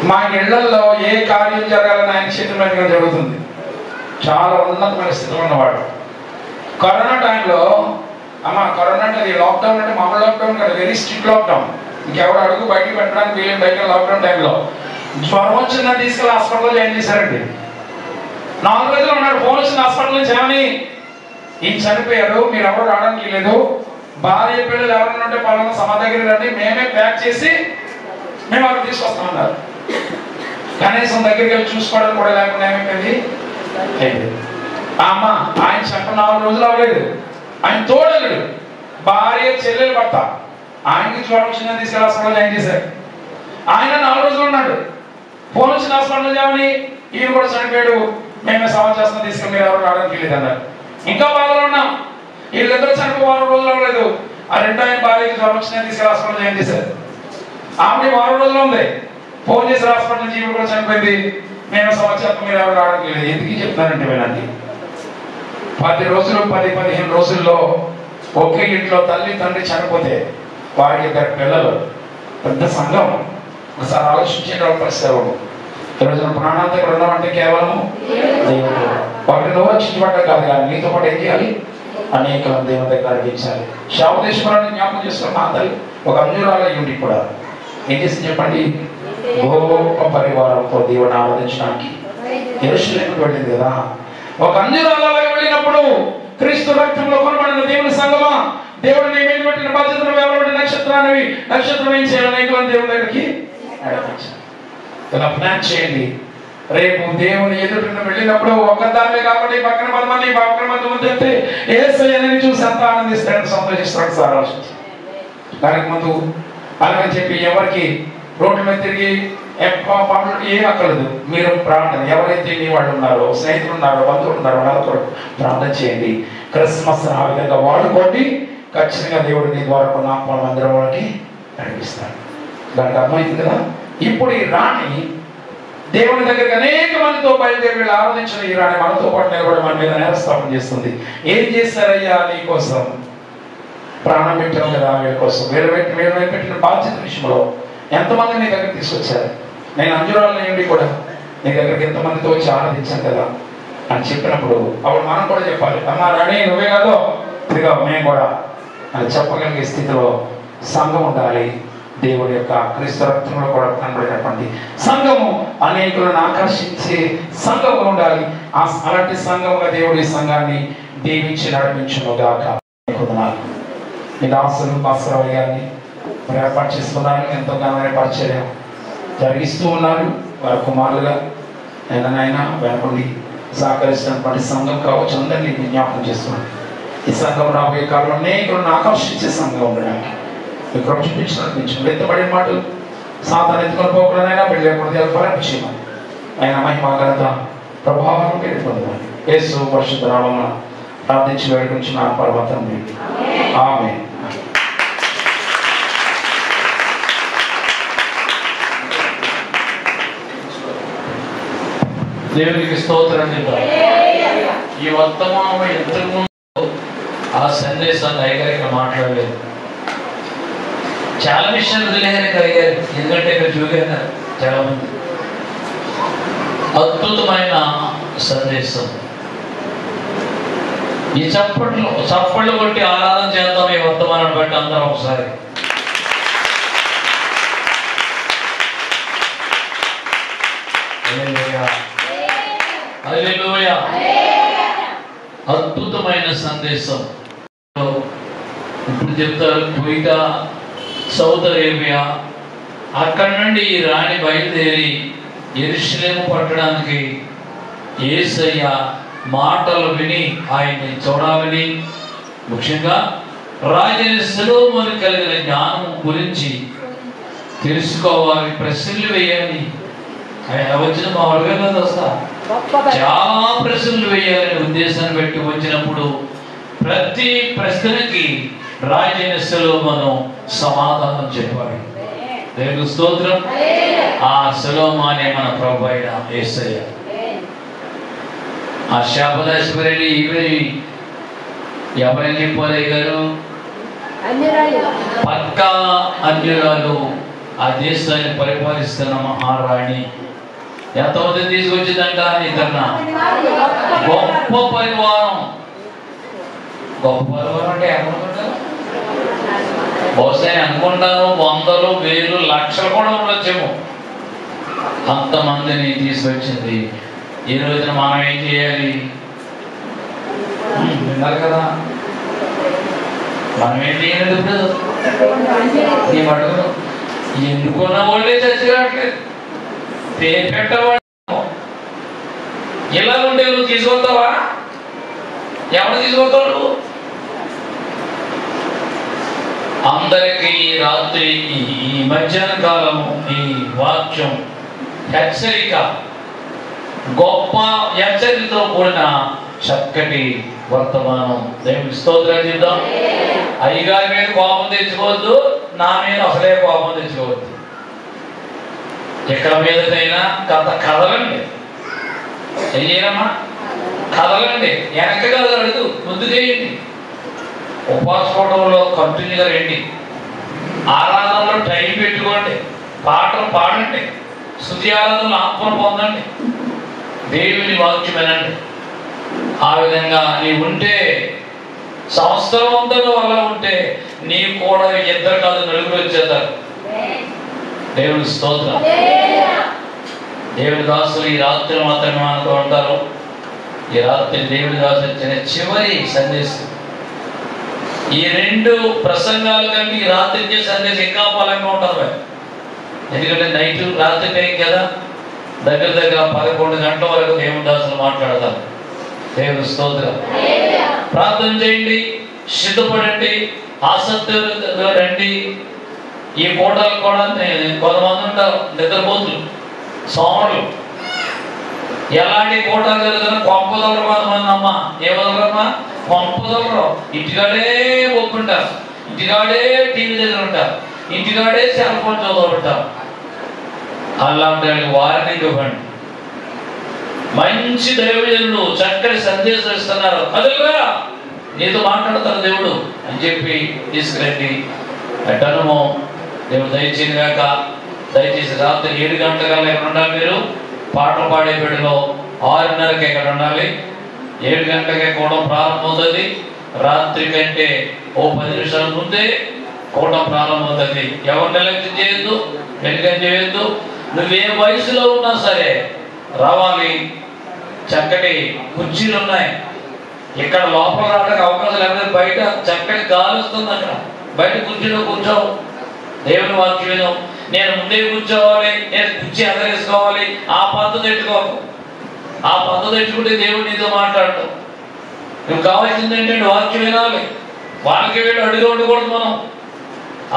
మా ఇళ్లలో ఏ కార్యం జరగాలని ఆయన చేతుల మీద జరుగుతుంది. చాలా ఉన్నతమైన స్థితిలో ఉన్నవాడు. కరోనా టైంలో అమ్మ, కరోనా అంటే అది లాక్డౌన్ అంటే మామూలు లాక్డౌన్ కాదు, వెరీ స్ట్రిక్ట్ లాక్డౌన్. ఇంకెవరు అడుగు బయటకు పెట్టడానికి వీళ్ళని బయట లాక్డౌన్ టైంలో జ్వరం వచ్చిందని తీసుకెళ్ళి హాస్పిటల్లో జాయిన్ చేశారండి. 4 రోజులు ఉన్నాడు. ఫోన్ వచ్చింది హాస్పిటల్ నుంచి, ఏమని? ఈయన చనిపోయారు, మీరు ఎవరు రావడానికి లేదు, భార్య పిల్లలు ఎవరైనా ఉంటే పలానా సమ దగ్గర రండి, మేమే ప్యాక్ చేసి మేము అక్కడ తీసుకొస్తామన్నారు. కనీసం దగ్గరికి వెళ్ళి చూసుకోవడం కూడా లేకుండా ఏమైపోయింది? అమ్మ, ఆయన చెప్ప 4 రోజులు అవ్వలేదు. ఆయన తోడలేడు, భార్య చెల్లెలు భర్త. ఆయనకి జ్వరం వచ్చిందని తీసుకెళ్ళి హాస్పిటల్ జాయిన్ చేశారు. ఆయన 4 రోజులు ఉన్నాడు. ఫోన్ వచ్చిన హాస్పిటల్ జామని ఈయన కూడా చనిపోయాడు, మేమే సమాచారం తీసుకుని మీరు ఎవరు రావడానికి లేదు అన్నారు. ఇంకా బాధలో ఉన్నాం. వీళ్ళిద్దరు చనిపో వారం రోజులు అవ్వలేదు. ఆ రెండో ఆయన భార్యకి జ్వరం వచ్చినా తీసుకెళ్ళి హాస్పిటల్ జాయిన్ చేశారు. ఆమె వారం రోజులు ఉంది. ఫోన్ చేసి హాస్పిటల్ నుంచి ఈమె కూడా చనిపోయింది. మేము సంవత్సరం మీరు ఎవరు రావడం లేదు. ఎందుకు చెప్తానంటే వినండి, 10 రోజులు 10-15 రోజుల్లో ఒకే ఇంట్లో తల్లి తండ్రి చనిపోతే వారికి 2 పిల్లలు, పెద్ద సంఘం. ఒకసారి ఆలోచించే పరిస్థితి. ఈరోజు ప్రాణాంత ఇక్కడ ఉన్నామంటే కేవలం దేవుడు. వాటిని నువ్వు రక్షించబడ్డా కాదు, కానీ నీతో పాటు ఏం చేయాలి? అనేక దేవుని దగ్గర అడిగించాలి. శాపదేశపురాన్ని జ్ఞాపకం చేసుకున్న మా తల్లి ఒక అంజురాల యూనిట్ కూడా ఏం చేసింది చెప్పండి? గొప్ప పరివారంతో దేవుని ఆరాధించడానికి యెరూషలేముకు వెళ్ళింది కదా. ఒక అంజురాలకి వెళ్ళినప్పుడు క్రీస్తు రక్తంలో కొనబడిన దేవుని సంగమా, దేవుడు నియమించబడిన బాధ్యతను వెలువడి నక్షత్రం ఏం చేయాలి? అనేకులను దేవుని దగ్గరికి నడిపించాలి. ఇలా ప్లాన్ చేయండి. రేపు దేవుని ఎదుటిని వెళ్ళినప్పుడు ఒక్కదాన్నే కాబట్టి పక్కన 10 మంది చెప్తే యేసయ్యని చూసి అంత ఆనందిస్తాడు, సంతోషిస్తాడు. సార్ ఆలోచించి దానికి ముందు అలాగని చెప్పి ఎవరికి రోడ్ల మీద తిరిగి పనులు ఏం అక్కర్లేదు. మీరు ప్రార్థన, ఎవరైతే నీ వాళ్ళు ఉన్నారో, స్నేహితులు ఉన్నారో, బంధువులు ఉన్నారో వాళ్ళతో ప్రార్థన చేయండి. క్రిస్మస్ ఆ విధంగా వాడుకోండి. ఖచ్చితంగా దేవుడు నీ ద్వారా కొన్ని ఆత్మల మందిరంలోకి నడిపిస్తాడు. దానికి అర్థమైంది కదా. ఇప్పుడు ఈ రాణి దేవుని దగ్గరికి అనేక మందితో బయలుదేరి వీళ్ళు ఆరాధించిన ఈ రాణి మనతో పాటు నిలబడి మన మీద నేరస్థాపన చేస్తుంది. ఏం చేశారయ్యా నీ కోసం? ప్రాణం పెట్టాం కదా వీళ్ళ కోసం. వీళ్ళు పెట్టిన బాధ్యత విషయంలో ఎంతమంది నీ దగ్గర తీసుకొచ్చారు? నేను అంజురాలని ఏంటి కూడా నీ దగ్గరికి ఎంతమందితో వచ్చి ఆరాధించాను కదా అని చెప్పినప్పుడు అప్పుడు మనం కూడా చెప్పాలి, అమ్మా రాణి నువ్వే కాదు ఇదిగా మేము కూడా అని చెప్పగలిగే స్థితిలో సంఘం ఉండాలి. దేవుడి యొక్క క్రీస్తు రక్తంలో కూడా కనబడినటువంటి సంఘము అనేకులను ఆకర్షించే సంఘము ఉండాలి. అలాంటి సంఘముగా దేవుడి సంఘాన్ని దీవించి నడిపించునుగాక. మీ దాసులు భాస్కరరావు గారిని ఏర్పాటు చేస్తున్నారు. ఎంతో ఘనమైన పరిచర్య జరిగిస్తూ ఉన్నారు. వారి కుమారులుగా నాయన వెనకుండి సహకరిస్తున్నటువంటి సంఘం కావచ్చు అందరినీ జ్ఞాపకం చేస్తున్నాను. ఈ సంఘం రాబోయే కాలంలో అనేకులను ఆకర్షించే సంఘం ఉండడానికి మీకు కృప చూపించినట్టు ఎత్తబడిన మాటలు సాధారణ ఎత్తుకొని పోకూడదైనా వెళ్ళకూడదు ఫలం చేయమని ఆయన మహిమ ఘనత ప్రభావం పేరు పొందమని యేసు పరిశుద్ధ నామమున ప్రార్థించి వేడుకుంటున్న పర్వతం ఆమె. దేవునికి స్తోత్రం. ఈ వర్తమానం ఇంతకు ముందు ఆ సందేశాన్ని అయ్యగారు మాట్లాడలేదు. చాలా విషయాలు వదిలేయాలి కలిగారు. ఎందుకంటే ఇక్కడ చూగారు చాలా మంది. అద్భుతమైన సందేశం. ఈ చప్పట్లు కొట్టి ఆరాధన చేద్దాం ఈ వర్తమానాన్ని బట్టి అందరం ఒకసారి. హల్లెలూయా. అద్భుతమైన సందేశం. ఇప్పుడు చెప్తారు పోయిగా సౌదీ అరేబియా, అక్కడి నుండి ఈ రాణి బయలుదేరి యెరూషలేము పట్టడానికి యేసయ్య మాటలు విని ఆయన్ని చూడాలని, ముఖ్యంగా రాజైన సొలొమోను కలిగిన జ్ఞానం గురించి తెలుసుకోవాలి, ప్రశ్నలు వేయాలి. ఆయన వచ్చిన మా వర్గంలో వస్తా చాలా ప్రశ్నలు వేయాలని ఉద్దేశాన్ని పెట్టి వచ్చినప్పుడు ప్రతి ప్రశ్నకి రాజైన సొలొమోను సమాధానం చెప్పాడు. దేవుని స్తోత్రం. ఆ సొలొమోనే మన ప్రభు అయిన యేసయ్య. ఆ శాపదాశపరి ఈవరి ఎవరైనా చెప్పాలి గారు పక్కా అన్యురాలు ఆ దేశాన్ని పరిపాలిస్తున్న మహారాణి. ఎంతమంది తీసుకొచ్చిందంట ఇతరున గొప్ప పరివారం. గొప్ప పరివారం అంటే ఏమనుకుంటారు? బహుశా అనుకుంటాను 100,000, 1000, లక్షలు కూడా ఉండొచ్చేమో. అంతమందిని తీసుకొచ్చింది. ఈ రోజున మనం ఏం చేయాలి? విన్నారు కదా, మనం ఏం చేయాలి? ఇప్పుడు నీ అడుగును ఎందుకున్న వాళ్ళే చచ్చిరావట్లేదు. పేరు పెట్టవాడు ఇలా ఉంటే నువ్వు తీసుకొస్తావా? ఎవరు తీసుకొస్తావు? అందరికీ రాత్రి ఈ మధ్యాహ్న కాలము ఈ వాక్యం హెచ్చరిక, గొప్ప హెచ్చరికతో కూడిన చక్కటి వర్తమానం. దేవుని స్తోత్రం చెప్దాం. అయ్యగారి మీద కోపం తెచ్చుకోవద్దు, నా మీద అసలే కోపం తెచ్చుకోవద్దు. ఎక్కడ మీదకైనా కదలండి. చెయ్యనమ్మా, కదలండి. వెనక కదలడు, ముందు చేయండి. ఉపాసకోవడంలో కంటిన్యూగా రండి. ఆరాధనలో టైం పెట్టుకోండి. పాటలు పాడండి. స్తుతి ఆరాధనలు ఆత్మను పొందండి. దేవుని వాక్యం వినండి. ఆ విధంగా నీవు ఉంటే, సంవత్సరం అంతా వల్ల ఉంటే నీ కూడా ఇద్దరు కాదు నలుగురు వచ్చేస్తారు. దేవుని స్తోత్రం. దేవుని దాసులు ఈ రాత్రి మాత్రమే మనతో ఉంటారు. ఈ రాత్రి దేవుని దాసులు ఇచ్చిన చివరి సందేశం. ఈ 2 ప్రసంగాలు కంటే ఈ రాత్రి ఇచ్చే సందేశం ఇంకా బలంగా ఉంటుంది. ఎందుకంటే నైట్ రాత్రి టైం కదా, దగ్గర 11 గంటల వరకు దేవుని దాసులు మాట్లాడతారు. దేవుని స్తోత్రం. ప్రార్థన చేయండి, సిద్ధపడండి, ఆసక్తిగా రండి. ఈ పూటలు కూడా కొంతమంది ఉంటారు నిద్రపోతులు, సోమరులు. ఎలాంటి పూటలు జరుగుతున్నా కొంపదలరు కొంతమంది. అమ్మ ఏమదలరమ్మా, కొంపదలరు. ఇంటికాడే ఒప్పుంటారు, ఇంటికాడే టీవీ దగ్గర ఉంటారు, ఇంటికాడే సెల్ ఫోన్ చదువుకుంటారు. అలాంటి వారిని ఇవ్వండి. మంచి దైవజనులు చక్కటి సందేశం ఇస్తున్నారు, అదుగా నీతో మాట్లాడతారు దేవుడు అని చెప్పి తీసుకురండి. ఎట్టనమో దేవుడు దయచేసి కాక దయచేసి రాత్రి 7 గంటలకల్లా ఎక్కడ ఉండాలి? మీరు పాటలు పాడే బిడ్డలో 6:30కి ఎక్కడ ఉండాలి? 7 గంటలకే కూడం ప్రారంభమవుతుంది. రాత్రి కంటే ఓ 10 నిమిషాల ముందే కూడం ప్రారంభమవుతుంది. ఎవరు నిర్లక్ష్యం చేయొద్దు, వెనుకం చేయొద్దు. నువ్వే వయసులో ఉన్నా సరే రావాలి. చక్కటి కుర్చీలు ఉన్నాయి. ఇక్కడ లోపల రావడానికి అవకాశం లేకపోతే బయట చక్కటి గాలి వస్తుంది. అక్కడ బయట కుర్చీలో కూర్చోవు, దేవుని వాక్యం విను. నేను ముందే కూర్చోవాలి, నేను కుర్చీ ఎగరేసుకోవాలి, ఆ పద్ధతి ఎట్టుకోకు. ఆ పద్ధతి ఎట్టుకుంటే దేవుడు నీతో మాట్లాడటం. నువ్వు కావాల్సింది ఏంటంటే వాక్యం వినాలి. వాళ్ళకి వీళ్ళు అడుగు ఉండకూడదు. మనం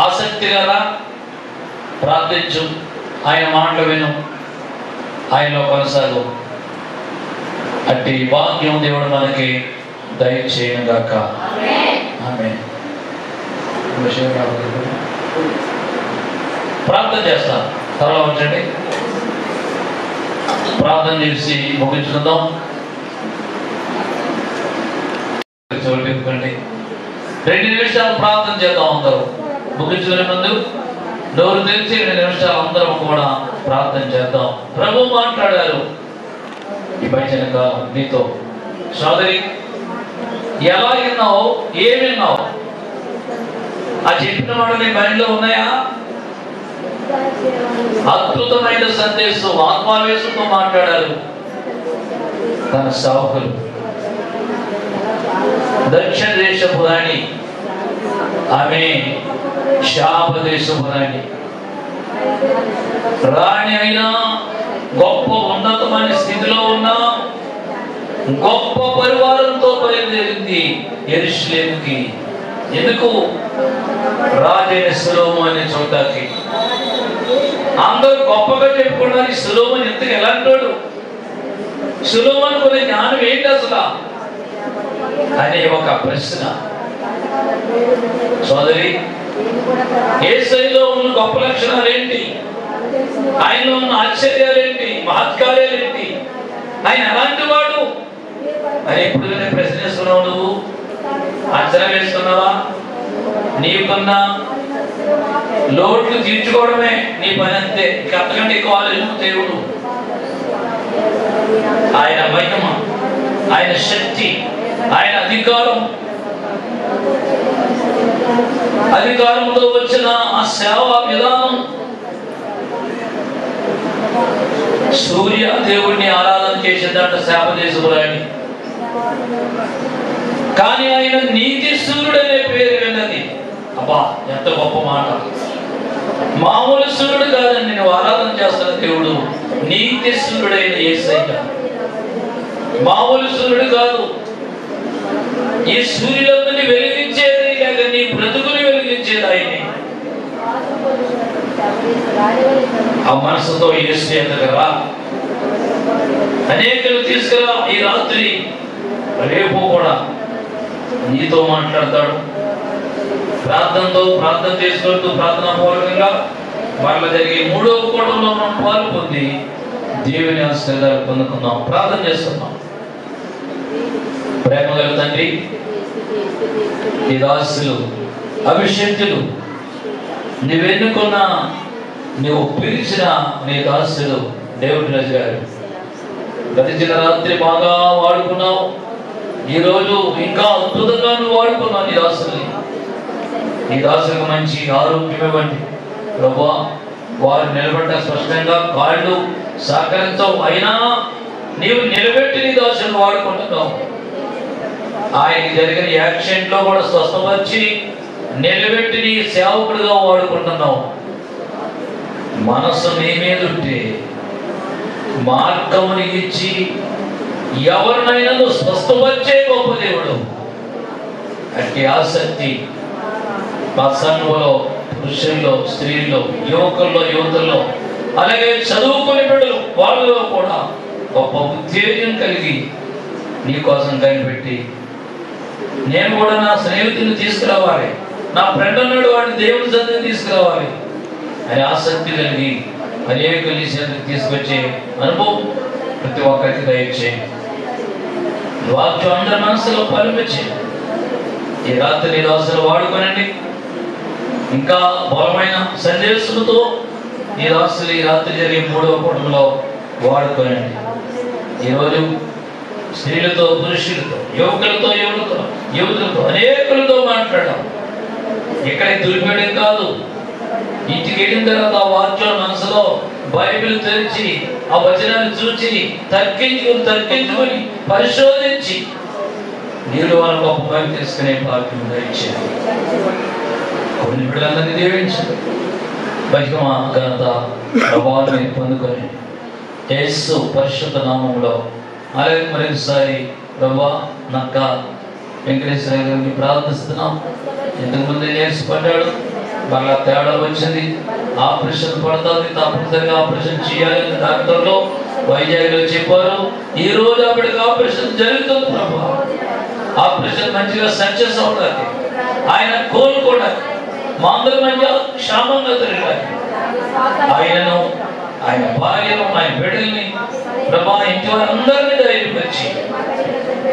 ఆసక్తిగా ప్రార్థించు, ఆయన మాటలు విను, ఆయనలో కొనసాగు. అట్టి వాక్యం దేవుడు మనకి దయచేయను గాక. ఆమేన్. ప్రార్థన చేస్తాను. త్వరలో ఉంచండి. ప్రార్థన చేసి ముగించుకుందాం. చెవులు 2 నిమిషాలు ప్రార్థన చేద్దాం. అందరూ ముగించుకునే ముందు నోరు తెరిచి 2 నిమిషాలు అందరం కూడా ప్రార్థన చేద్దాం. ప్రభు మాట్లాడారు ఈ భజన కాలం నీతో. సోదరి, ఎలా విన్నావు, ఏమి విన్నావు? ఆ చెప్పిన వాడు నీ మైండ్లో ఉన్నాయా? అద్భుతమైన సందేశం ఆత్మావేశంతో మాట్లాడారు తన సేవకులు. దక్షిణ దేశపు రాణి, ఆమె శాప దేశపు రాణి. రాణి అయినా, గొప్ప ఉన్నతమైన స్థితిలో ఉన్నా, గొప్ప పరివారంతో బయలుదేరింది యెరూషలేముకి. ఎందుకు? రాజైన సొలొమోను అనే చోటకి. అందరూ గొప్పగా చెప్పుకున్నారు. సొలొమోను ఇంతకు ఎలాంటోడు? సొలొమోను కొనే జ్ఞానం ఏంటి అసలు అనే ఒక ప్రశ్న. సోదరి, యేసయ్యలో ఉన్న గొప్ప లక్షణాలు ఏంటి? ఆయనలో ఉన్న ఆశ్చర్యాలు ఏంటి? మహత్కార్యాలు ఏంటి? ఆయన ఎలాంటి వాడు అని ఎప్పుడు ప్రశ్నిస్తున్నావు? నువ్వు అంచనా వేస్తున్నావా? నీకున్న లోట్లు తీర్చుకోవడమే నీ పని, అంతే. ఇక అంతకంటే ఎక్కువ ఆలోచన దేవుడు. ఆయన మహిమ, ఆయన శక్తి, ఆయన అధికారంతో వచ్చిన ఆ సేవా విధానం. సూర్య దేవుడిని ఆరాధన చేసేదంట శాప దేశపురాణి. కానీ ఆయన నీతి సూర్యుడు అనే పేరు విన్నది. అబ్బా, ఎంత గొప్ప మాట! మామూలు సూర్యుడు కాదండి, నువ్వు ఆరాధన చేస్తున్న దేవుడు నీతి సూర్యుడైన యేసయ్య. మామూలు సూర్యుడు కాదు. ఈ సూర్యులందరినీ వెలిగించేది లేక నీ బ్రతుకుని వెలిగించేది ఆయనే. ఆ మనసుతో యేసు ఎదురుగా అనేకలు తీసుకురా. ఈ రాత్రి రేపు కూడా నీతో మాట్లాడతాడు. ప్రార్థనతో ప్రార్థన చేసుకుంటూ ప్రార్థనా పూర్వకంగా మరల జరిగే 3వ కూటంలో మనం పాలు పొంది దేవుని ఆశీర్వాదాలు పొందుకుందాం. ప్రార్థన చేస్తున్నాం. ప్రేమ గల తండ్రి, నీ దాసులు అభిషేక్తులు, నువ్వెన్నుకున్న నువ్వు పిలిచిన నీ దాసులు దేవుడి రాజు గారు గతించిన రాత్రి బాగా వాడుకున్నావు. ఈరోజు ఇంకా అద్భుతంగా నువ్వు వాడుకున్నావు నీ దాసుల్ని. నీ దాసులకు మంచి ఆరోగ్యం ఇవ్వండి ప్రభువా. వారు నిలబడ్డ స్పష్టంగా కాళ్ళు సహకరించవు, అయినా నీవు నిలబెట్టి నీ దాసులను వాడుకుంటున్నావు. ఆయనకి జరిగిన యాక్సిడెంట్లో కూడా స్వస్థపరిచి నిలబెట్టి నీ సేవకుడిగా వాడుకుంటున్నావు. మనసు నీ మీద ఉంటే మార్గముని ఇచ్చి ఎవరినైనా నువ్వు స్వస్థపరిచే గొప్ప దేవుడు. అట్టి ఆసక్తి మా సంఘంలో, పురుషుల్లో, స్త్రీల్లో, యువకుల్లో, యువతుల్లో, అలాగే చదువుకునే బిడ్డలు వాళ్ళలో కూడా గొప్ప ఉత్తేజం కలిగి నీ కోసం కనిపెట్టి నేను కూడా నా స్నేహితుని తీసుకురావాలి, నా ఫ్రెండ్ అన్నాడు వాడిని దేవుని సన్నిధిని తీసుకురావాలి అని ఆసక్తి కలిగి అనేక విషయాలకు తీసుకొచ్చే అనుభవం ప్రతి ఒక్కరికి దయచేయండి. వాక్యం అందరి మనసులో ఫలించేయండి. ఈ రాత్రి దోసలు వాడుకోనండి. ఇంకా బలమైన సందేశంతో ఈ దోసలు ఈ రాత్రి జరిగే 3వ కూటంలో వాడుకోనండి. ఈరోజు స్త్రీలతో, పురుషులతో, యువకులతో, యువతులతో అనేకులతో మాట్లాడడం ఇక్కడ దుర్పేయడం కాదు. ఇంటికి వెళ్ళిన తర్వాత ఆ వాక్యం మనసులో బైబిల్ తెరిచి ఆ వచనాన్ని చూచి తర్కించుకొని పరిశోధించి నీళ్ళు వాళ్ళ గొప్ప పని తీసుకునే భాగ్యం దయచేయండి. కొన్ని బిడ్డలందరినీ దీవించండి. మహిమ ఘనత ప్రభావాన్ని పొందుకొని యేసు పరిశుద్ధ నామంలో అలాగే మరొకసారి ప్రభా నక్క వెంకటేశ్వర గారిని ప్రార్థిస్తున్నాం. ఇంతకుముందే నేర్చుపడ్డాడు, మళ్ళా తేడా వచ్చింది, ఆపరేషన్ పడుతుంది, తప్పనిసరిగా ఆపరేషన్ చేయాలని డాక్టర్లు వైజాగ్లో చెప్పారు. ఈ రోజు అప్పటికి ఆపరేషన్ జరుగుతుంది ప్రభా. ఆపరేషన్ మంచిగా సక్సెస్ అవడానికి, ఆయన కోలుకోవడానికి, మా అందరి మధ్య క్షేమంగా తిరగడానికి, ఆయనను, ఆయన భార్యను, ఆయన బిడ్డల్ని ప్రభా ఇంటి వారందరినీ ధైర్యపరిచి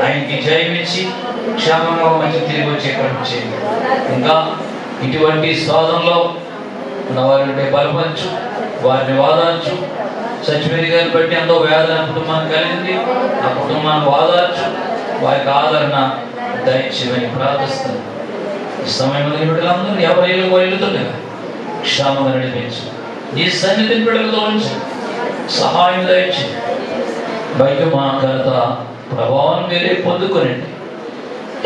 ఆయనకి జయమిచ్చి క్షేమంగా మంచి తిరిగి వచ్చేటట్టు ఇంకా ఇటువంటి సాధనలో ఉన్న వారిని బలపరచు, వారిని వాదార్చు. సచివేది గారిని బట్టి ఎంతో వేదన కుటుంబానికి కలిగింది, ఆ కుటుంబాన్ని వాదార్చు, వారికి ఆదరణ దయచేయమని ప్రార్థిస్తాను. ఈ సమయంలో బిడ్డలందరూ ఎవరైనా వెళ్తుండగా క్షేమంగా నడిపించు, నీ సన్నిధిని బిడ్డలతో ఉంచు, సహాయం దయచు. మహిమ ఘనత ప్రభావం మీరే పొందుకొనండి.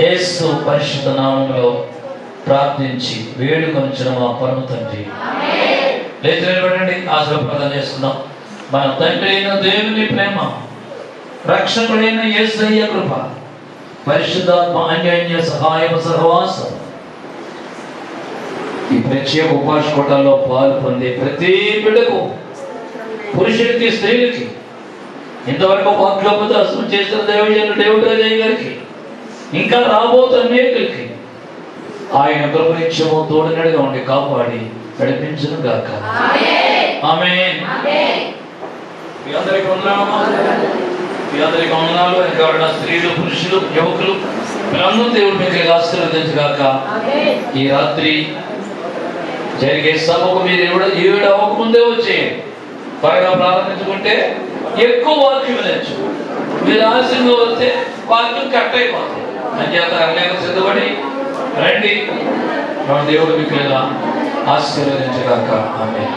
యేసు పరిశుద్ధ నామములో ప్రార్థించి వేడుకొనిచిన మా పరమ తండ్రి. లేచి నిలబడండి, ఆశీర్వాదం చేస్తున్నాం. మన తండ్రి అయిన దేవుని ప్రేమ, రక్షకుడైన యేసయ్య కృప, పరిశుద్ధాత్మ అన్యోన్య సహాయం సహవాసం ఈ ప్రత్యేక ఉపవాస కూటంలో పాలు పొందే ప్రతి బిడ్డకు, పురుషుడికి, స్త్రీలకి, ఇంతవరకు వాక్యోపదేశం చేసిన దేవుడు రాజయ్య గారికి, ఇంకా రాబోతున్న అనేకులకి ఆయన కృపనిత్యము తోడునడిగా ఉండి కాపాడి నడిపించును గాక. ఆమేన్. మీ అందరికీ వందనాలు. ఇంకా స్త్రీలు, పురుషులు, యువకులు మీరందరూ దేవుడు మీకు ఆశీర్వదించుగాక. ఈ రాత్రి జరిగే సభకు మీరు 7 అవ్వకముందే వచ్చేయండి. త్వరగా ప్రారంభించుకుంటే ఎక్కువ వాక్యం వినొచ్చు. మీరు ఆలస్యంగా వస్తే వాక్యం కట్ అయిపోతుంది. అంచేత అనేక సిద్ధపడి రండి. మన దేవుడు మీకు ఆశీర్వదించుగాక. ఆమేన్.